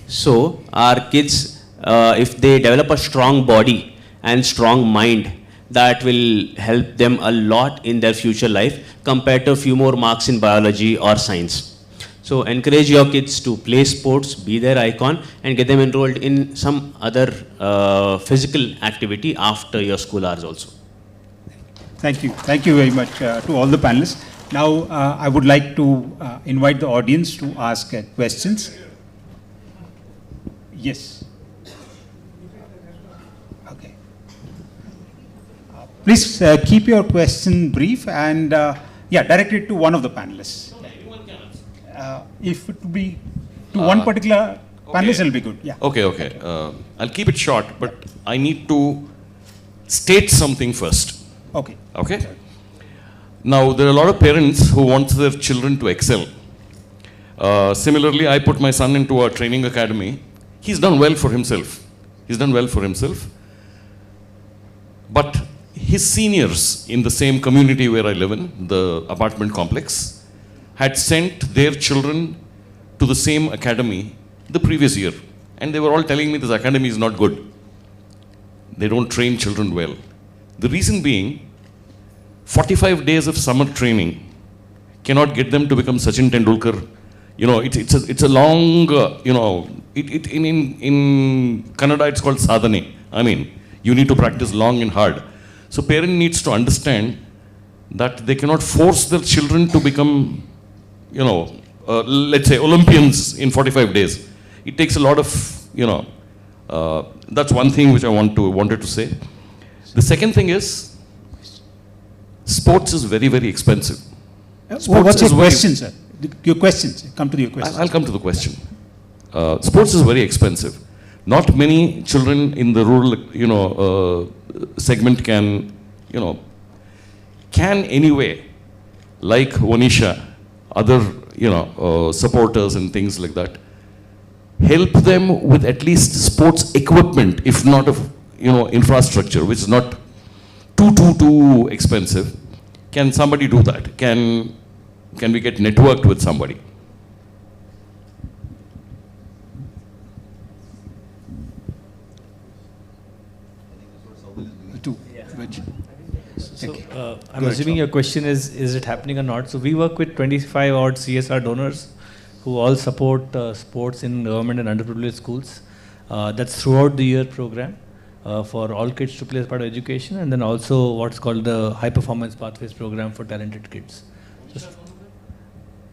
So our kids, if they develop a strong body and strong mind, that will help them a lot in their future life compared to a few more marks in biology or science. So encourage your kids to play sports, be their icon, and get them enrolled in some other physical activity after your school hours also. Thank you. Thank you very much to all the panelists. Now, I would like to invite the audience to ask questions. Yes. Okay. Please keep your question brief and direct it to one of the panelists. If it would be to one particular panelist, it'll be good. Yeah. Okay. I'll keep it short, but I need to state something first. Okay. Now, there are a lot of parents who want their children to excel. Similarly, I put my son into a training academy. He's done well for himself. But his seniors in the same community where I live in, the apartment complex, had sent their children to the same academy the previous year. And they were all telling me this academy is not good. They don't train children well. The reason being, 45 days of summer training cannot get them to become Sachin Tendulkar. It's a long, in Kannada it's called sadhane. I mean, you need to practice long and hard. So parent needs to understand that they cannot force their children to become, let's say Olympians in 45 days. It takes a lot of, that's one thing which I wanted to say. The second thing is, sports is very, very expensive. What's your question, sir? Your questions. Come to your question. I'll come to the question. Sports is very expensive. Not many children in the rural, segment can anyway, like Vonisha, other, supporters and things like that, help them with at least sports equipment, if not of, infrastructure, which is not too expensive. Can somebody do that? Can we get networked with somebody? I'm assuming your question is it happening or not? So we work with 25 odd CSR donors who all support sports in government and underprivileged schools. That's throughout the year program for all kids to play as part of education, and then also what's called the High Performance Pathways program for talented kids.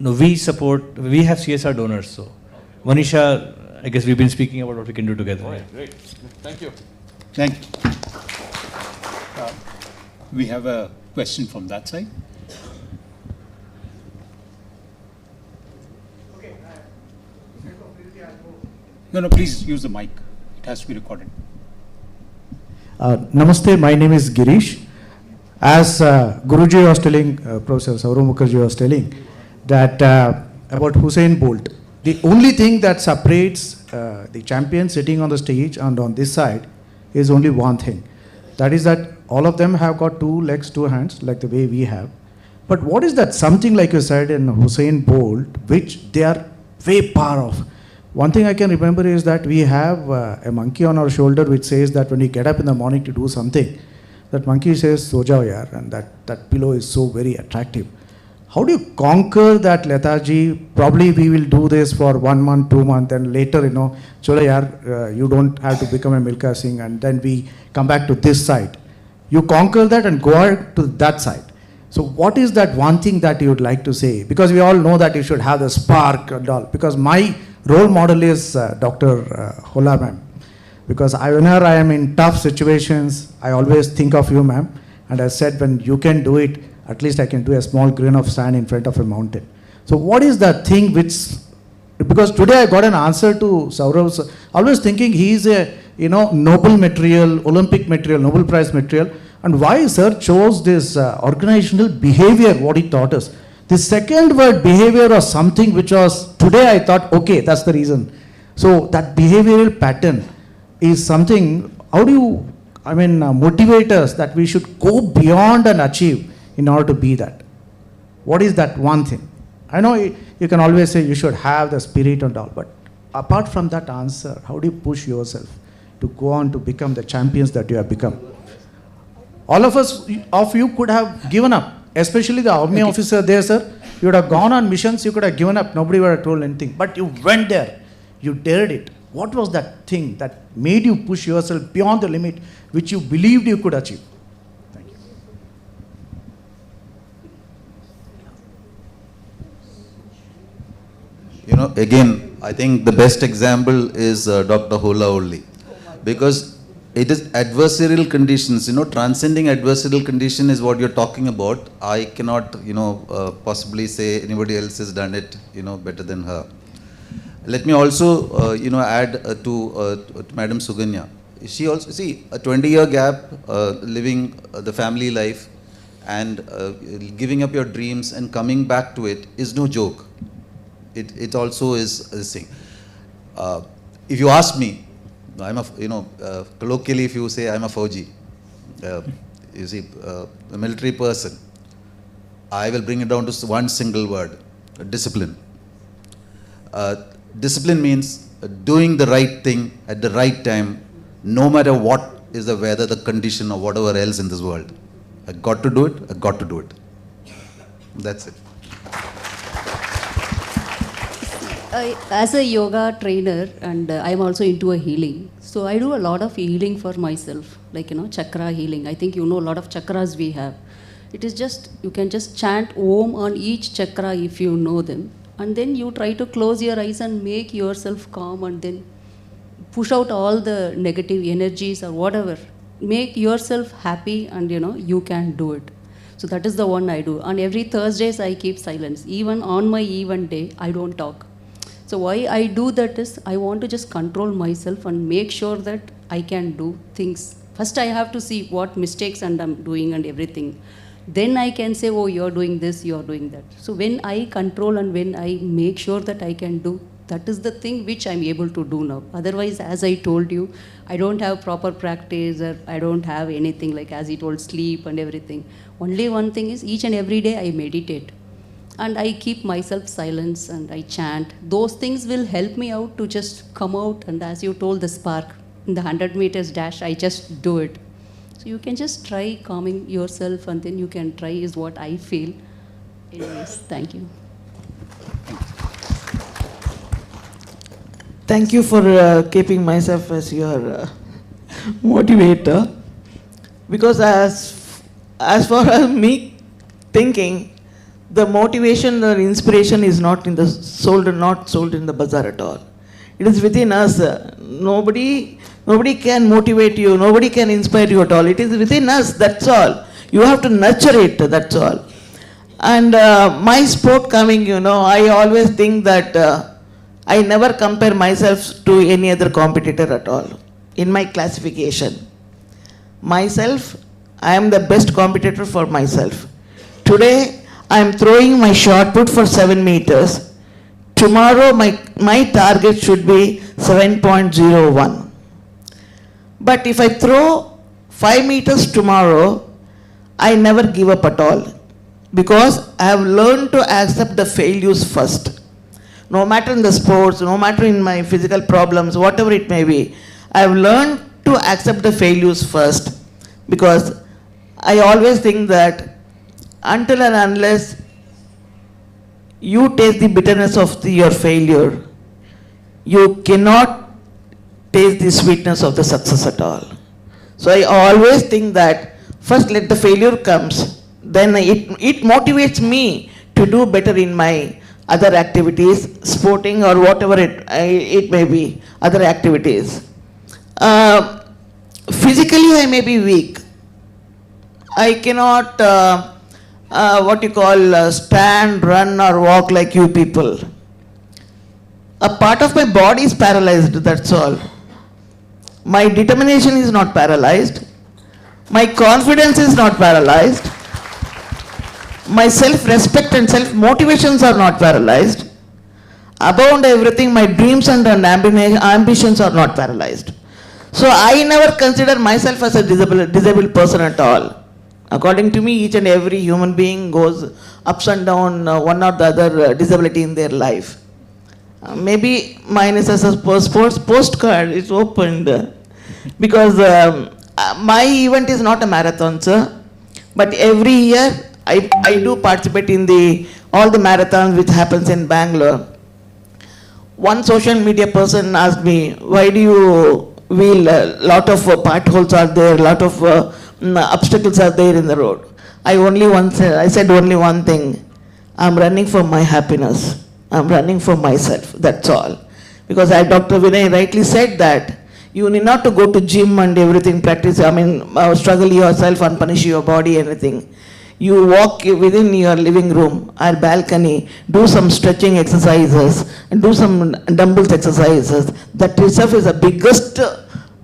No, we have CSR donors. So Vonisha, I guess we've been speaking about what we can do together. All right, great. Thank you. Thank you. we have a question from that side. No, please use the mic. It has to be recorded. Namaste, my name is Girish. As Guruji was telling, Professor Saurav Mukherjee was telling, that about Usain Bolt, the only thing that separates the champion sitting on the stage and on this side is only one thing. That is that all of them have got 2 legs, 2 hands, like the way we have. But what is that something, like you said, in Usain Bolt, which they are way far off? One thing I can remember is that we have a monkey on our shoulder which says that when we get up in the morning to do something, that monkey says, "So jao yaar," and that pillow is so very attractive. How do you conquer that lethargy? Probably we will do this for 1 month, 2 months, and later, chalo yaar, you don't have to become a Milkha Singh, and then we come back to this side. You conquer that and go out to that side. So what is that one thing that you would like to say? Because we all know that you should have the spark and all. Because my role model is Dr. Hola ma'am. Because whenever I am in tough situations, I always think of you ma'am. And I said, when you can do it, at least I can do a small grain of sand in front of a mountain. So what is that thing which, because today I got an answer to Saurav's, always thinking he is a Nobel material, Olympic material, Nobel Prize material. And why sir chose this organizational behavior, what he taught us. The second word, behavior, was something which was, today I thought, okay, that's the reason. So that behavioral pattern is something, how do you, motivate us that we should go beyond and achieve in order to be that? What is that one thing? I know you can always say you should have the spirit and all, but apart from that answer, how do you push yourself to go on to become the champions that you have become? All of you could have given up. Especially the army officer there, sir. You would have gone on missions, you could have given up. Nobody would have told anything. But you went there. You dared it. What was that thing that made you push yourself beyond the limit which you believed you could achieve? Thank you. Again, I think the best example is Dr. Hola only. Because it is adversarial conditions, transcending adversarial condition is what you're talking about. I cannot, possibly say anybody else has done it, better than her. Let me also, add to Madam Suganya. She also, see, a 20-year gap, living the family life and giving up your dreams and coming back to it is no joke. It also is this thing. If you ask me, I'm a, colloquially if you say I'm a Fauji, you see, a military person, I will bring it down to one single word, discipline. Discipline means doing the right thing at the right time, no matter what is the weather, the condition or whatever else in this world. I got to do it, I got to do it. That's it. As a yoga trainer, and I'm also into a healing, so I do a lot of healing for myself, like chakra healing. I think a lot of chakras we have. It is just, you can just chant Om on each chakra if you know them, and then you try to close your eyes and make yourself calm, and then push out all the negative energies or whatever. Make yourself happy, and you can do it. So that is the one I do. On every Thursdays I keep silence. Even on my event day, I don't talk. So why I do that is, I want to just control myself and make sure that I can do things. First I have to see what mistakes and I'm doing and everything. Then I can say, oh, you're doing this, you're doing that. So when I control and when I make sure that I can do, that is the thing which I'm able to do now. Otherwise, as I told you, I don't have proper practice, or I don't have anything like, as he told, sleep and everything. Only one thing is, each and every day I meditate. And I keep myself silence and I chant. Those things will help me out to just come out, and as you told, the spark in the 100 meters dash, I just do it. So you can just try calming yourself, and then you can try is what I feel. Anyways, thank you. Thank you for keeping myself as your motivator. Because as far as me thinking, the motivation or inspiration is not in the sold in the bazaar at all. It is within us. Nobody can motivate you. Nobody can inspire you at all. It is within us. That's all. You have to nurture it, that's all. And my sport coming, I always think that I never compare myself to any other competitor at all in my classification. Myself, I am the best competitor for myself. Today, I am throwing my shot put for 7 meters. Tomorrow, my target should be 7.01. But if I throw 5 meters tomorrow, I never give up at all, because I have learned to accept the failures first. No matter in the sports, no matter in my physical problems, whatever it may be, I have learned to accept the failures first, because I always think that until and unless you taste the bitterness of your failure, you cannot taste the sweetness of the success at all. So I always think that first let the failure comes, then it motivates me to do better in my other activities, sporting or whatever it may be, other activities. Physically I may be weak. I cannot stand, run or walk like you people. A part of my body is paralyzed, that's all. My determination is not paralyzed. My confidence is not paralyzed. My self-respect and self-motivations are not paralyzed. Above everything, my dreams and ambitions are not paralyzed. So I never consider myself as a disabled person at all. According to me, each and every human being goes ups and downs, one or the other disability in their life. Maybe mine is as a sports postcard, it's opened. Because my event is not a marathon, sir. But every year, I do participate in all the marathons which happens in Bangalore. One social media person asked me, why do you wheel? A lot of potholes are there, a lot of obstacles are there in the road. I said only one thing, I'm running for my happiness. I'm running for myself, that's all. Because as Dr. Vinay rightly said that, you need not to go to gym and everything, practice, struggle yourself and punish your body, anything. You walk within your living room or balcony, do some stretching exercises, and do some dumbbells exercises. That itself is the biggest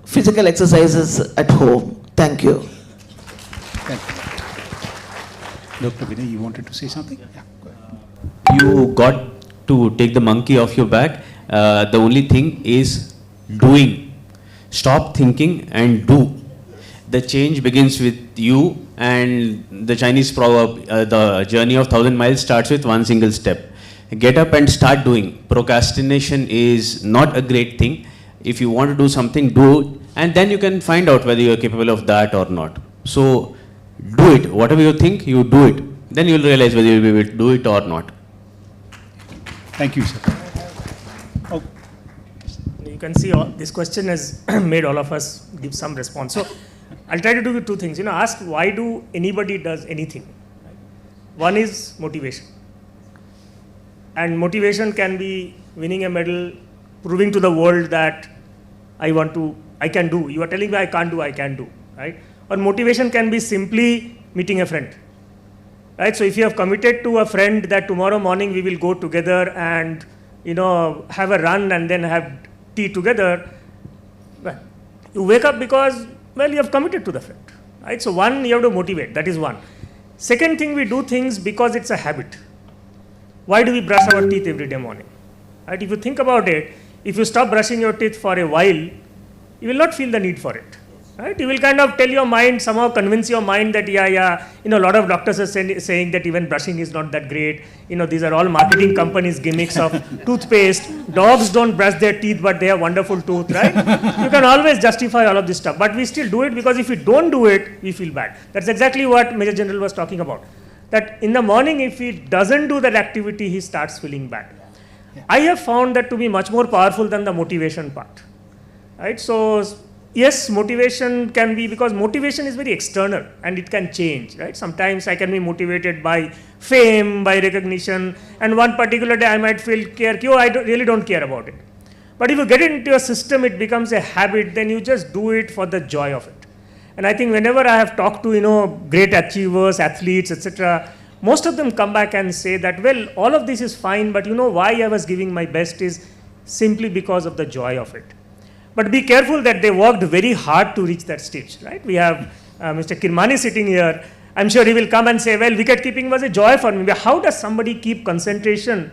physical exercises at home. Thank you. Thank you. Dr. Vinay, you wanted to say something? Yeah, go ahead. You got to take the monkey off your back. The only thing is doing. Stop thinking and do. The change begins with you, and the Chinese proverb, the journey of 1,000 miles starts with one single step. Get up and start doing. Procrastination is not a great thing. If you want to do something, do it, and then you can find out whether you are capable of that or not. So do it. Whatever you think, you do it. Then you will realize whether you will be able to do it or not. Thank you, sir. Oh. You can see this question has made all of us give some response. So I'll try to do two things. Ask why do anybody does anything. One is motivation. And motivation can be winning a medal, proving to the world that I can do. You are telling me I can't do, I can do, right? Or motivation can be simply meeting a friend, right? So if you have committed to a friend that tomorrow morning we will go together and, have a run and then have tea together, well, you wake up because, you have committed to the friend, right? So one, you have to motivate, that is one. Second thing, we do things because it's a habit. Why do we brush our teeth every day morning? Right? If you think about it, if you stop brushing your teeth for a while, you will not feel the need for it. Right? You will kind of tell your mind, somehow convince your mind that, a lot of doctors are saying that even brushing is not that great. These are all marketing companies' gimmicks of toothpaste. Dogs don't brush their teeth, but they have wonderful tooth, right? You can always justify all of this stuff. But we still do it because if we don't do it, we feel bad. That's exactly what Major General was talking about. That in the morning, if he doesn't do that activity, he starts feeling bad. Yeah. I have found that to be much more powerful than the motivation part. Right? So, yes, motivation can be, because motivation is very external and it can change, right? Sometimes I can be motivated by fame, by recognition, and one particular day I might feel I really don't care about it. But if you get into a system, it becomes a habit, then you just do it for the joy of it. And I think whenever I have talked to, great achievers, athletes, etc., most of them come back and say that, well, all of this is fine, but why I was giving my best is simply because of the joy of it. But be careful that they worked very hard to reach that stage, right? We have Mr. Kirmani sitting here. I'm sure he will come and say, well, wicket keeping was a joy for me. But how does somebody keep concentration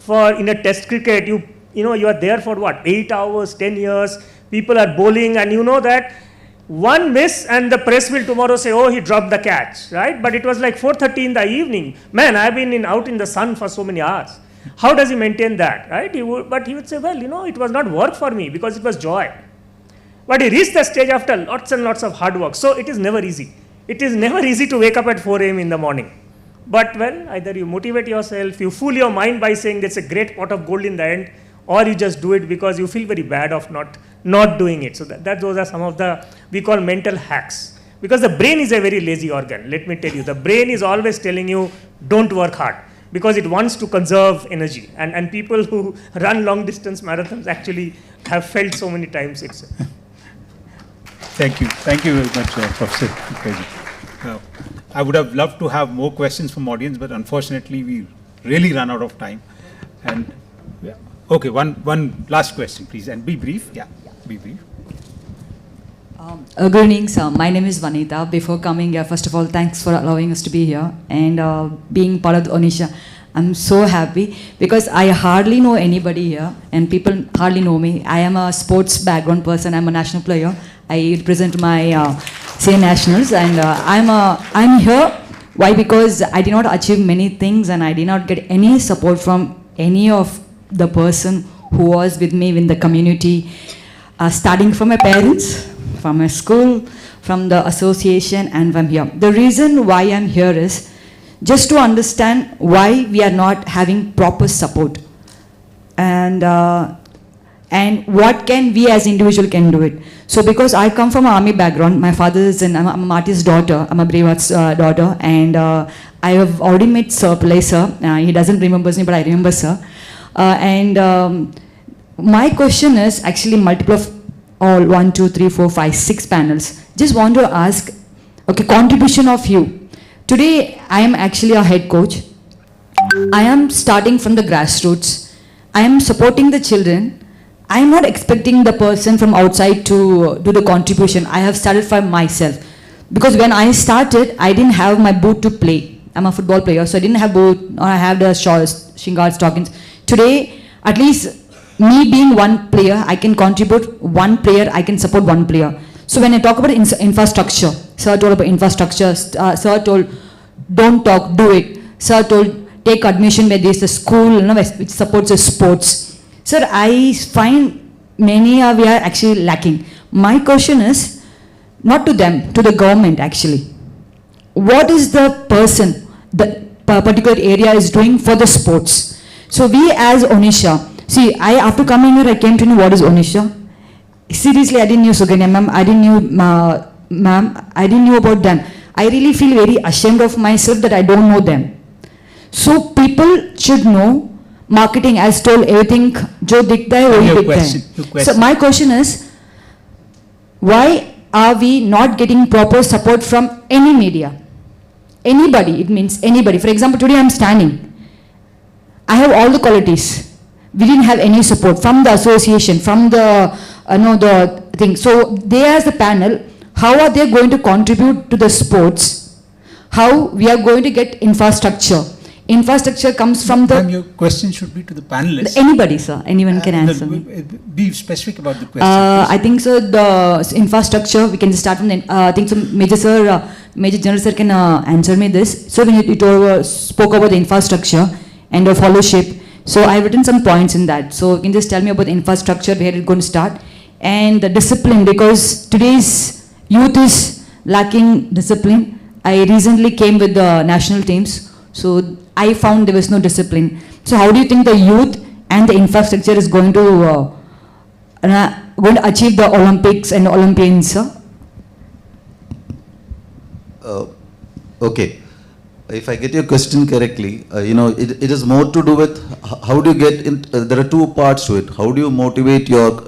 in a test cricket? You are there for what, 8 hours, 10 years, people are bowling, and you know that one miss and the press will tomorrow say, oh, he dropped the catch, right? But it was like 4:30 in the evening. Man, I've been out in the sun for so many hours. How does he maintain that, right? But he would say, well, it was not work for me because it was joy. But he reached the stage after lots and lots of hard work. So it is never easy. It is never easy to wake up at 4 a.m. in the morning. But well, either you motivate yourself, you fool your mind by saying there's a great pot of gold in the end, or you just do it because you feel very bad of not doing it. So those are some of the, we call mental hacks. Because the brain is a very lazy organ. Let me tell you, the brain is always telling you, don't work hard, because it wants to conserve energy. And people who run long distance marathons actually have felt so many times it's. Thank you. Thank you very much, Professor Mukherjee. I would have loved to have more questions from audience, but unfortunately we really run out of time. And yeah. Okay, one last question, please, and be brief. Yeah, be brief. Good evening, sir. My name is Vanita. Before coming here, first of all, thanks for allowing us to be here and being part of the Vonisha. I'm so happy because I hardly know anybody here and people hardly know me. I am a sports background person. I'm a national player. I represent my senior nationals, and I'm here. Why? Because I did not achieve many things and I did not get any support from any of the person who was with me in the community, starting from my parents, from my school, from the association, and from here. The reason why I'm here is just to understand why we are not having proper support, and what can we as individual can do it. So because I come from an army background, my father is I'm an artist's daughter, I'm a brave artist's daughter, and I have already met Sir Pillai sir. He doesn't remember me, but I remember sir. My question is actually multiple of all 1, 2, 3, 4, 5, 6 panels. Just want to ask, okay, contribution of you. Today I am actually a head coach. I am starting from the grassroots. I am supporting the children. I am not expecting the person from outside to do the contribution. I have started for myself. Because when I started, I didn't have my boot to play. I'm a football player, so I didn't have boot, or I have the shin guards, stockings. Today, at least me being one player, I can contribute one player, I can support one player. So when I talk about infrastructure, sir told about infrastructure, sir told don't talk, do it. Sir told take admission where there's a school, which supports the sports. Sir, I find many we are actually lacking. My question is not to them, to the government actually. What is the person, the particular area is doing for the sports? So we as Vonisha, see, after coming here, I came to know what is Vonisha. Seriously, I didn't know Suganya ma'am, I didn't know ma'am, I didn't know about them. I really feel very ashamed of myself that I don't know them. So people should know marketing, as told everything, jo dikhta hai wahi dikhta hai. So my question is, why are we not getting proper support from any media? Anybody, it means anybody. For example, today I'm standing. I have all the qualities. We didn't have any support from the association, from the the thing. So they as the panel, how are they going to contribute to the sports? How we are going to get infrastructure? Infrastructure comes from the. Your question should be to the panelists. Anybody, sir. Anyone can answer me. Be specific about the question. I think so. The infrastructure. We can just start from the. I think so. Major General Sir can answer me this. So when you spoke about the infrastructure and the fellowship, so I have written some points in that. So you can just tell me about the infrastructure, where it's going to start, and the discipline, because today's youth is lacking discipline. I recently came with the national teams, so I found there was no discipline. So how do you think the youth and the infrastructure is going to achieve the Olympics and Olympians, sir? Okay. If I get your question correctly, it is more to do with how do you get in, there are two parts to it. How do you motivate your,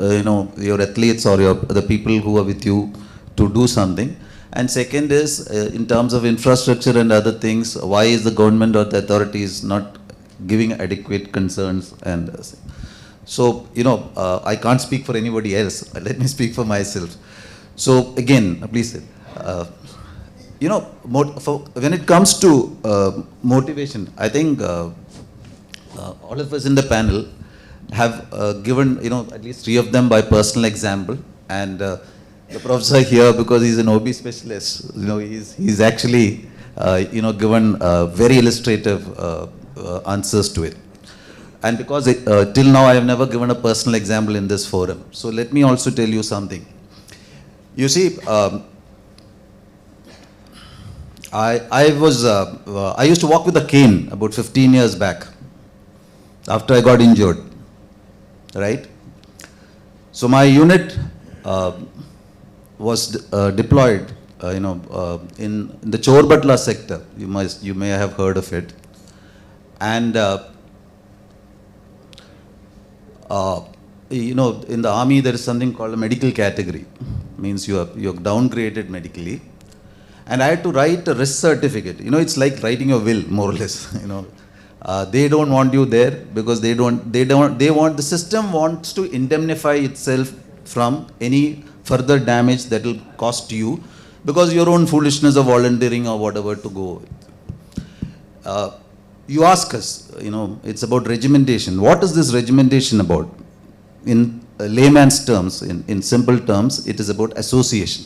your athletes or the people who are with you to do something? And second is, in terms of infrastructure and other things, why is the government or the authorities not giving adequate concerns? And so, I can't speak for anybody else. Let me speak for myself. So again, please, when it comes to motivation, I think all of us in the panel have given, at least 3 of them by personal example. And the professor here, because he's an OB specialist, he's actually, given very illustrative answers to it. And because till now I have never given a personal example in this forum. So let me also tell you something. You see, I used to walk with a cane about 15 years back after I got injured, right? So my unit was deployed, in the Chorbatla sector. You may have heard of it. And in the army there is something called a medical category. Means you're downgraded medically. And I had to write a risk certificate. It's like writing a will, more or less. They don't want you there because the system wants to indemnify itself from any further damage that will cost you because your own foolishness of volunteering or whatever to go. You ask us, it's about regimentation. What is this regimentation about? In layman's terms, in simple terms, it is about association.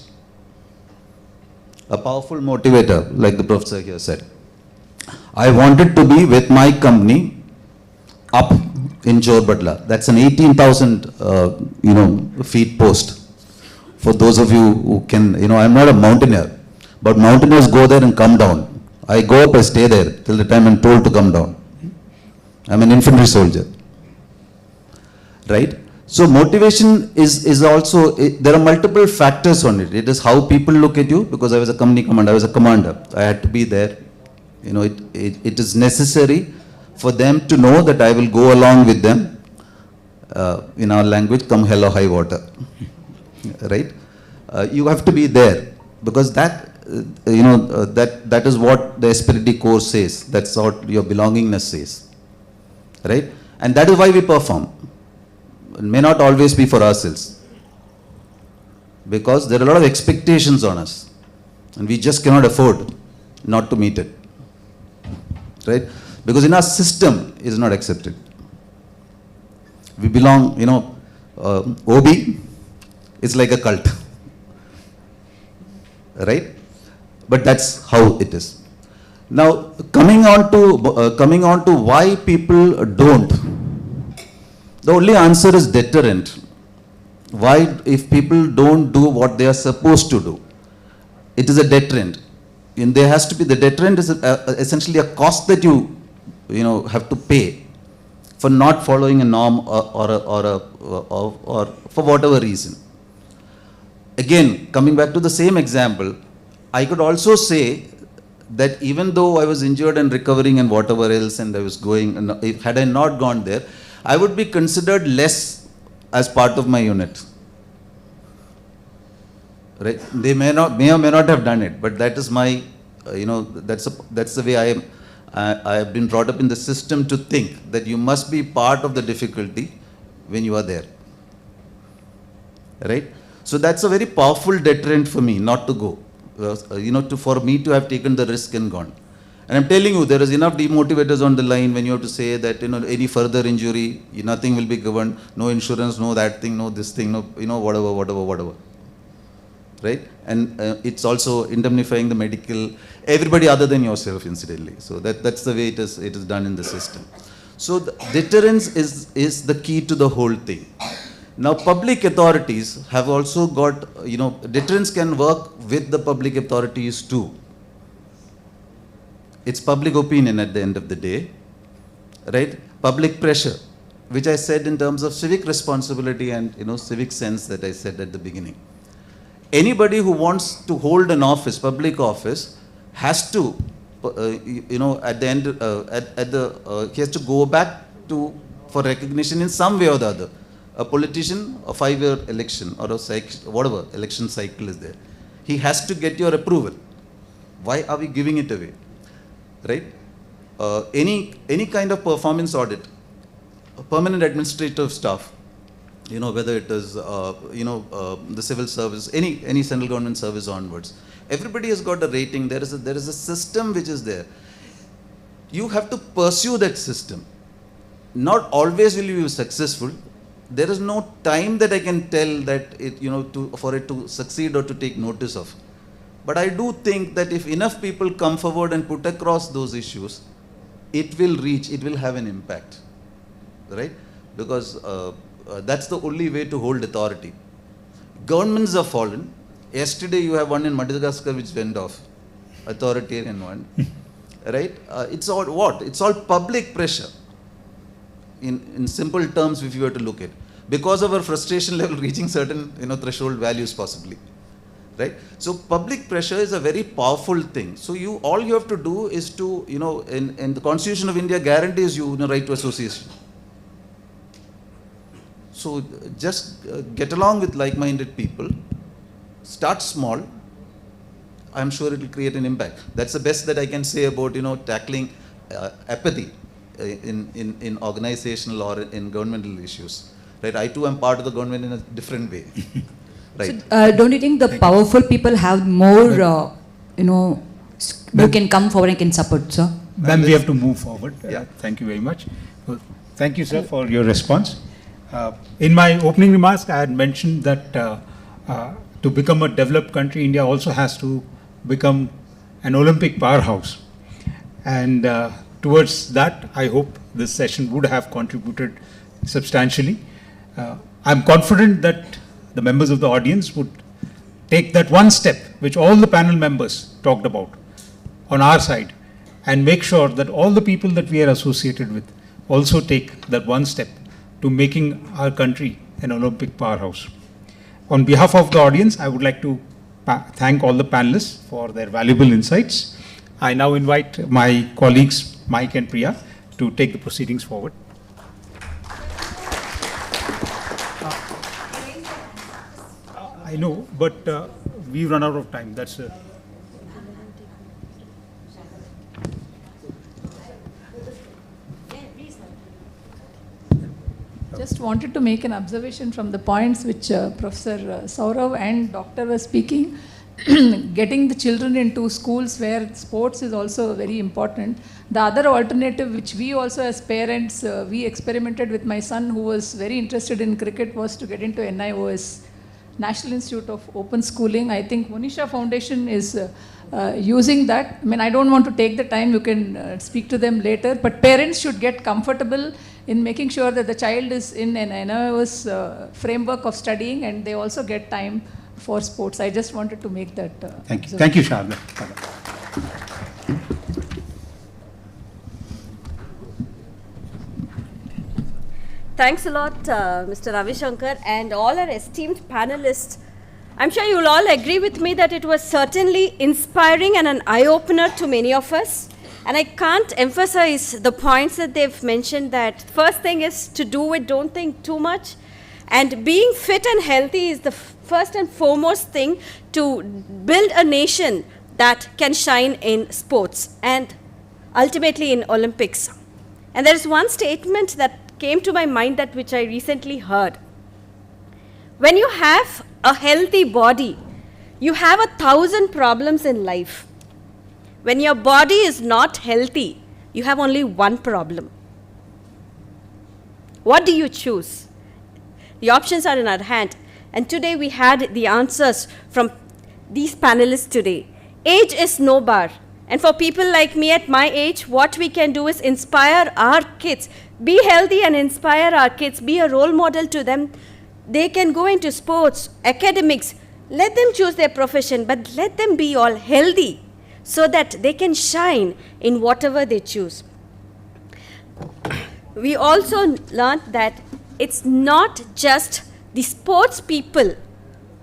A powerful motivator, like the professor here said. I wanted to be with my company up in Chorbatla. That's an 18,000, feet post. For those of you who can, I'm not a mountaineer, but mountaineers go there and come down. I go up, I stay there till the time I'm told to come down. I'm an infantry soldier, right? So motivation is also, there are multiple factors on it. It is how people look at you, because I was a company commander, I was a commander. I had to be there. It is necessary for them to know that I will go along with them, in our language, come hell or high water, right? You have to be there, because that is what the Esprit Corps says. That's what your belongingness says, right? And that is why we perform. It may not always be for ourselves, because there are a lot of expectations on us, and we just cannot afford not to meet it, right? Because in our system, it is not accepted. We belong, OB is like a cult, right? But that's how it is. Now, coming on to why people don't. The only answer is deterrent. Why, if people don't do what they are supposed to do? It is a deterrent. And there has to be, the deterrent is essentially a cost that you have to pay for not following a norm or for whatever reason. Again, coming back to the same example, I could also say that even though I was injured and recovering and whatever else, and I was going, and had I not gone there, I would be considered less as part of my unit. Right? They may or may not have done it, but that is my, that's the way I am. I have been brought up in the system to think that you must be part of the difficulty when you are there. Right? So that's a very powerful deterrent for me not to go. For me to have taken the risk and gone. And I'm telling you, there is enough demotivators on the line when you have to say that, any further injury, nothing will be given, no insurance, no that thing, no this thing, no, whatever. Right? And it's also indemnifying the medical, everybody other than yourself, incidentally. So that's the way it is done in the system. So the deterrence is the key to the whole thing. Now, public authorities have also got, deterrence can work with the public authorities too. It's public opinion at the end of the day, right? Public pressure, which I said in terms of civic responsibility and, civic sense that I said at the beginning. Anybody who wants to hold an office, public office, has to, at the end, he has to go back for recognition in some way or the other. A politician, a 5-year election or whatever election cycle is there. He has to get your approval. Why are we giving it away? Right? Any kind of performance audit, permanent administrative staff, whether it is, the civil service, any central government service onwards, everybody has got a rating. There is a system which is there. You have to pursue that system. Not always will you be successful. There is no time that I can tell that for it to succeed or to take notice of. But I do think that if enough people come forward and put across those issues, it will have an impact, right? Because that's the only way to hold authority. Governments have fallen. Yesterday you have one in Madagascar which went off, authoritarian one, right? It's all what? It's all public pressure. In simple terms, if you were to look at, because of our frustration level reaching certain threshold values possibly, right? So public pressure is a very powerful thing. So all you have to do is to and the Constitution of India guarantees you right to association. So just get along with like-minded people. Start small. I'm sure it will create an impact. That's the best that I can say about tackling apathy in organizational or in governmental issues. Right? I too am part of the government in a different way. Right. So, don't you think the powerful people have more, who can come forward and can support, sir? Then we have to move forward. Yeah. Thank you very much. Well, thank you, sir, for your response. In my opening remarks, I had mentioned that to become a developed country, India also has to become an Olympic powerhouse. And towards that, I hope this session would have contributed substantially. I'm confident that the members of the audience would take that one step which all the panel members talked about on our side and make sure that all the people that we are associated with also take that one step to making our country an Olympic powerhouse. On behalf of the audience, I would like to thank all the panelists for their valuable insights. I now invite my colleagues, Mike and Priya, to take the proceedings forward. I know, but we've run out of time. That's Just wanted to make an observation from the points which Professor Saurav and Doctor were speaking. Getting the children into schools where sports is also very important. The other alternative which we also as parents, we experimented with my son who was very interested in cricket, was to get into NIOS, National Institute of Open Schooling. I think Vonisha Foundation is using that. I mean, I don't want to take the time, you can speak to them later, but parents should get comfortable in making sure that the child is in an NIOS framework of studying and they also get time for sports. I just wanted to make that. Thank you. Thank you, Sharda. Thanks a lot, Mr. Ravi Shankar, and all our esteemed panelists. I'm sure you'll all agree with me that it was certainly inspiring and an eye-opener to many of us. And I can't emphasize the points that they've mentioned, that first thing is to do it, don't think too much. And being fit and healthy is the first and foremost thing to build a nation that can shine in sports and ultimately in Olympics. And there is one statement that came to my mind that which I recently heard. When you have a healthy body, you have 1,000 problems in life. When your body is not healthy, you have only one problem. What do you choose? The options are in our hand. And today we had the answers from these panelists today. Age is no bar. And for people like me at my age, what we can do is inspire our kids. Be healthy and inspire our kids. Be a role model to them. They can go into sports, academics. Let them choose their profession, but let them be all healthy so that they can shine in whatever they choose. We also learned that it's not just the sports people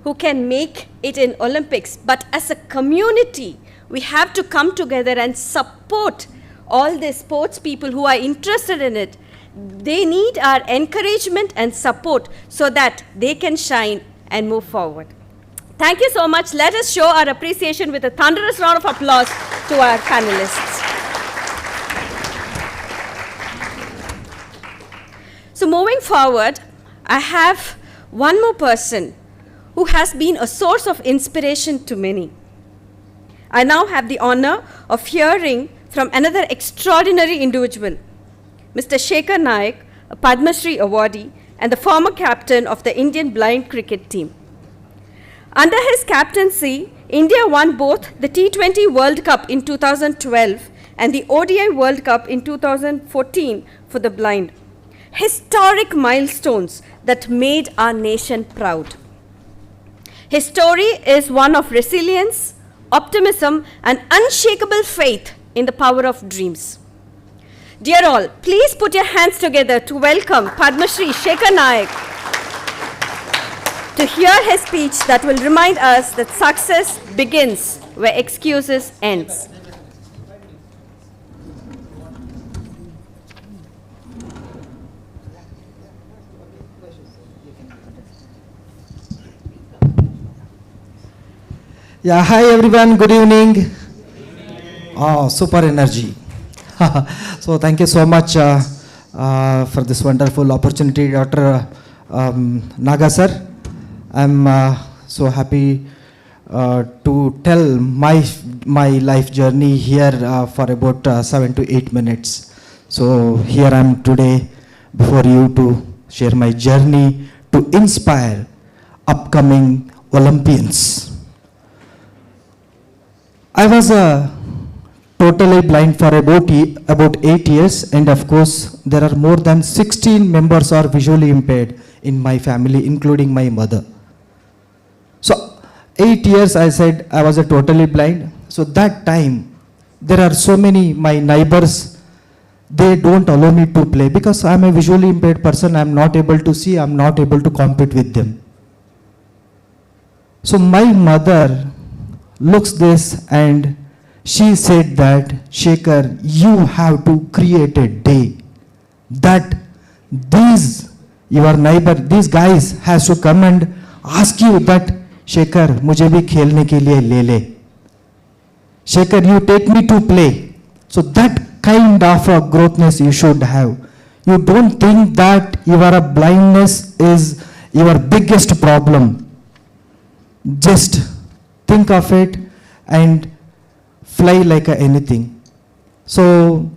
who can make it in Olympics, but as a community, we have to come together and support all the sports people who are interested in it. They need our encouragement and support so that they can shine and move forward. Thank you so much. Let us show our appreciation with a thunderous round of applause to our panelists. So moving forward, I have one more person who has been a source of inspiration to many. I now have the honor of hearing from another extraordinary individual, Mr. Shekhar Naik, a Padma Shri awardee and the former captain of the Indian blind cricket team. Under his captaincy, India won both the T20 World Cup in 2012 and the ODI World Cup in 2014 for the blind. Historic milestones that made our nation proud. His story is one of resilience, optimism, and unshakable faith in the power of dreams. Dear all, please put your hands together to welcome Padma Shri Shekhar Naik to hear his speech that will remind us that success begins where excuses ends. Yeah, hi everyone, good evening. Oh, super energy. So thank you so much for this wonderful opportunity, Dr. Naga sir. I'm so happy to tell my life journey here for about 7 to 8 minutes. So here I am today before you to share my journey to inspire upcoming Olympians. I was totally blind for about 8 years, and of course there are more than 16 members are visually impaired in my family, including my mother. So 8 years I said I was totally blind. So that time there are so many my neighbors, they don't allow me to play because I'm a visually impaired person. I'm not able to see, I'm not able to compete with them. So my mother looks this and she said that, Shekhar, you have to create a day that these your neighbor, these guys has to come and ask you that, Shekhar, मुझे भी खेलने के लिए ले ले. Shekhar, you take me to play. So that kind of a growthness you should have. You don't think that your blindness is your biggest problem. Just think of it and fly like anything. So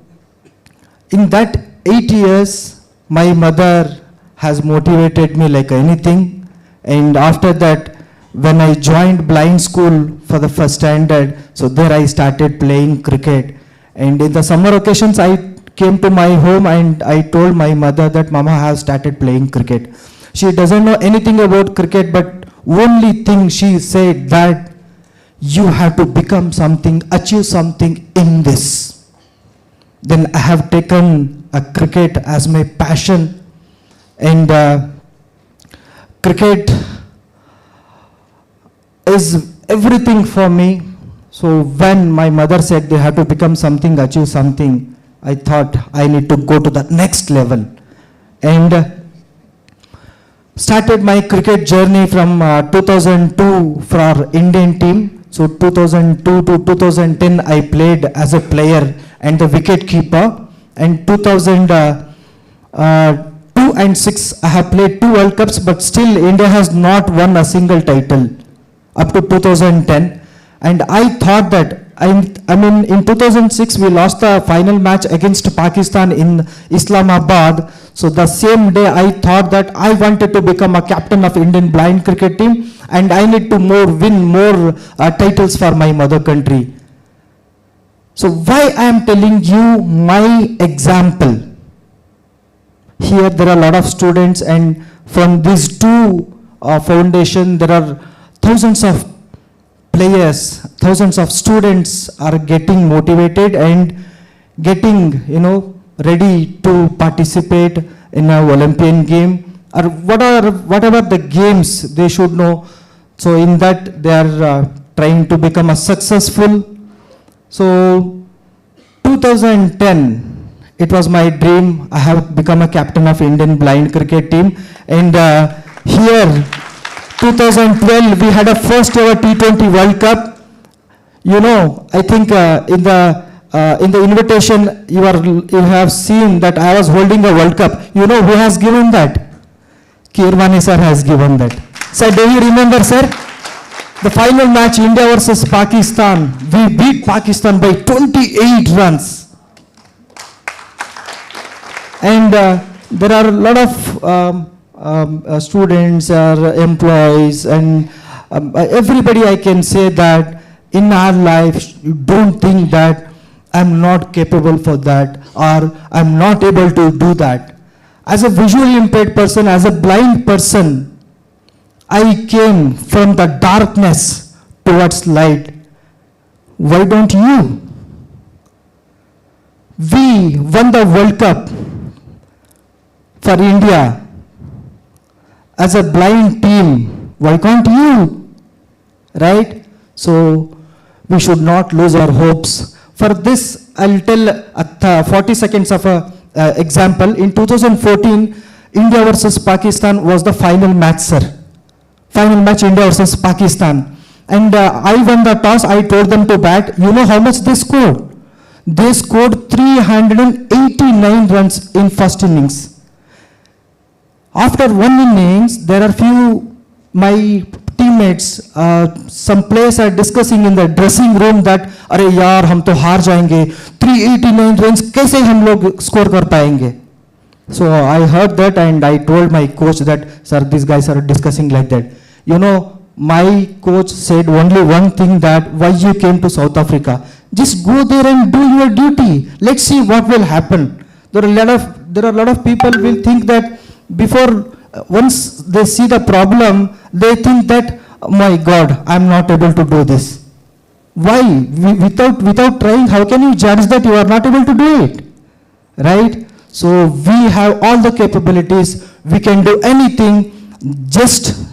in that 8 years, my mother has motivated me like anything. And after that, when I joined blind school for the first standard, so there I started playing cricket. And in the summer occasions, I came to my home and I told my mother that Mama has started playing cricket. She doesn't know anything about cricket, but only thing she said that you have to become something, achieve something in this. Then I have taken a cricket as my passion, and cricket is everything for me. So when my mother said they have to become something, achieve something, I thought I need to go to the next level. And started my cricket journey from 2002 for our Indian team. So 2002 to 2010 I played as a player and the wicket keeper. And 2002 and 6 I have played 2 World Cups, but still India has not won a single title up to 2010. And I thought that, in 2006 we lost the final match against Pakistan in Islamabad. So the same day I thought that I wanted to become a captain of Indian blind cricket team and I need to win more titles for my mother country. So why I am telling you my example? Here there are a lot of students, and from these 2 foundation there are thousands of players, thousands of students are getting motivated and getting, ready to participate in an Olympian game or whatever the games they should know. So in that they are trying to become a successful. So 2010, it was my dream. I have become a captain of Indian blind cricket team, and here 2012, we had a first ever T20 World Cup. You know, I think in the invitation, you have seen that I was holding a World Cup. You know who has given that? Kirwani sir has given that. Sir, do you remember, sir? The final match, India versus Pakistan. We beat Pakistan by 28 runs. And there are a lot of students, employees, and everybody. I can say that in our life, you don't think that I'm not capable for that, or I'm not able to do that. As a visually impaired person, as a blind person, I came from the darkness towards light. Why don't you? We won the World Cup for India as a blind team. Why can't you? Right? So we should not lose our hopes. For this, I'll tell 40 seconds of a example. In 2014, India versus Pakistan was the final match, sir. Final match, India versus Pakistan. And I won the toss. I told them to bat. You know how much they scored? They scored 389 runs in first innings. After one innings, there are few my teammates, some players are discussing in the dressing room that अरे यार हम तो हार जाएंगे, 389 runs कैसे हम लोग score कर पाएंगे? So I heard that and I told my coach that, sir, these guys are discussing like that. You know, my coach said only one thing, that why you came to South Africa? Just go there and do your duty. Let's see what will happen. There are a lot of people will think that before, once they see the problem, they think that, oh my God, I'm not able to do this. Why? Without trying, how can you judge that you are not able to do it? Right? So we have all the capabilities. We can do anything. Just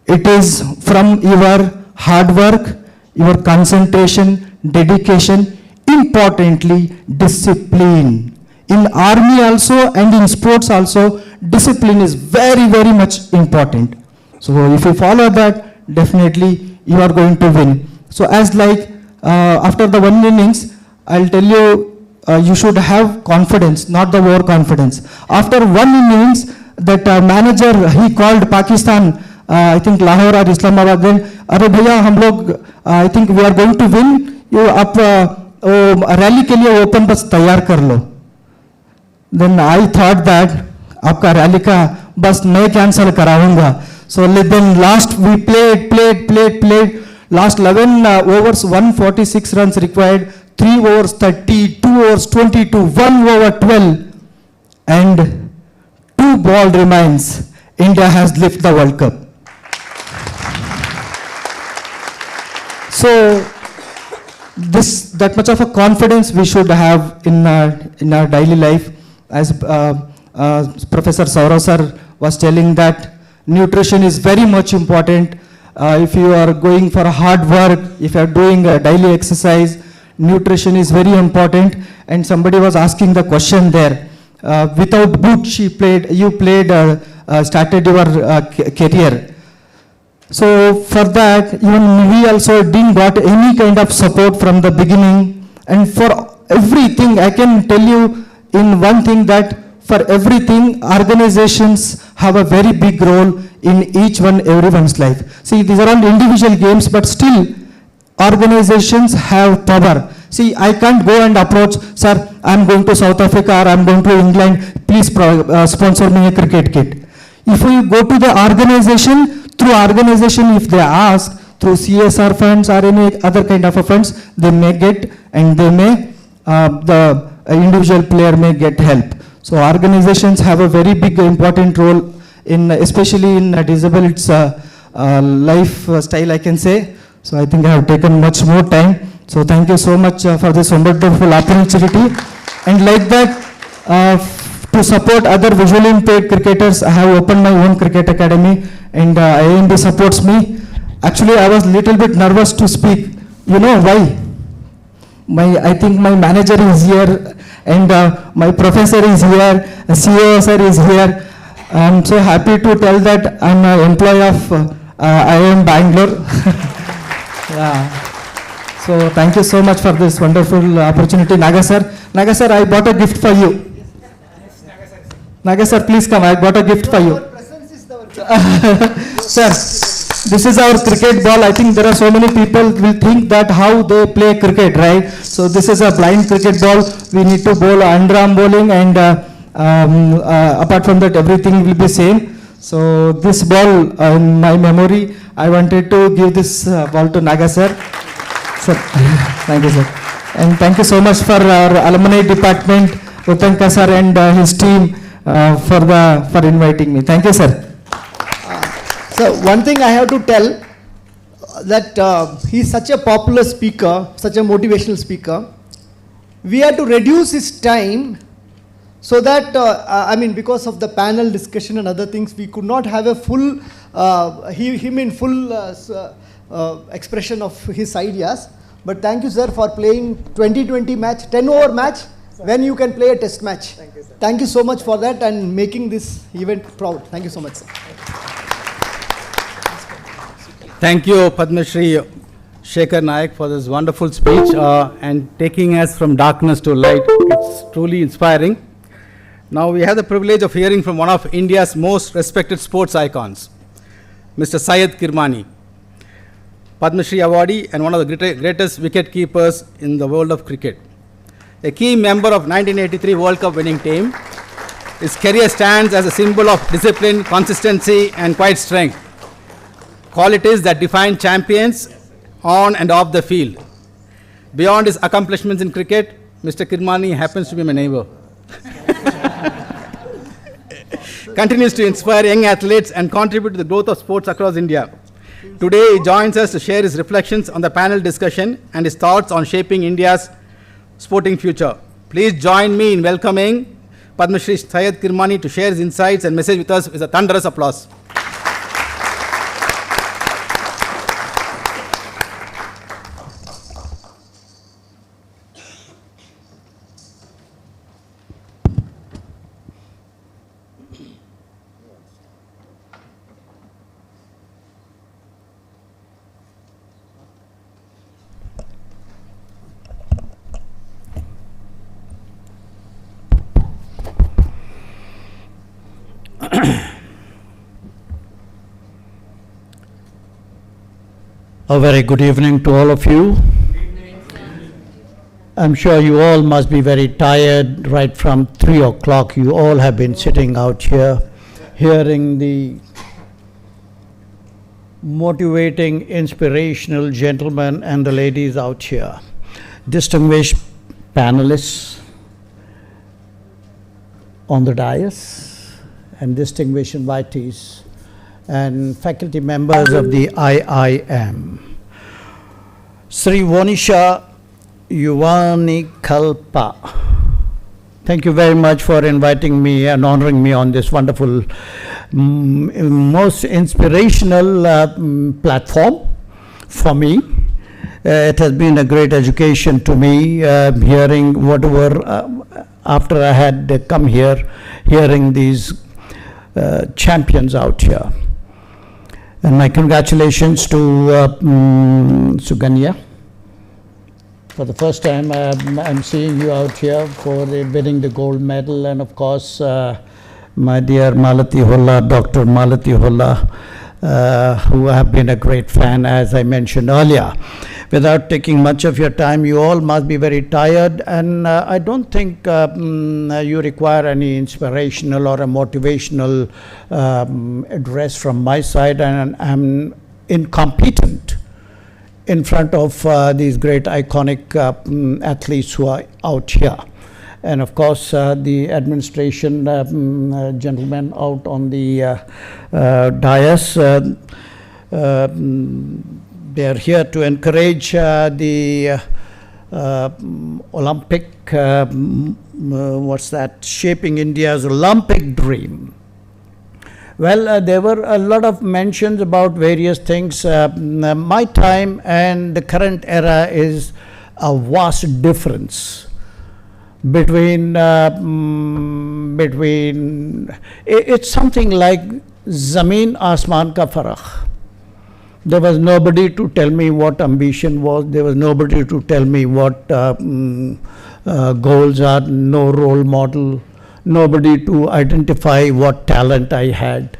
it is from your hard work, your concentration, dedication, importantly, discipline. In army also and in sports also, discipline is very, very much important. So if you follow that, definitely you are going to win. So as like after the one innings, I'll tell you, you should have confidence, not the overconfidence. After one innings, that manager, he called Pakistan, I think Lahore or Islamabad, then, अरे भैया हम लोग, I think we are going to win, you आप rally के लिए open बस तैयार कर लो. Then I thought that आपका rally का बस मैं cancel कराऊंगा. So then last we played. Last 11 overs, 146 runs required, 3 overs 30, 2 overs 22, 1 over 12, and 2 ball remains. India has lifted the World Cup. So that much of a confidence we should have in our daily life. As Professor Saurav sir was telling, that nutrition is very much important. If you are going for hard work, if you are doing a daily exercise, nutrition is very important. And somebody was asking the question there, without boots started your career. So for that, even we also didn't got any kind of support from the beginning. And for everything, I can tell you in one thing, that for everything, organizations have a very big role in everyone's life. See, these are all individual games, but still organizations have power. See, I can't go and approach, sir, I'm going to South Africa or I'm going to England, please sponsor me a cricket kit. If we go to the organization, through organization, if they ask, through CSR funds or any other kind of a funds, they may get, and they may, the individual player may get help. So organizations have a very big important role in, especially in disabled lifestyle, I can say. So I think I have taken much more time. So thank you so much for this wonderful opportunity. And like that, to support other visually impaired cricketers, I have opened my own cricket academy, and IAMB supports me. Actually, I was little bit nervous to speak. You know why? I think my manager is here, and my professor is here, CEO sir is here. I'm so happy to tell that I'm an employee of I am Bangalore. Yeah. So thank you so much for this wonderful opportunity, Naga sir. Naga sir, I bought a gift for you. Naga sir, please come. I bought a gift for you. Sir, this is our cricket ball. I think there are so many people will think that how they play cricket, right? So this is a blind cricket ball. We need to bowl underarm bowling, and apart from that, everything will be same. So this ball, in my memory, I wanted to give this ball to Naga sir. Sir, thank you, sir. And thank you so much for our alumni department, Yuvankalpa sir and his team for inviting me. Thank you, sir. So one thing I have to tell that he's such a popular speaker, such a motivational speaker. We have to reduce his time so that, I mean, because of the panel discussion and other things, we could not have a full, him in full expression of his ideas. But thank you, sir, for playing 2020 match, 10 over match, when you can play a test match. Thank you, sir. Thank you so much for that and making this event proud. Thank you so much, sir. Thank you, Padma Shri Shekhar Nayak, for this wonderful speech and taking us from darkness to light. It's truly inspiring. Now we have the privilege of hearing from one of India's most respected sports icons, Mr. Syed Kirmani, Padma Shri awardee and one of the greatest wicket keepers in the world of cricket. A key member of 1983 World Cup winning team, his career stands as a symbol of discipline, consistency and quiet strength, qualities that define champions on and off the field. Beyond his accomplishments in cricket, Mr. Kirmani happens to be my neighbor. Continues to inspire young athletes and contribute to the growth of sports across India. Today, he joins us to share his reflections on the panel discussion and his thoughts on shaping India's sporting future. Please join me in welcoming Padma Shri Syed Kirmani to share his insights and message with us with a thunderous applause. A very good evening to all of you. I'm sure you all must be very tired. Right from 3 o'clock, you all have been sitting out here, hearing the motivating, inspirational gentlemen and the ladies out here. Distinguished panelists on the dais and distinguished invitees and faculty members of the IIM. Sree Vonisha, Yuvankalpa. Thank you very much for inviting me and honoring me on this wonderful, most inspirational platform for me. It has been a great education to me, hearing whatever, after I had come here, hearing these champions out here. And my congratulations to Suganya. For the first time, I'm seeing you out here for winning the gold medal, and of course, my dear Malati Holla, Dr. Malati Holla, who have been a great fan, as I mentioned earlier. Without taking much of your time, you all must be very tired, and I don't think you require any inspirational or a motivational address from my side, and I'm incompetent in front of these great iconic athletes who are out here. And of course, the administration gentlemen out on the dais, they are here to encourage the Olympic, shaping India's Olympic dream. Well, there were a lot of mentions about various things. My time and the current era is a vast difference between, it's something like Zameen Asman ka Faraq. There was nobody to tell me what ambition was. There was nobody to tell me what goals are. No role model. Nobody to identify what talent I had.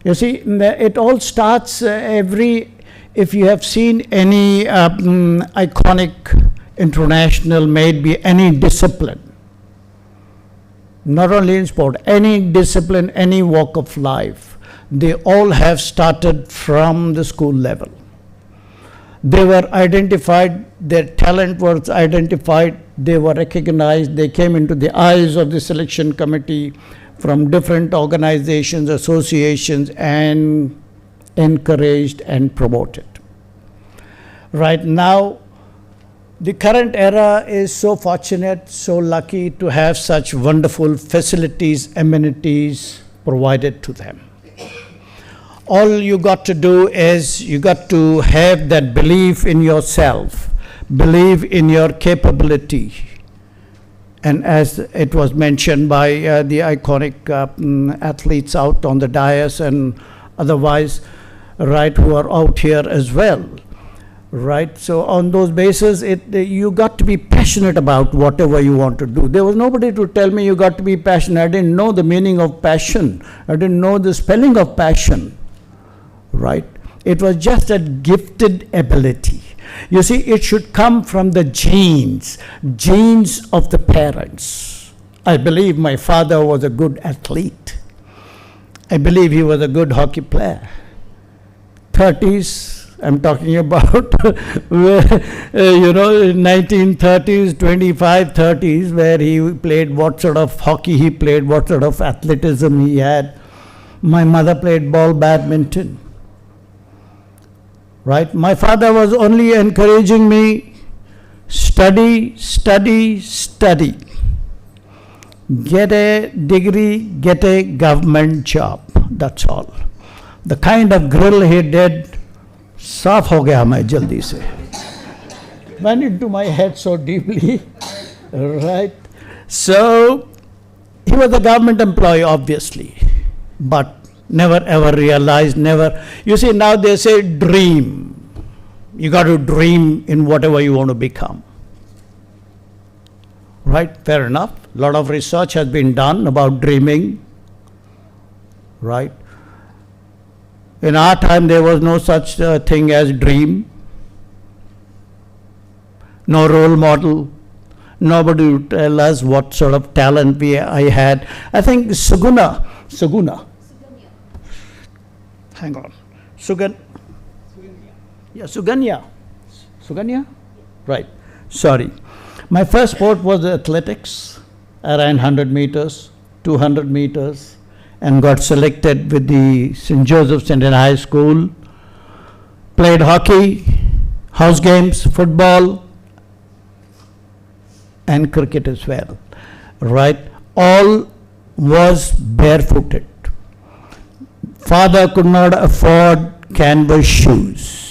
You see, it all starts if you have seen any iconic international, maybe any discipline, not only in sport, any discipline, any walk of life, they all have started from the school level. They were identified, their talent was identified, they were recognized, they came into the eyes of the selection committee from different organizations, associations, and encouraged and promoted. Right now, the current era is so fortunate, so lucky to have such wonderful facilities, amenities provided to them. All you got to do is you got to have that belief in yourself, believe in your capability. And as it was mentioned by the iconic athletes out on the dais and otherwise, right, who are out here as well, right? So on those bases, you got to be passionate about whatever you want to do. There was nobody to tell me you got to be passionate. I didn't know the meaning of passion. I didn't know the spelling of passion, right? It was just a gifted ability. You see, it should come from the genes of the parents. I believe my father was a good athlete. I believe he was a good hockey player. 30s, I'm talking about, 1930s, 25, 30s, where he played, what sort of hockey he played, what sort of athleticism he had. My mother played ball badminton. Right? My father was only encouraging me, study, study, study. Get a degree, get a government job. That's all. The kind of grill he did, saaf ho gaya main jaldi se. Went into my head so deeply. Right? So, he was a government employee, obviously. But never ever realized, never. You see, now they say dream. You got to dream in whatever you want to become. Right? Fair enough. A lot of research has been done about dreaming. Right? In our time, there was no such thing as dream. No role model. Nobody would tell us what sort of talent I had. I think Suguna. Hang on. Suganya. Right. Sorry. My first sport was athletics. I ran 100 meters, 200 meters, and got selected with the St. Joseph's Indian High School. Played hockey, house games, football, and cricket as well. Right? All was barefooted. Father could not afford canvas shoes.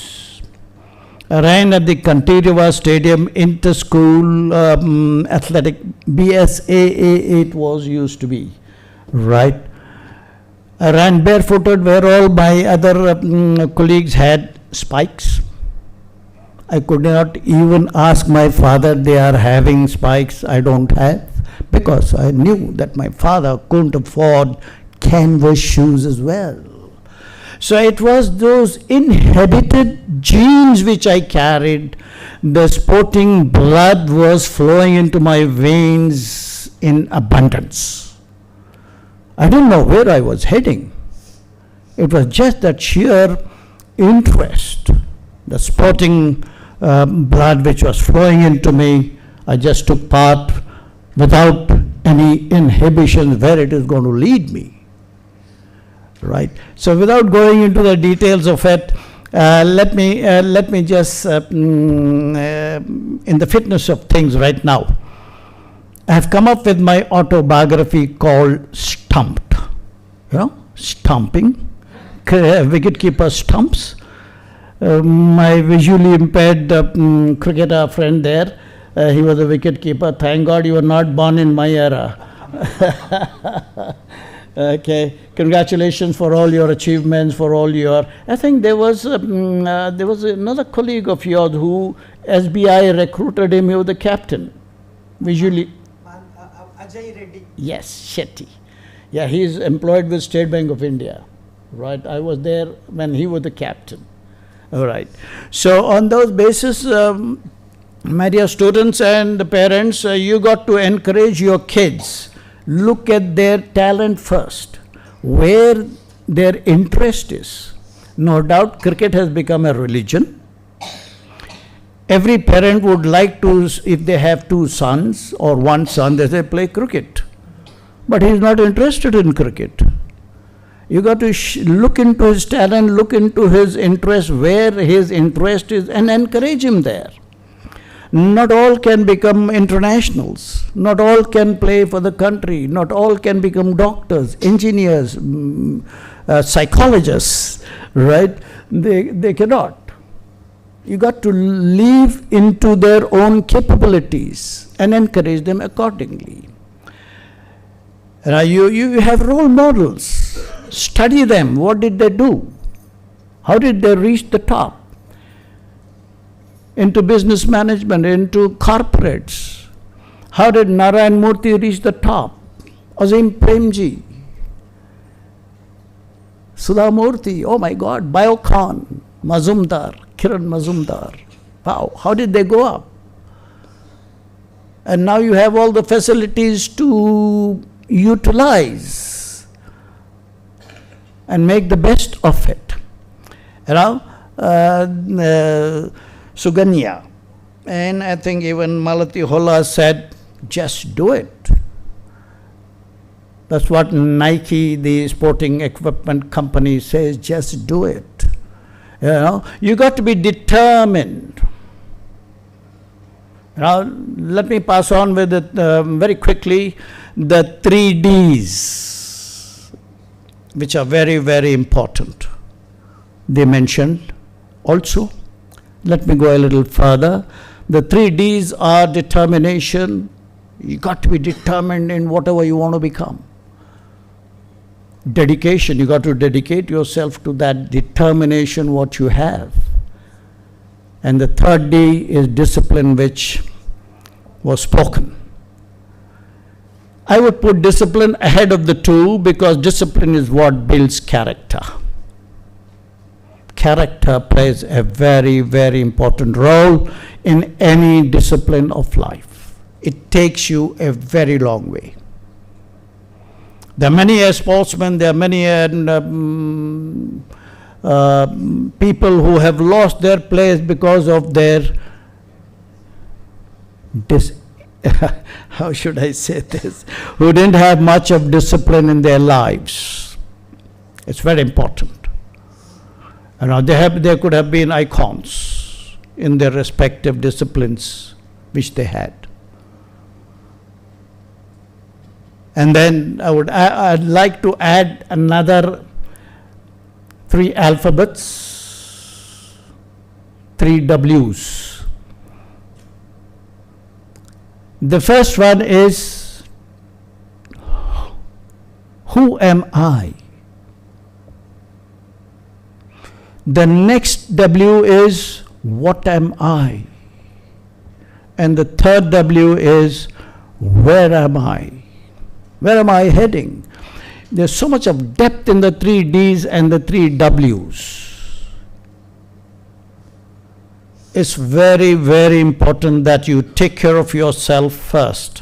I ran at the Kantirava Stadium inter-school athletic, BSAA it was used to be, right? I ran barefooted where all my other colleagues had spikes. I could not even ask my father, they are having spikes, I don't have, because I knew that my father couldn't afford canvas shoes as well. So it was those inherited genes which I carried. The sporting blood was flowing into my veins in abundance. I didn't know where I was heading. It was just that sheer interest, the sporting blood which was flowing into me. I just took part without any inhibitions where it is going to lead me. Right. So without going into the details of it, let me just in the fitness of things right now. I have come up with my autobiography called Stumped. Stumping. Wicketkeeper stumps. My visually impaired cricketer friend there, he was a wicketkeeper. Thank God you were not born in my era. Okay, congratulations for all your achievements, for all your. I think there was another colleague of yours who SBI recruited him. He was the captain. Visually. Ajay Reddy. Yes, Shetty. Yeah, he's employed with State Bank of India, right? I was there when he was the captain. All right. So on those basis, my dear students and the parents, you got to encourage your kids. Look at their talent first, where their interest is. No doubt cricket has become a religion. Every parent would like to, if they have two sons or one son, they say play cricket. But he's not interested in cricket. You got to look into his talent, look into his interest, where his interest is, and encourage him there. Not all can become internationals. Not all can play for the country. Not all can become doctors, engineers, psychologists, right? They cannot. You got to leave into their own capabilities and encourage them accordingly. You have role models. Study them. What did they do? How did they reach the top? Into business management, into corporates. How did Narayan Murthy reach the top? Azim Premji, Sudha Murthy, oh my God, Biocon, Mazumdar, Kiran Mazumdar. Wow, how did they go up? And now you have all the facilities to utilize and make the best of it. You know, Suganya, and I think even Malati Hola said, just do it. That's what Nike, the sporting equipment company, says, just do it. You know, you got to be determined. Now, let me pass on with it very quickly, the 3 Ds, which are very, very important. They mentioned also. Let me go a little further. The 3 Ds are determination. You got to be determined in whatever you want to become. Dedication, you got to dedicate yourself to that determination what you have. And the 3rd D is discipline, which was spoken. I would put discipline ahead of the 2 because discipline is what builds character. Character plays a very, very important role in any discipline of life. It takes you a very long way. There are many sportsmen, there are many people who have lost their place because of their, how should I say this, who didn't have much of discipline in their lives. It's very important. You know, they could have been icons in their respective disciplines which they had. And then I'd like to add another 3 alphabets, 3 W's. The first one is, who am I? The next W is, what am I? And the 3rd W is, where am I? Where am I heading? There's so much of depth in the 3 Ds and the 3 Ws. It's very, very important that you take care of yourself first.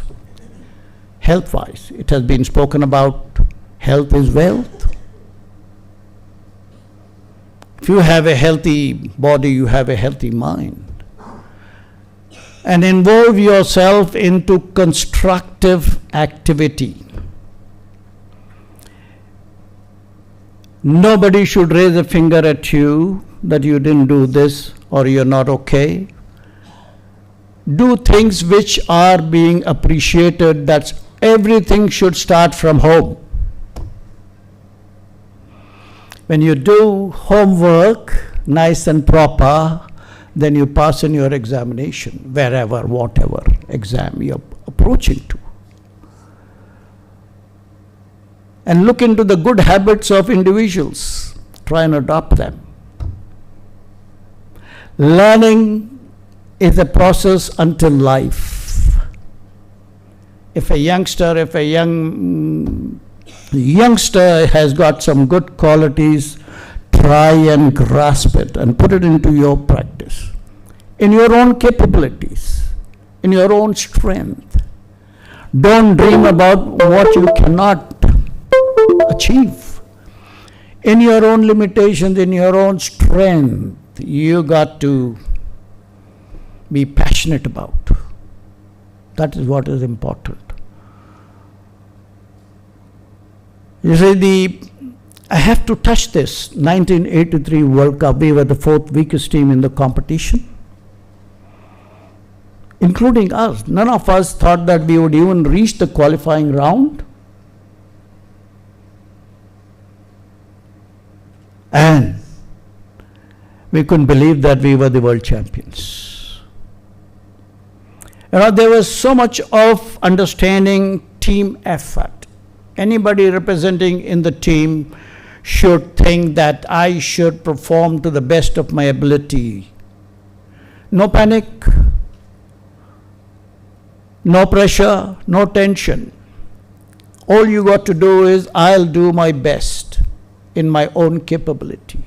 Health-wise, it has been spoken about, health is wealth. If you have a healthy body, you have a healthy mind. And involve yourself into constructive activity. Nobody should raise a finger at you that you didn't do this or you're not okay. Do things which are being appreciated. That's everything should start from home. When you do homework nice and proper, then you pass in your examination, wherever, whatever exam you're approaching to. and look into the good habits of individuals. Try and adopt them. Learning is a process until life. If a youngster has got some good qualities, try and grasp it and put it into your practice, in your own capabilities, in your own strength. Don't dream about what you cannot achieve. In your own limitations, in your own strength, you got to be passionate about. That is what is important. You see, I have to touch this. 1983 World Cup, we were the fourth weakest team in the competition, including us. None of us thought that we would even reach the qualifying round. And we couldn't believe that we were the world champions. There was so much of understanding, team effort. Anybody representing in the team should think that I should perform to the best of my ability. No panic, no pressure, no tension. All you got to do is, I'll do my best in my own capability,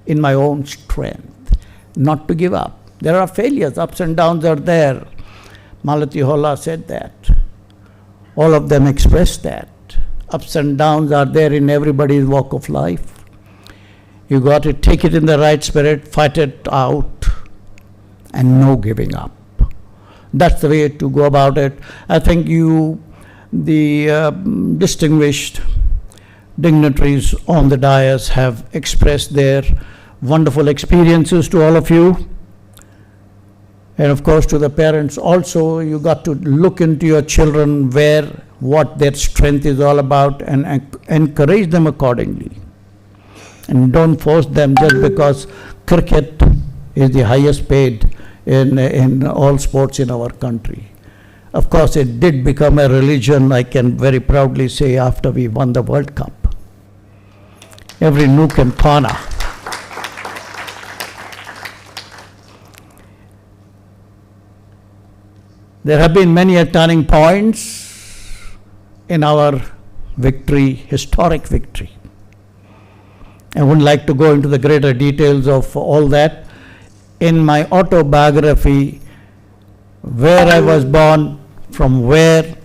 in my own strength, not to give up. There are failures, ups and downs are there. Malati Holla said that. All of them expressed that. Ups and downs are there in everybody's walk of life. You got to take it in the right spirit, fight it out, and no giving up. That's the way to go about it. I think you, the distinguished dignitaries on the dais, have expressed their wonderful experiences to all of you. And of course, to the parents also, you got to look into your children, what their strength is all about, and encourage them accordingly. And don't force them just because cricket is the highest paid in all sports in our country. Of course, it did become a religion, I can very proudly say, after we won the World Cup. Every nook and corner. There have been many turning points in our victory, historic victory. I wouldn't like to go into the greater details of all that. In my autobiography, where I was born, from where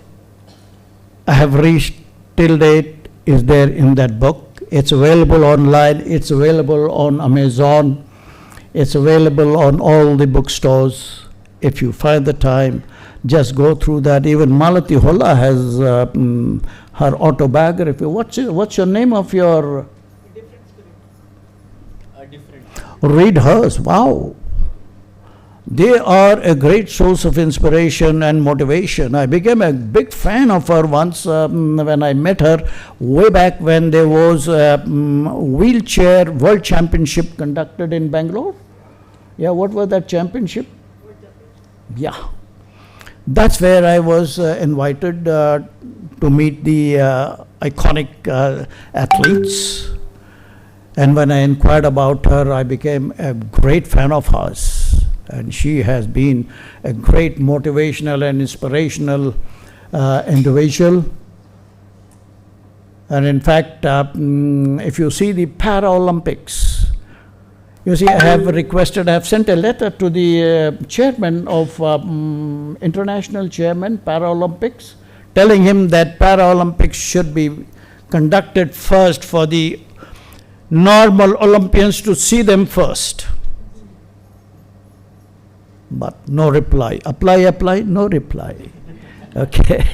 I have reached till date, is there in that book. It's available online, it's available on Amazon, it's available on all the bookstores. If you find the time, just go through that. Even Malati Holla has her autobiography. What's your name of your? Read hers. Wow. They are a great source of inspiration and motivation. I became a big fan of her once when I met her way back when there was a wheelchair world championship conducted in Bangalore. Yeah, what was that championship? Yeah. That's where I was invited to meet the iconic athletes. And when I inquired about her, I became a great fan of hers. And she has been a great motivational and inspirational individual. And in fact, if you see the Paralympics, you see, I have sent a letter to the chairman of international chairman, Paralympics, telling him that Paralympics should be conducted first for the normal Olympians to see them first. But no reply. Apply, no reply. Okay.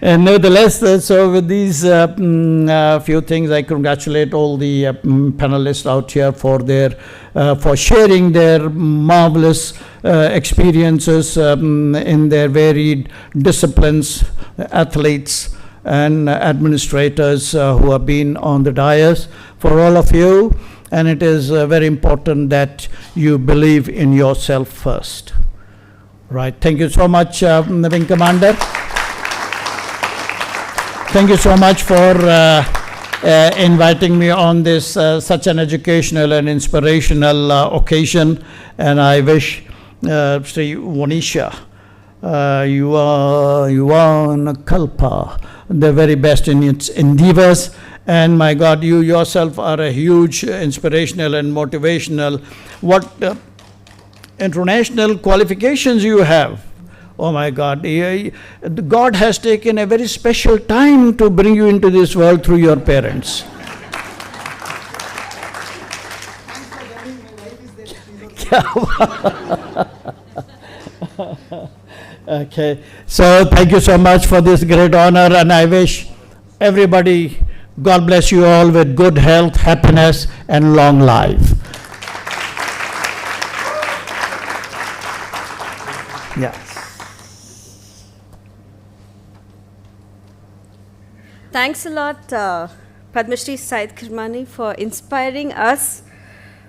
And nevertheless, so with these few things, I congratulate all the panelists out here for sharing their marvelous experiences in their varied disciplines, athletes and administrators who have been on the dais, for all of you. And it is very important that you believe in yourself first. Right. Thank you so much, Wing Commander. Thank you so much for inviting me on this such an educational and inspirational occasion. And I wish Sree Vonisha, Yuvankalpa, the very best in its endeavors. And my God, you yourself are a huge inspirational and motivational. What international qualifications you have. Oh my God, God has taken a very special time to bring you into this world through your parents. Okay, so thank you so much for this great honor, and I wish everybody, God bless you all with good health, happiness, and long life. Yeah. Thanks a lot, Padma Shri Syed Kirmani, for inspiring us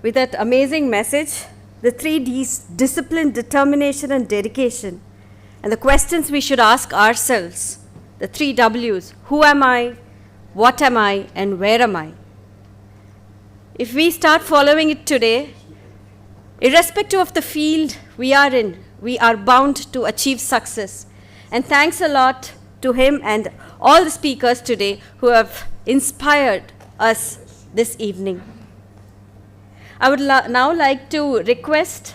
with that amazing message, the 3 Ds, discipline, determination, and dedication, and the questions we should ask ourselves, the 3 Ws, who am I, what am I, and where am I? If we start following it today, irrespective of the field we are in, we are bound to achieve success. And thanks a lot to him and all the speakers today who have inspired us this evening. I would now like to request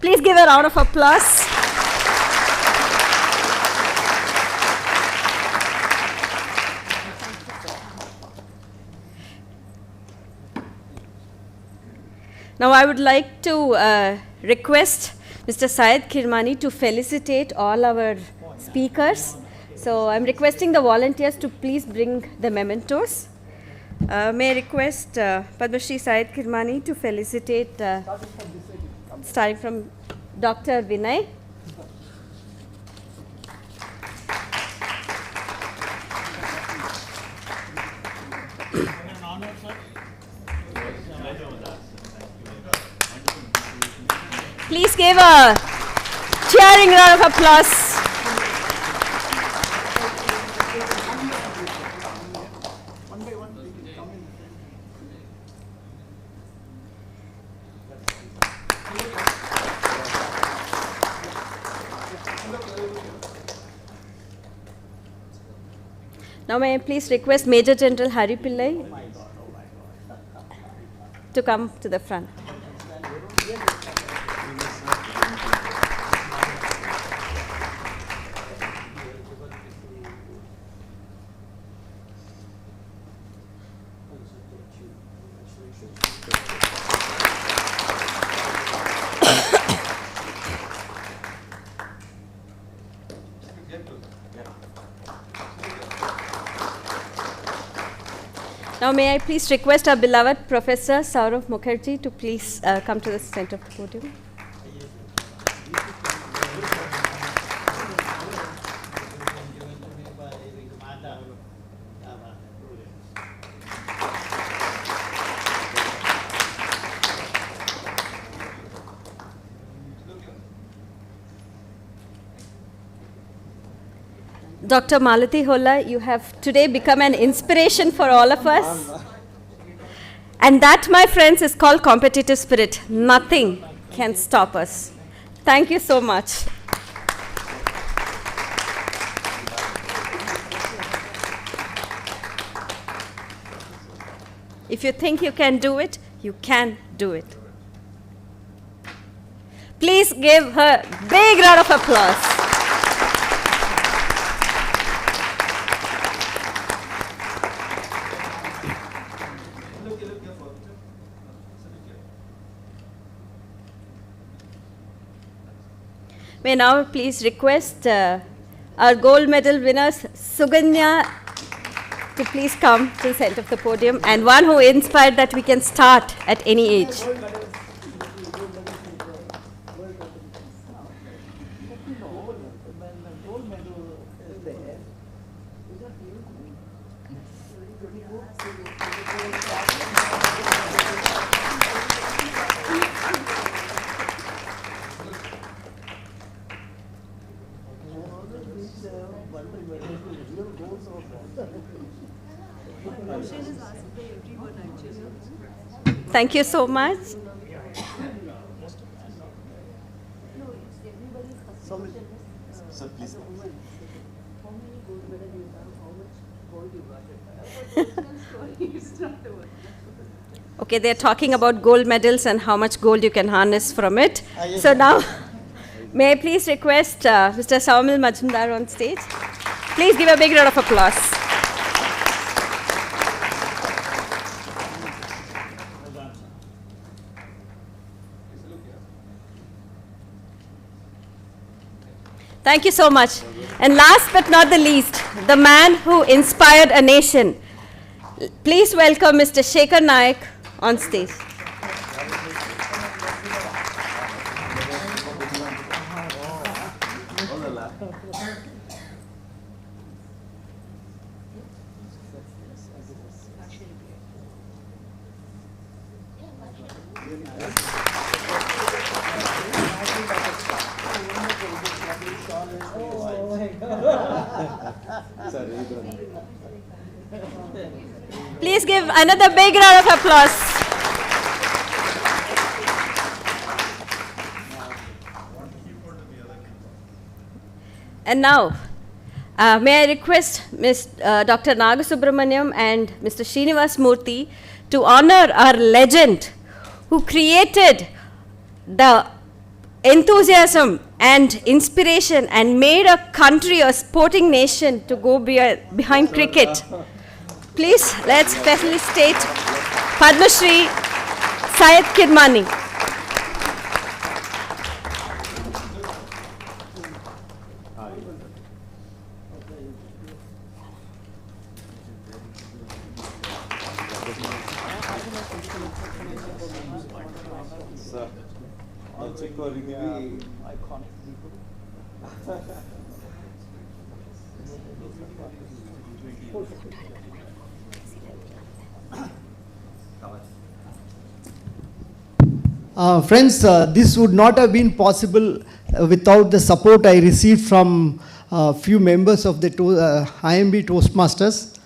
please give a round of applause. Now I would like to request Mr. Syed Kirmani to felicitate all our speakers. So I'm requesting the volunteers to please bring the mementos. May I request Padma Shri Syed Kirmani to felicitate, starting from Dr. Vinay. Please give a cheering round of applause. Now may I please request Major General Hari Pillai to come to the front. Now may I please request our beloved Professor Saurav Mukherjee to please come to the center of the podium. Dr. Malati Holla, you have today become an inspiration for all of us. And that, my friends, is called competitive spirit. Nothing can stop us. Thank you so much. If you think you can do it, you can do it. Please give her a big round of applause. May now please request our gold medal winners, Suganya, to please come to the center of the podium, and one who inspired that we can start at any age. Thank you so much. Okay, they're talking about gold medals and how much gold you can harness from it. So now, may I please request Mr. Saumil Majumdar on stage? Please give a big round of applause. Thank you so much. And last but not the least, the man who inspired a nation. Please welcome Mr. Shekhar Naik on stage. Please give another big round of applause. And now, may I request Dr. Nagasubramaniam and Mr. Srinivas Murthy to honor our legend who created the enthusiasm and inspiration and made a country, a sporting nation, to go behind cricket. Please, let's specially state Padma Shri Syed Kirmani. Friends, this would not have been possible without the support I received from a few members of the IMB Toastmasters.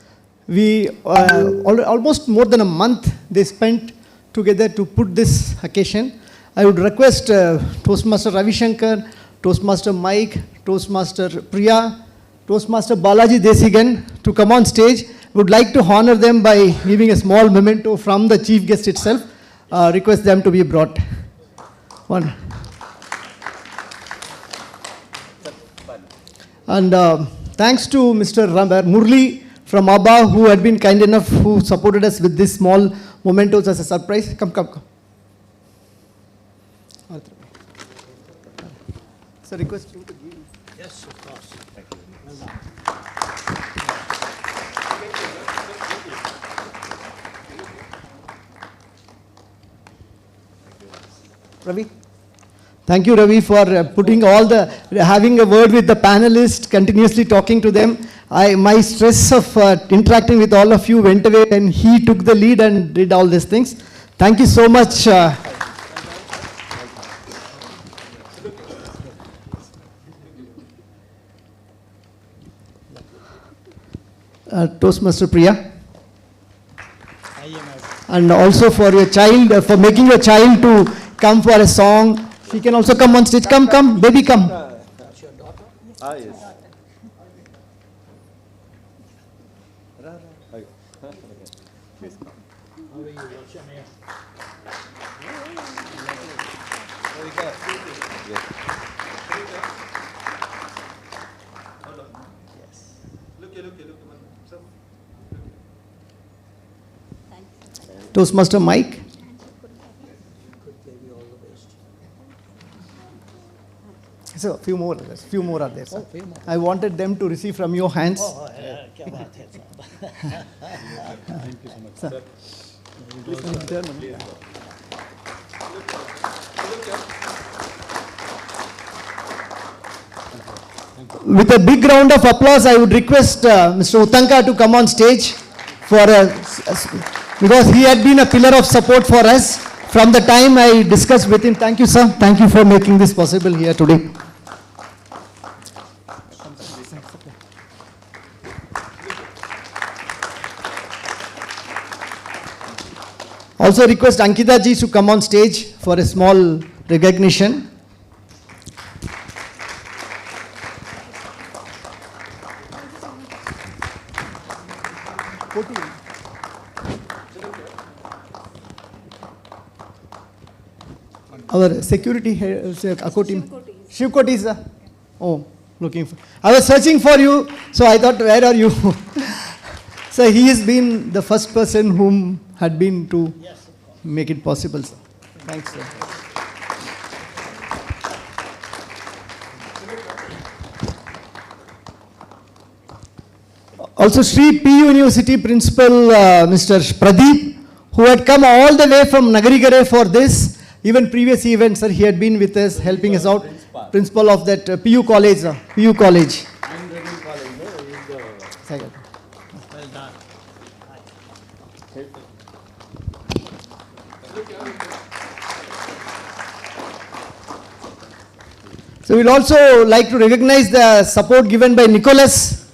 We, almost more than a month, they spent together to put this occasion. I would request Toastmaster Ravi Shankar, Toastmaster Mike, Toastmaster Priya, Toastmaster Balaji Desigan to come on stage. Would like to honor them by giving a small memento from the chief guest itself. Request them to be brought. One. And thanks to Mr. Murli from ABBA, who had been kind enough, who supported us with this small mementos as a surprise. Come. So request you to give. Yes, of course. Thank you. Ravi. Thank you, Ravi, for putting having a word with the panelists, continuously talking to them. My stress of interacting with all of you went away and he took the lead and did all these things. Thank you so much. Toastmaster Priya. And also for your child, for making your child to come for a song. She can also come on stage. Come, baby, come. That's your daughter? Yes. How are you? What's your name? Very good. Yes. Toastmaster Mike. So a few more are there, sir. Few more. I wanted them to receive from your hands. Thank you so much, sir. Please come here, Manu. With a big round of applause, I would request Mr. Uttanka to come on stage because he had been a pillar of support for us from the time I discussed with him. Thank you, sir. Thank you for making this possible here today. Also request Ankita ji to come on stage for a small recognition. Our security head, Shivkoti is, looking for. I was searching for you, so I thought, where are you? So he has been the first person whom had been to make it possible, sir. Thanks, sir. Also, Sree P University Principal, Mr. Pradeep, who had come all the way from Nagarigare for this. Even previous events, sir, he had been with us, helping us out. Principal of that PU College, PU College. Well done. So we'll also like to recognize the support given by Nicholas.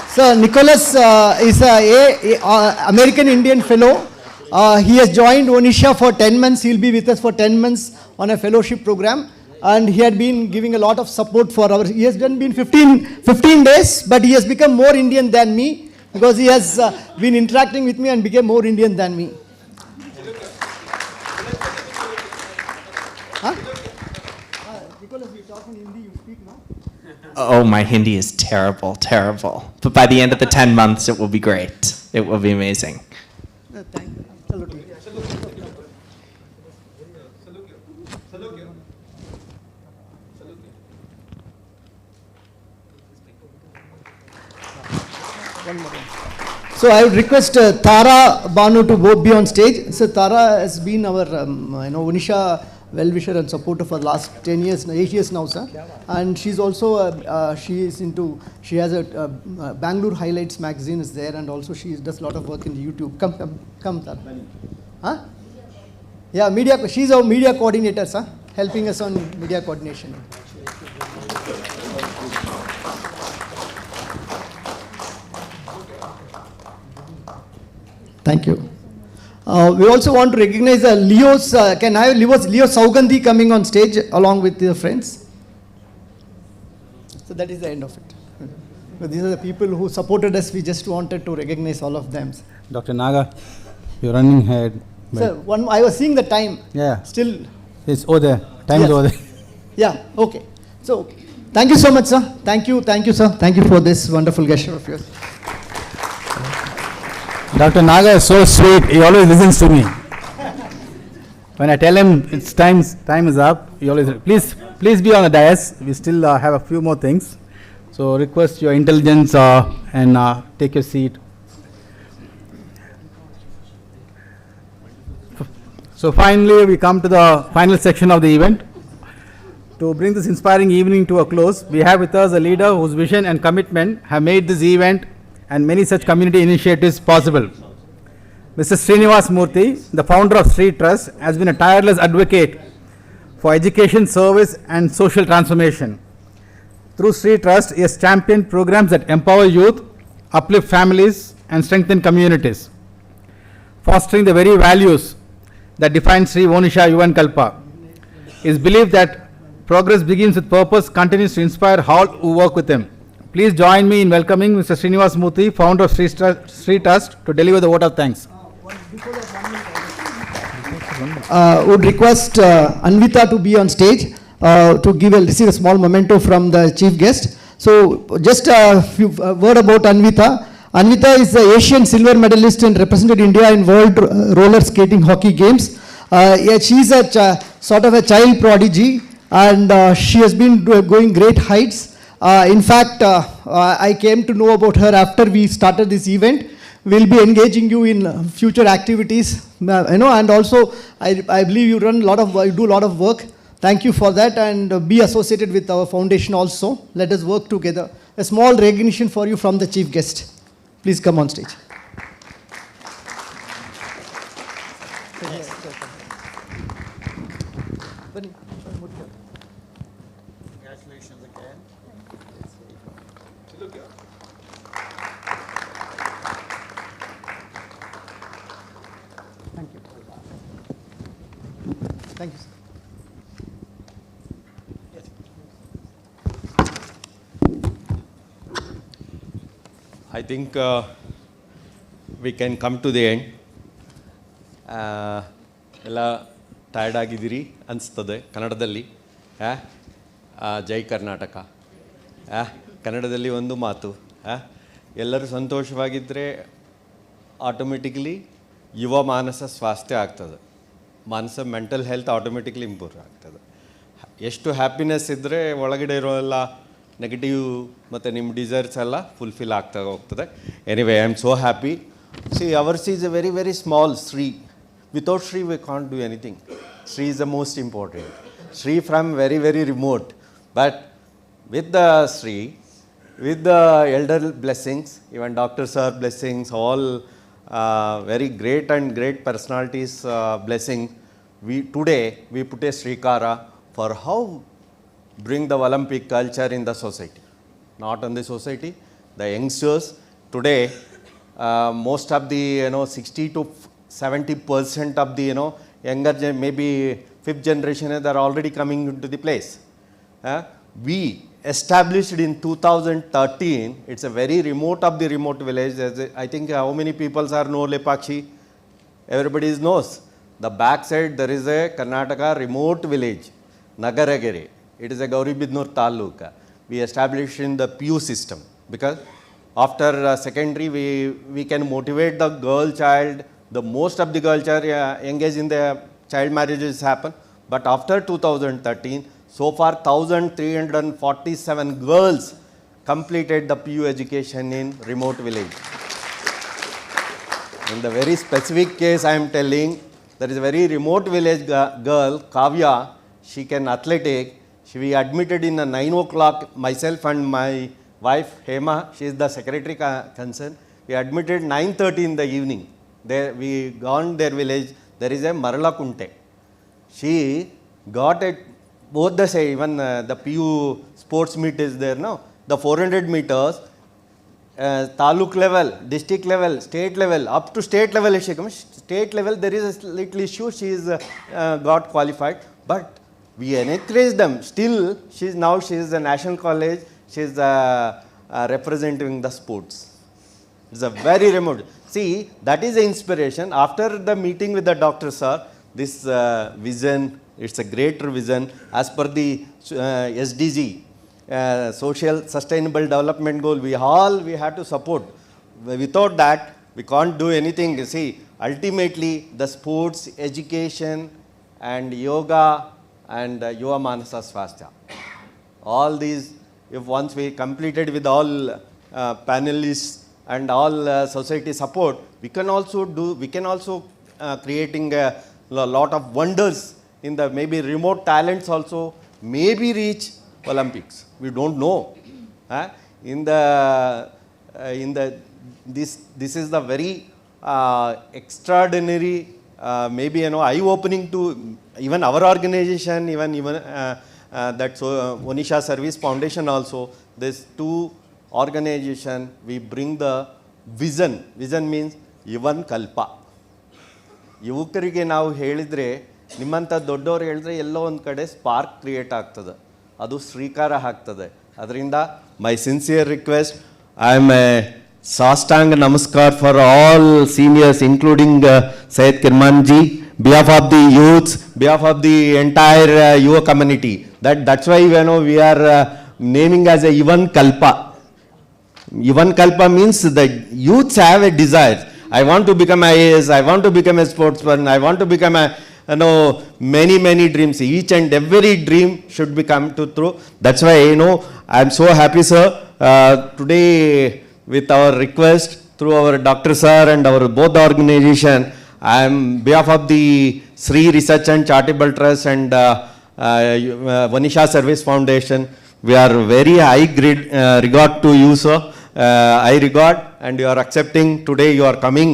So Nicholas is a American Indian fellow. He has joined Vonisha for 10 months. He'll be with us for 10 months on a fellowship program. And he had been giving a lot of support for our, he has been 15 days, but he has become more Indian than me because he has been interacting with me and became more Indian than me. Huh? Nicholas, we talk in Hindi, you speak now? Oh, my Hindi is terrible, terrible. But by the end of the 10 months, it will be great. It will be amazing. Thank you. So I would request Tara Banu to both be on stage. So Tara has been our Vonisha well-wisher and supporter for the last 10 years, 8 years now, sir. And she's also, she has a Bangalore Highlights magazine is there, and also she does a lot of work in the YouTube. Come, Tara. Huh? Yeah, she's our media coordinator, sir, helping us on media coordination. Thank you. We also want to recognize Leo's, can I have Leo Saugandhi coming on stage along with their friends? So that is the end of it. So these are the people who supported us. We just wanted to recognize all of them. Dr. Naga, you're running ahead. Sir, I was seeing the time. Yeah. Still. It's over there. Time is over there. Yeah, okay. So, thank you so much, sir. Thank you, sir. Thank you for this wonderful gesture of yours. Dr. Naga is so sweet. He always listens to me. When I tell him it's time is up, he always, please be on the dais. We still have a few more things. So request your intelligence and take your seat. So finally, we come to the final section of the event. To bring this inspiring evening to a close, we have with us a leader whose vision and commitment have made this event and many such community initiatives possible. Mr. Srinivas Murthy, the founder of Sree Trust, has been a tireless advocate for education, service and social transformation. Through Sree Trust, he has championed programs that empower youth, uplift families and strengthen communities, fostering the very values that define Sree Vonisha Yuvankalpa. It is believed that progress begins with purpose, continues to inspire all who work with him. Please join me in welcoming Mr. Srinivas Murthy, founder of Sree Trust, to deliver the vote of thanks. Would request Anvita to be on stage to receive a small memento from the chief guest. So, just a few word about Anvita. Anvita is the Asian silver medalist and represented India in World Roller Skating Hockey Games. She's a sort of a child prodigy, and she has been going great heights. In fact, I came to know about her after we started this event. We'll be engaging you in future activities, and also I believe you do a lot of work. Thank you for that, and be associated with our foundation also. Let us work together. A small recognition for you from the chief guest. Please come on stage. Congratulations again. Thank you, sir. I think we can come to the end. ಎಲ್ಲ tired ಆಗಿದ್ದೀರಿ ಅನಿಸ್ತದೆ ಕನ್ನಡದಲ್ಲಿ. ಜೈ ಕರ್ನಾಟಕ. ಕನ್ನಡದಲ್ಲಿ ಒಂದು ಮಾತು, ಎಲ್ಲರೂ ಸಂತೋಷವಾಗಿದ್ದರೆ automatically ಯುವ ಮಾನಸ ಸ್ವಾಸ್ಥ್ಯ ಆಗ್ತದೆ. ಮೆಂಟಲ್ ಹೆಲ್ತ್ ಆಟೋಮೆಟಿಕ್ಲಿ ಇಂಪ್ರೂವ್ ಆಗ್ತದೆ. ಎಷ್ಟು ಹ್ಯಾಪಿನೆಸ್ ಇದ್ದರೆ ಒಳಗಡೆ ಇರೋ ಎಲ್ಲ ನೆಗೆಟಿವ್ ಮತ್ತು ನಿಮ್ಮ ಡಿಸೈರ್ಸ್ ಎಲ್ಲ ಫುಲ್ಫಿಲ್ ಆಗ್ತಾ ಹೋಗ್ತದೆ. Anyway, I am so happy. C hours is A very very small Sree. Without Sree we can't do anything. Sree is the most important. Sree from very very remote. But with the Sree, with the elder blessings, even Dr. Sir blessings, all very great and great personalities blessing, today we put a Srikara for how bring the Olympic culture in the society. Not on the society, the youngsters today, most of the 60 to 70% of the younger maybe fifth generation, they are already coming into the place. We established in 2013. It's a very remote of the remote village. I think how many people are know Lepakshi? Everybody knows. The back side there is a Karnataka remote village, Nagaragere. It is a Gauribidnur Taluka. We established in the PU system because after secondary we can motivate the girl child. The most of the girls are engaged in the child marriages happen. But after 2013, so far 1,347 girls completed the PU education in remote village. In the very specific case I am telling, there is a very remote village girl, Kavya. She can athletic. We admitted in 9 o'clock, myself and my wife Hema, she is the secretary concerned. We admitted 9:30 in the evening. There we gone their village. There is a Marala Kunte. She got it. Both the say even the PU sports meet is there now. The 400 meters, taluk level, district level, state level, up to state level. She comes state level. There is a little issue. She is got qualified, but we encourage them. Still, she is a national college. She is representing the sports. It's a very remote. See, that is the inspiration. After the meeting with the doctor, sir, this vision, it's a greater vision as per the SDG, Social Sustainable Development Goal. We have to support. Without that, we can't do anything. See, ultimately, the sports, education, and yoga, and Yuva Manasa Swastha. All these, if once we completed with all panelists, and all society support, we can also creating a lot of wonders in the maybe remote talents also maybe reach Olympics. We don't know. This is the very extraordinary, maybe eye-opening to even our organization, even that Vonisha Service Foundation also. There's two organization, we bring the vision. Vision means Yuvankalpa. ಯುವಕರಿಗೆ ನಾವು ಹೇಳಿದರೆ, ನಿಮ್ಮಂಥ ದೊಡ್ಡವರು ಹೇಳಿದ್ರೆ ಎಲ್ಲೋ ಒಂದು ಕಡೆ spark create ಆಗ್ತದೆ, ಅದು ಶ್ರೀಕಾರ ಆಗ್ತದೆ. ಅದರಿಂದ ಮೈ sincere request, I am A ಸಾಷ್ಟಾಂಗ ನಮಸ್ಕಾರ for all seniors including Syed Kirman ji, behalf of the youths, behalf of the entire Yuva community. That's why we are naming as a Yuvankalpa. Yuvankalpa means the youths have a desire. I want to become IAS, I want to become a sportsman, I want to become a, many dreams. Each and every dream should be come to true. That's why, I am so happy, sir. Today, with our request through our Dr. Sir and our both organization, I am behalf of the Sree Research and Charitable Trust and Vonisha Service Foundation. We are very high regard to you, sir. I regard, and you are accepting today. You are coming,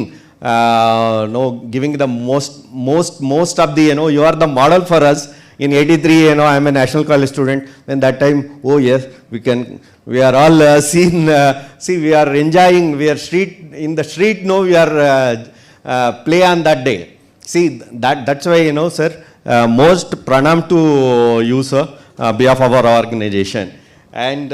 giving the most of the, you are the model for us. In 83, I am a national college student. When that time, oh yes, we are all seen. See, we are enjoying. We are in the street. We are play on that day. See, that's why, sir. most pranam to you, sir, behalf of our organization. And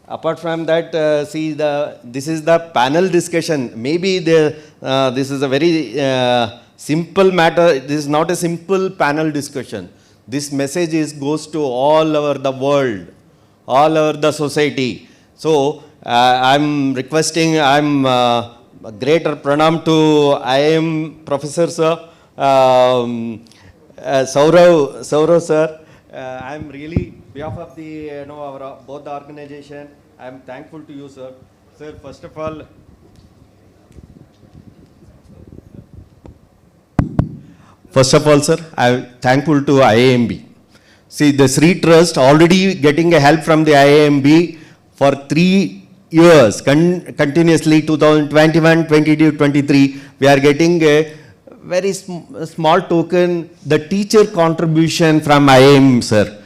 apart from that, this is the panel discussion. Maybe this is a very simple matter. This is not a simple panel discussion. This message goes to all over the world, all over the society. So I'm requesting, I'm a greater pranam to IIM Professor Sir, Saurav Sir. I'm really, behalf of the, our both the organization, I'm thankful to you, sir. Sir, first of all, sir, I'm thankful to IAMB. See, the Sree Trust already getting a help from the IAMB for 3 years, continuously, 2021, 22, 23. We are getting a very small token, the teacher contribution from IAM, sir.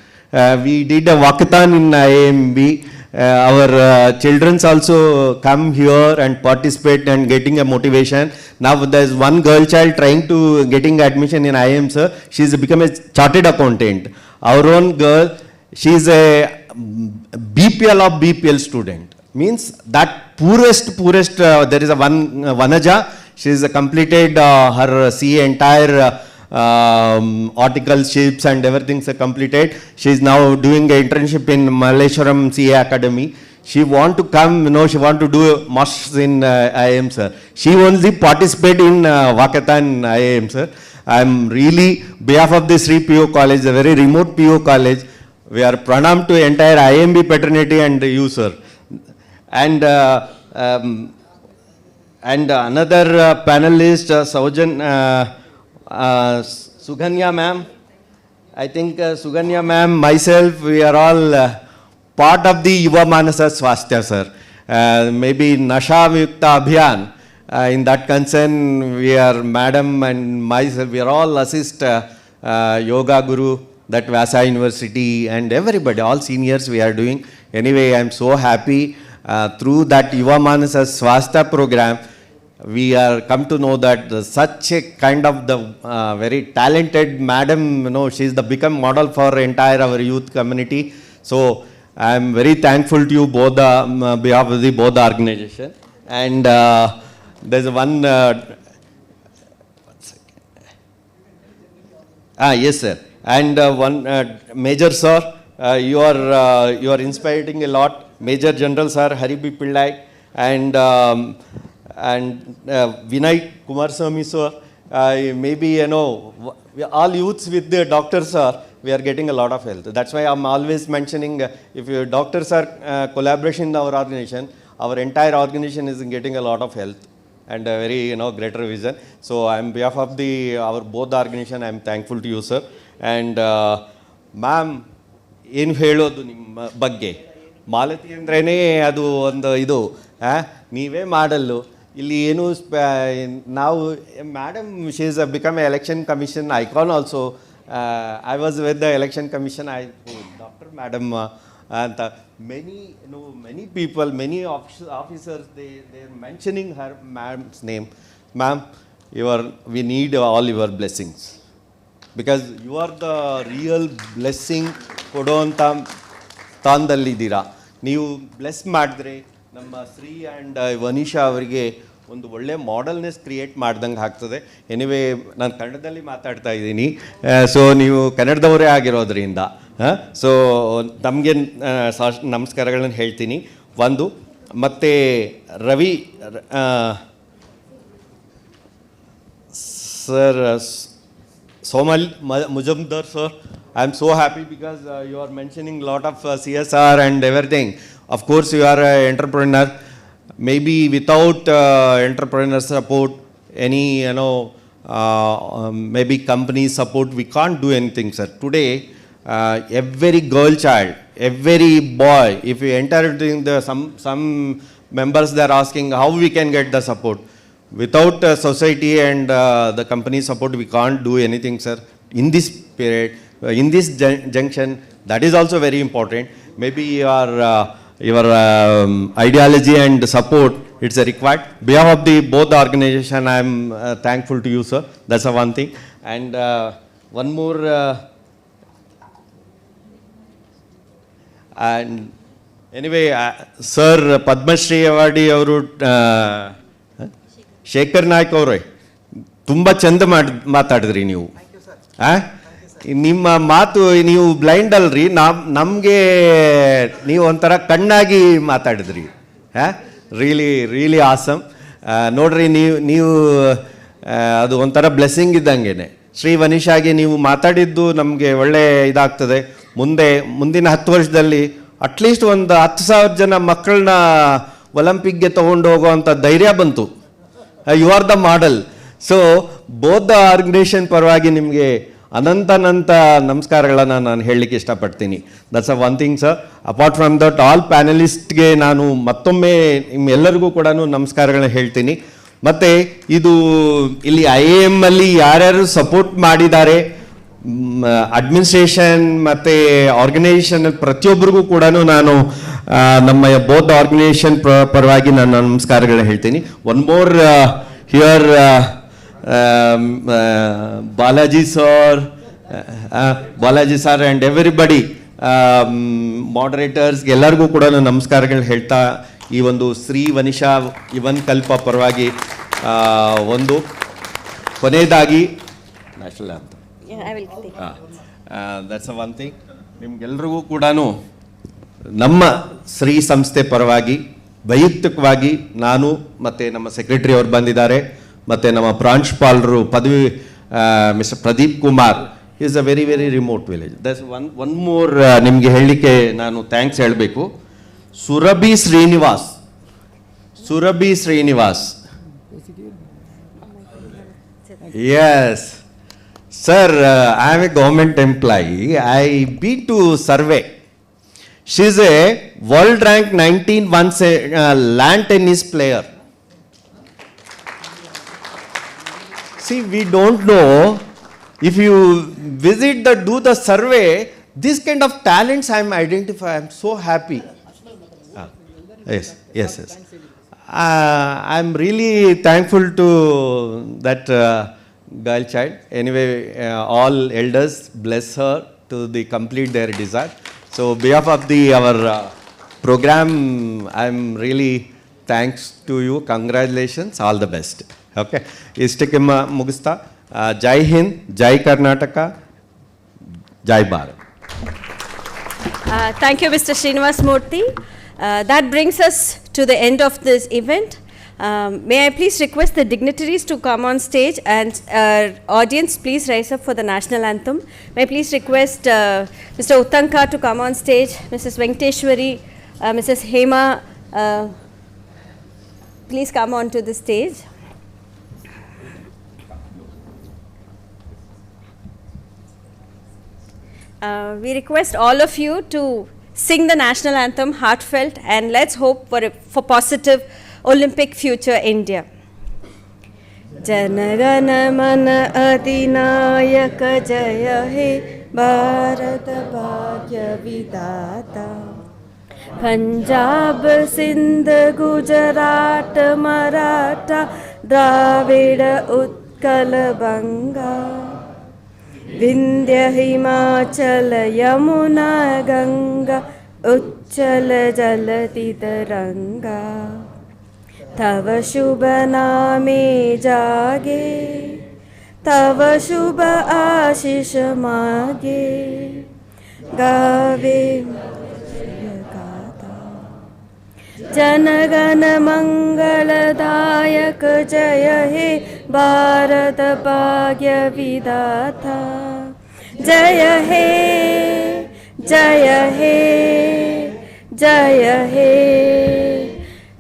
We did a walkathon in IAMB. Our children also come here and participate and getting a motivation. Now there's one girl child trying to getting admission in IIM, sir. She's become a chartered accountant. Our own girl, she's a BPL of BPL student. Means that poorest, there is a Vanaja. She's completed her CA entire articleships and everything's completed. She is now doing an internship in Malleshwaram CA Academy. She want to come, she want to do masters in IIM, sir. She only participate in Walkathon IIM, sir. I'm really, behalf of this Sree PO college, a very remote PO college, we are pranam to entire IMB fraternity and you, sir. And another panelist, Suganya ma'am. I think Suganya ma'am, myself, we are all part of the Yuva Manasa Swasthya, sir. Maybe Nasha Mukta Abhiyan. In that concern, we are madam and myself, we are all assist yoga guru, that Vyasa University and everybody, all seniors we are doing. Anyway, I am so happy through that Yuva Manasa Swasthya program. We are come to know that such a kind of the very talented madam, she is the become model for entire our youth community. So I am very thankful to you both, behalf of the both the organization. And there's one. Yes, sir. And one Major sir, you are inspiring a lot. Major General sir, Haribi Pillai, and Vinay Kumaraswamy sir, maybe all youths with the doctors sir, we are getting a lot of help. That's why I'm always mentioning if your doctors are collaboration in our organization, our entire organization is getting a lot of help and a very greater vision. So on behalf of our both organization, I'm thankful to you, sir. And ma'am, ಏನು ಹೇಳೋದು ನಿಮ್ಮ ಬಗ್ಗೆ ಮಾಲತಿ ಅಂದ್ರೇ ಅದು ಒಂದು ಇದು ನೀವೇ ಮಾಡಲ್ಲು ಇಲ್ಲಿ ಏನು ನಾವು madam she is become A election commission icon also I was with the election commission doctor madam ಅಂತ many people, many officers, they are mentioning her ma'am's name. Ma'am, we need all your blessings. Because you are the real blessing ಕೊಡುವಂಥ ಸ್ಥಾನದಲ್ಲಿದ್ದೀರಾ. ನೀವು bless ಮಾಡಿದ್ರೆ ನಮ್ಮ Shri and ವನಿಷಾ ಅವರಿಗೆ ಒಂದು ಒಳ್ಳೆ ಮಾಡೆಲ್ನೆಸ್ create ಮಾಡ್ದಂಗೆ ಆಗ್ತದೆ. ಎನಿವೇ ನಾನು ಕನ್ನಡದಲ್ಲಿ ಮಾತಾಡ್ತಾ ಇದ್ದೀನಿ, ಸೊ ನೀವು ಕನ್ನಡದವರೇ ಆಗಿರೋದ್ರಿಂದ ಸೊ ನಮಗೆ ನಮಸ್ಕಾರಗಳನ್ನು ಹೇಳ್ತೀನಿ. ಒಂದು ಮತ್ತು Ravi sir, Somal Mujumdar sir, I am so happy because you are mentioning a lot of CSR and everything. Of course, you are an entrepreneur. Maybe without entrepreneur support, any maybe company support, we can't do anything, sir. Today, every girl child, every boy, if we enter into some members, they are asking how we can get the support. Without society and the company support, we can't do anything, sir. In this period, in this junction, that is also very important. Maybe your ideology and support, it's a required. Behalf of both the organization, I am thankful to you, sir. That's the one thing. And one more, and anyway, sir, Padma Shri Awadi ಅವರು ಶೇಖರ್ ನಾಯ್ಕ್ ಅವರೇ ತುಂಬ ಚಂದ ಮಾತಾಡಿದ್ರಿ ನೀವು. ನಿಮ್ಮ ಮಾತು, ನೀವು blind ಅಲ್ರಿ, ನಮಗೆ ನೀವು ಒಂಥರ ಕಣ್ಣಾಗಿ ಮಾತಾಡಿದ್ರಿ. Really awesome. ನೋಡ್ರಿ, ನೀವು ಅದು ಒಂಥರ ಬ್ಲೆಸ್ಸಿಂಗ್ ಇದ್ದಂಗೆ. ಶ್ರೀ ವನಿಷಾಗೆ ನೀವು ಮಾತಾಡಿದ್ದು ನಮಗೆ ಒಳ್ಳೆ ಇದಾಗ್ತದೆ. ಮುಂದಿನ 10 ವರ್ಷದಲ್ಲಿ ಅಟ್ಲೀಸ್ಟ್ ಒಂದು 10,000 ಜನ ಮಕ್ಕಳನ್ನ ಒಲಿಂಪಿಕ್ಗೆ ತೊಗೊಂಡು ಹೋಗೋವಂಥ ಧೈರ್ಯ ಬಂತು. You are the model. So both the organisation ಪರವಾಗಿ ನಿಮಗೆ ಅನಂತ ನಮಸ್ಕಾರಗಳನ್ನು ನಾನು ಹೇಳಲಿಕ್ಕೆ ಇಷ್ಟಪಡ್ತೀನಿ. That's a one thing sir. Apart from that, all ಪ್ಯಾನಲಿಸ್ಟ್ಗೆ ನಾನು ಮತ್ತೊಮ್ಮೆ ನಿಮ್ಮೆಲ್ಲರಿಗೂ ಕೂಡ ನಮಸ್ಕಾರಗಳನ್ನ ಹೇಳ್ತೀನಿ. ಮತ್ತು ಇದು ಇಲ್ಲಿ IIM ಅಲ್ಲಿ ಯಾರ್ಯಾರು ಸಪೋರ್ಟ್ ಮಾಡಿದ್ದಾರೆ, ಅಡ್ಮಿನಿಸ್ಟ್ರೇಷನ್ ಮತ್ತು ಆರ್ಗನೈಸೇಷನ್ ಪ್ರತಿಯೊಬ್ಬರಿಗೂ ಕೂಡ ನಾನು ನಮ್ಮ ಬೋತ್ ಆರ್ಗನೈಸೇಷನ್ ಪರವಾಗಿ ನಾನು ನಮಸ್ಕಾರಗಳನ್ನ ಹೇಳ್ತೀನಿ. One more here, Balaji sir and everybody, ಮಾಡರೇಟರ್ಸ್ಗೆ ಎಲ್ಲರಿಗೂ ಕೂಡ ನಮಸ್ಕಾರಗಳು ಹೇಳ್ತಾ, ಈ ಒಂದು ಶ್ರೀ ವನಿಷಾ ಯುವನ್ಕಲ್ಪ ಪರವಾಗಿ ಒಂದು ಕೊನೆಯದಾಗಿ ನ್ಯಾಷನಲ್ ಅಂತ ದಟ್ಸ್ ಅ ಒನ್ ಥಿಂಗ್. ನಿಮ್ಗೆಲ್ರಿಗೂ ಕೂಡ ನಮ್ಮ ಶ್ರೀ ಸಂಸ್ಥೆ ಪರವಾಗಿ ವೈಯಕ್ತಿಕವಾಗಿ ನಾನು ಮತ್ತು ನಮ್ಮ ಸೆಕ್ರೆಟರಿ ಅವರು ಬಂದಿದ್ದಾರೆ, ಮತ್ತು ನಮ್ಮ ಪ್ರಾಂಶುಪಾಲರು ಪದವಿ mister Pradeep Kumar. Is a very remote village. That's one more ನಿಮಗೆ ಹೇಳಲಿಕ್ಕೆ ನಾನು ಥ್ಯಾಂಕ್ಸ್ ಹೇಳಬೇಕು. Surabhi Srinivas. Yes. Sir, I am a government employee. I been to survey. She is a world rank 19 once a land tennis player. See, we don't know. If you do the survey, this kind of talents I am identify. I am so happy. Yes. I am really thankful to that girl child. Anyway, all elders bless her to complete their desire. So, behalf of our program, I am really thanks to you. Congratulations. All the best. Okay. Istike mugista. Jai Hind, Jai Karnataka, Jai Bharat. Thank you, Mr. Srinivas Murthy. That brings us to the end of this event. May I please request the dignitaries to come on stage, and audience, please rise up for the national anthem. May I please request Mr. Uttanka to come on stage, Mrs. Venkateshwari, Mrs. Hema, please come on to the stage. We request all of you to sing the national anthem heartfelt, and let's hope for positive Olympic future India. Janagana mana adinayaka jaya he Bharat bhagya vidata. Punjab, Sindh, Gujarat, Maratha, Dravida, Utkal, Banga, Vindhya, Himachal, Yamuna, Ganga, Uchchal, Jalati, Taranga. Tava Shubha Name Jage, Tava Shubha Ashish Mage, Gave Janagana Mangaladayak Jaya He Bharat Bhagya Vidata. Jaya He, Jaya He, Jaya He,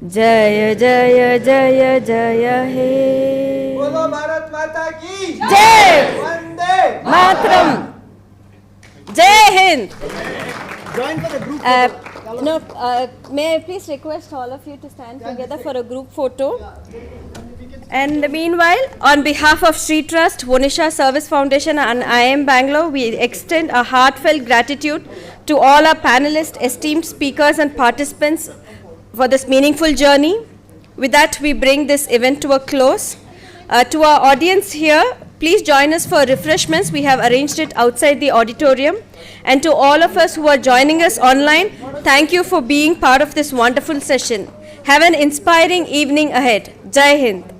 Jaya Jaya Jaya Jaya He. Bolo Bharat Mata ki Jai. Vande Matram. Jai Hind. Join for the group. May I please request all of you to stand together for a group photo. And meanwhile, on behalf of Sree Trust, Vonisha Service Foundation and IIM Bangalore, we extend a heartfelt gratitude to all our panelists, esteemed speakers and participants for this meaningful journey. With that, we bring this event to a close. To our audience here, Please join us for refreshments. We have arranged it outside the auditorium. And to all of us who are joining us online, thank you for being part of this wonderful session. Have an inspiring evening ahead. Jai Hind.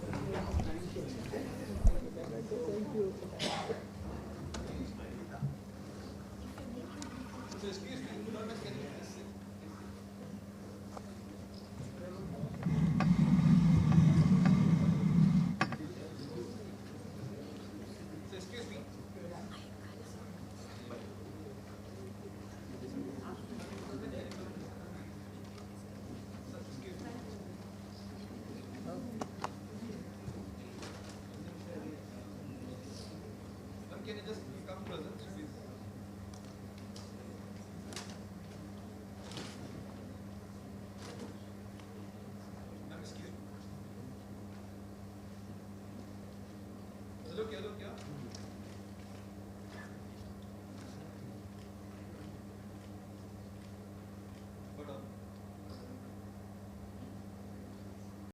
Look,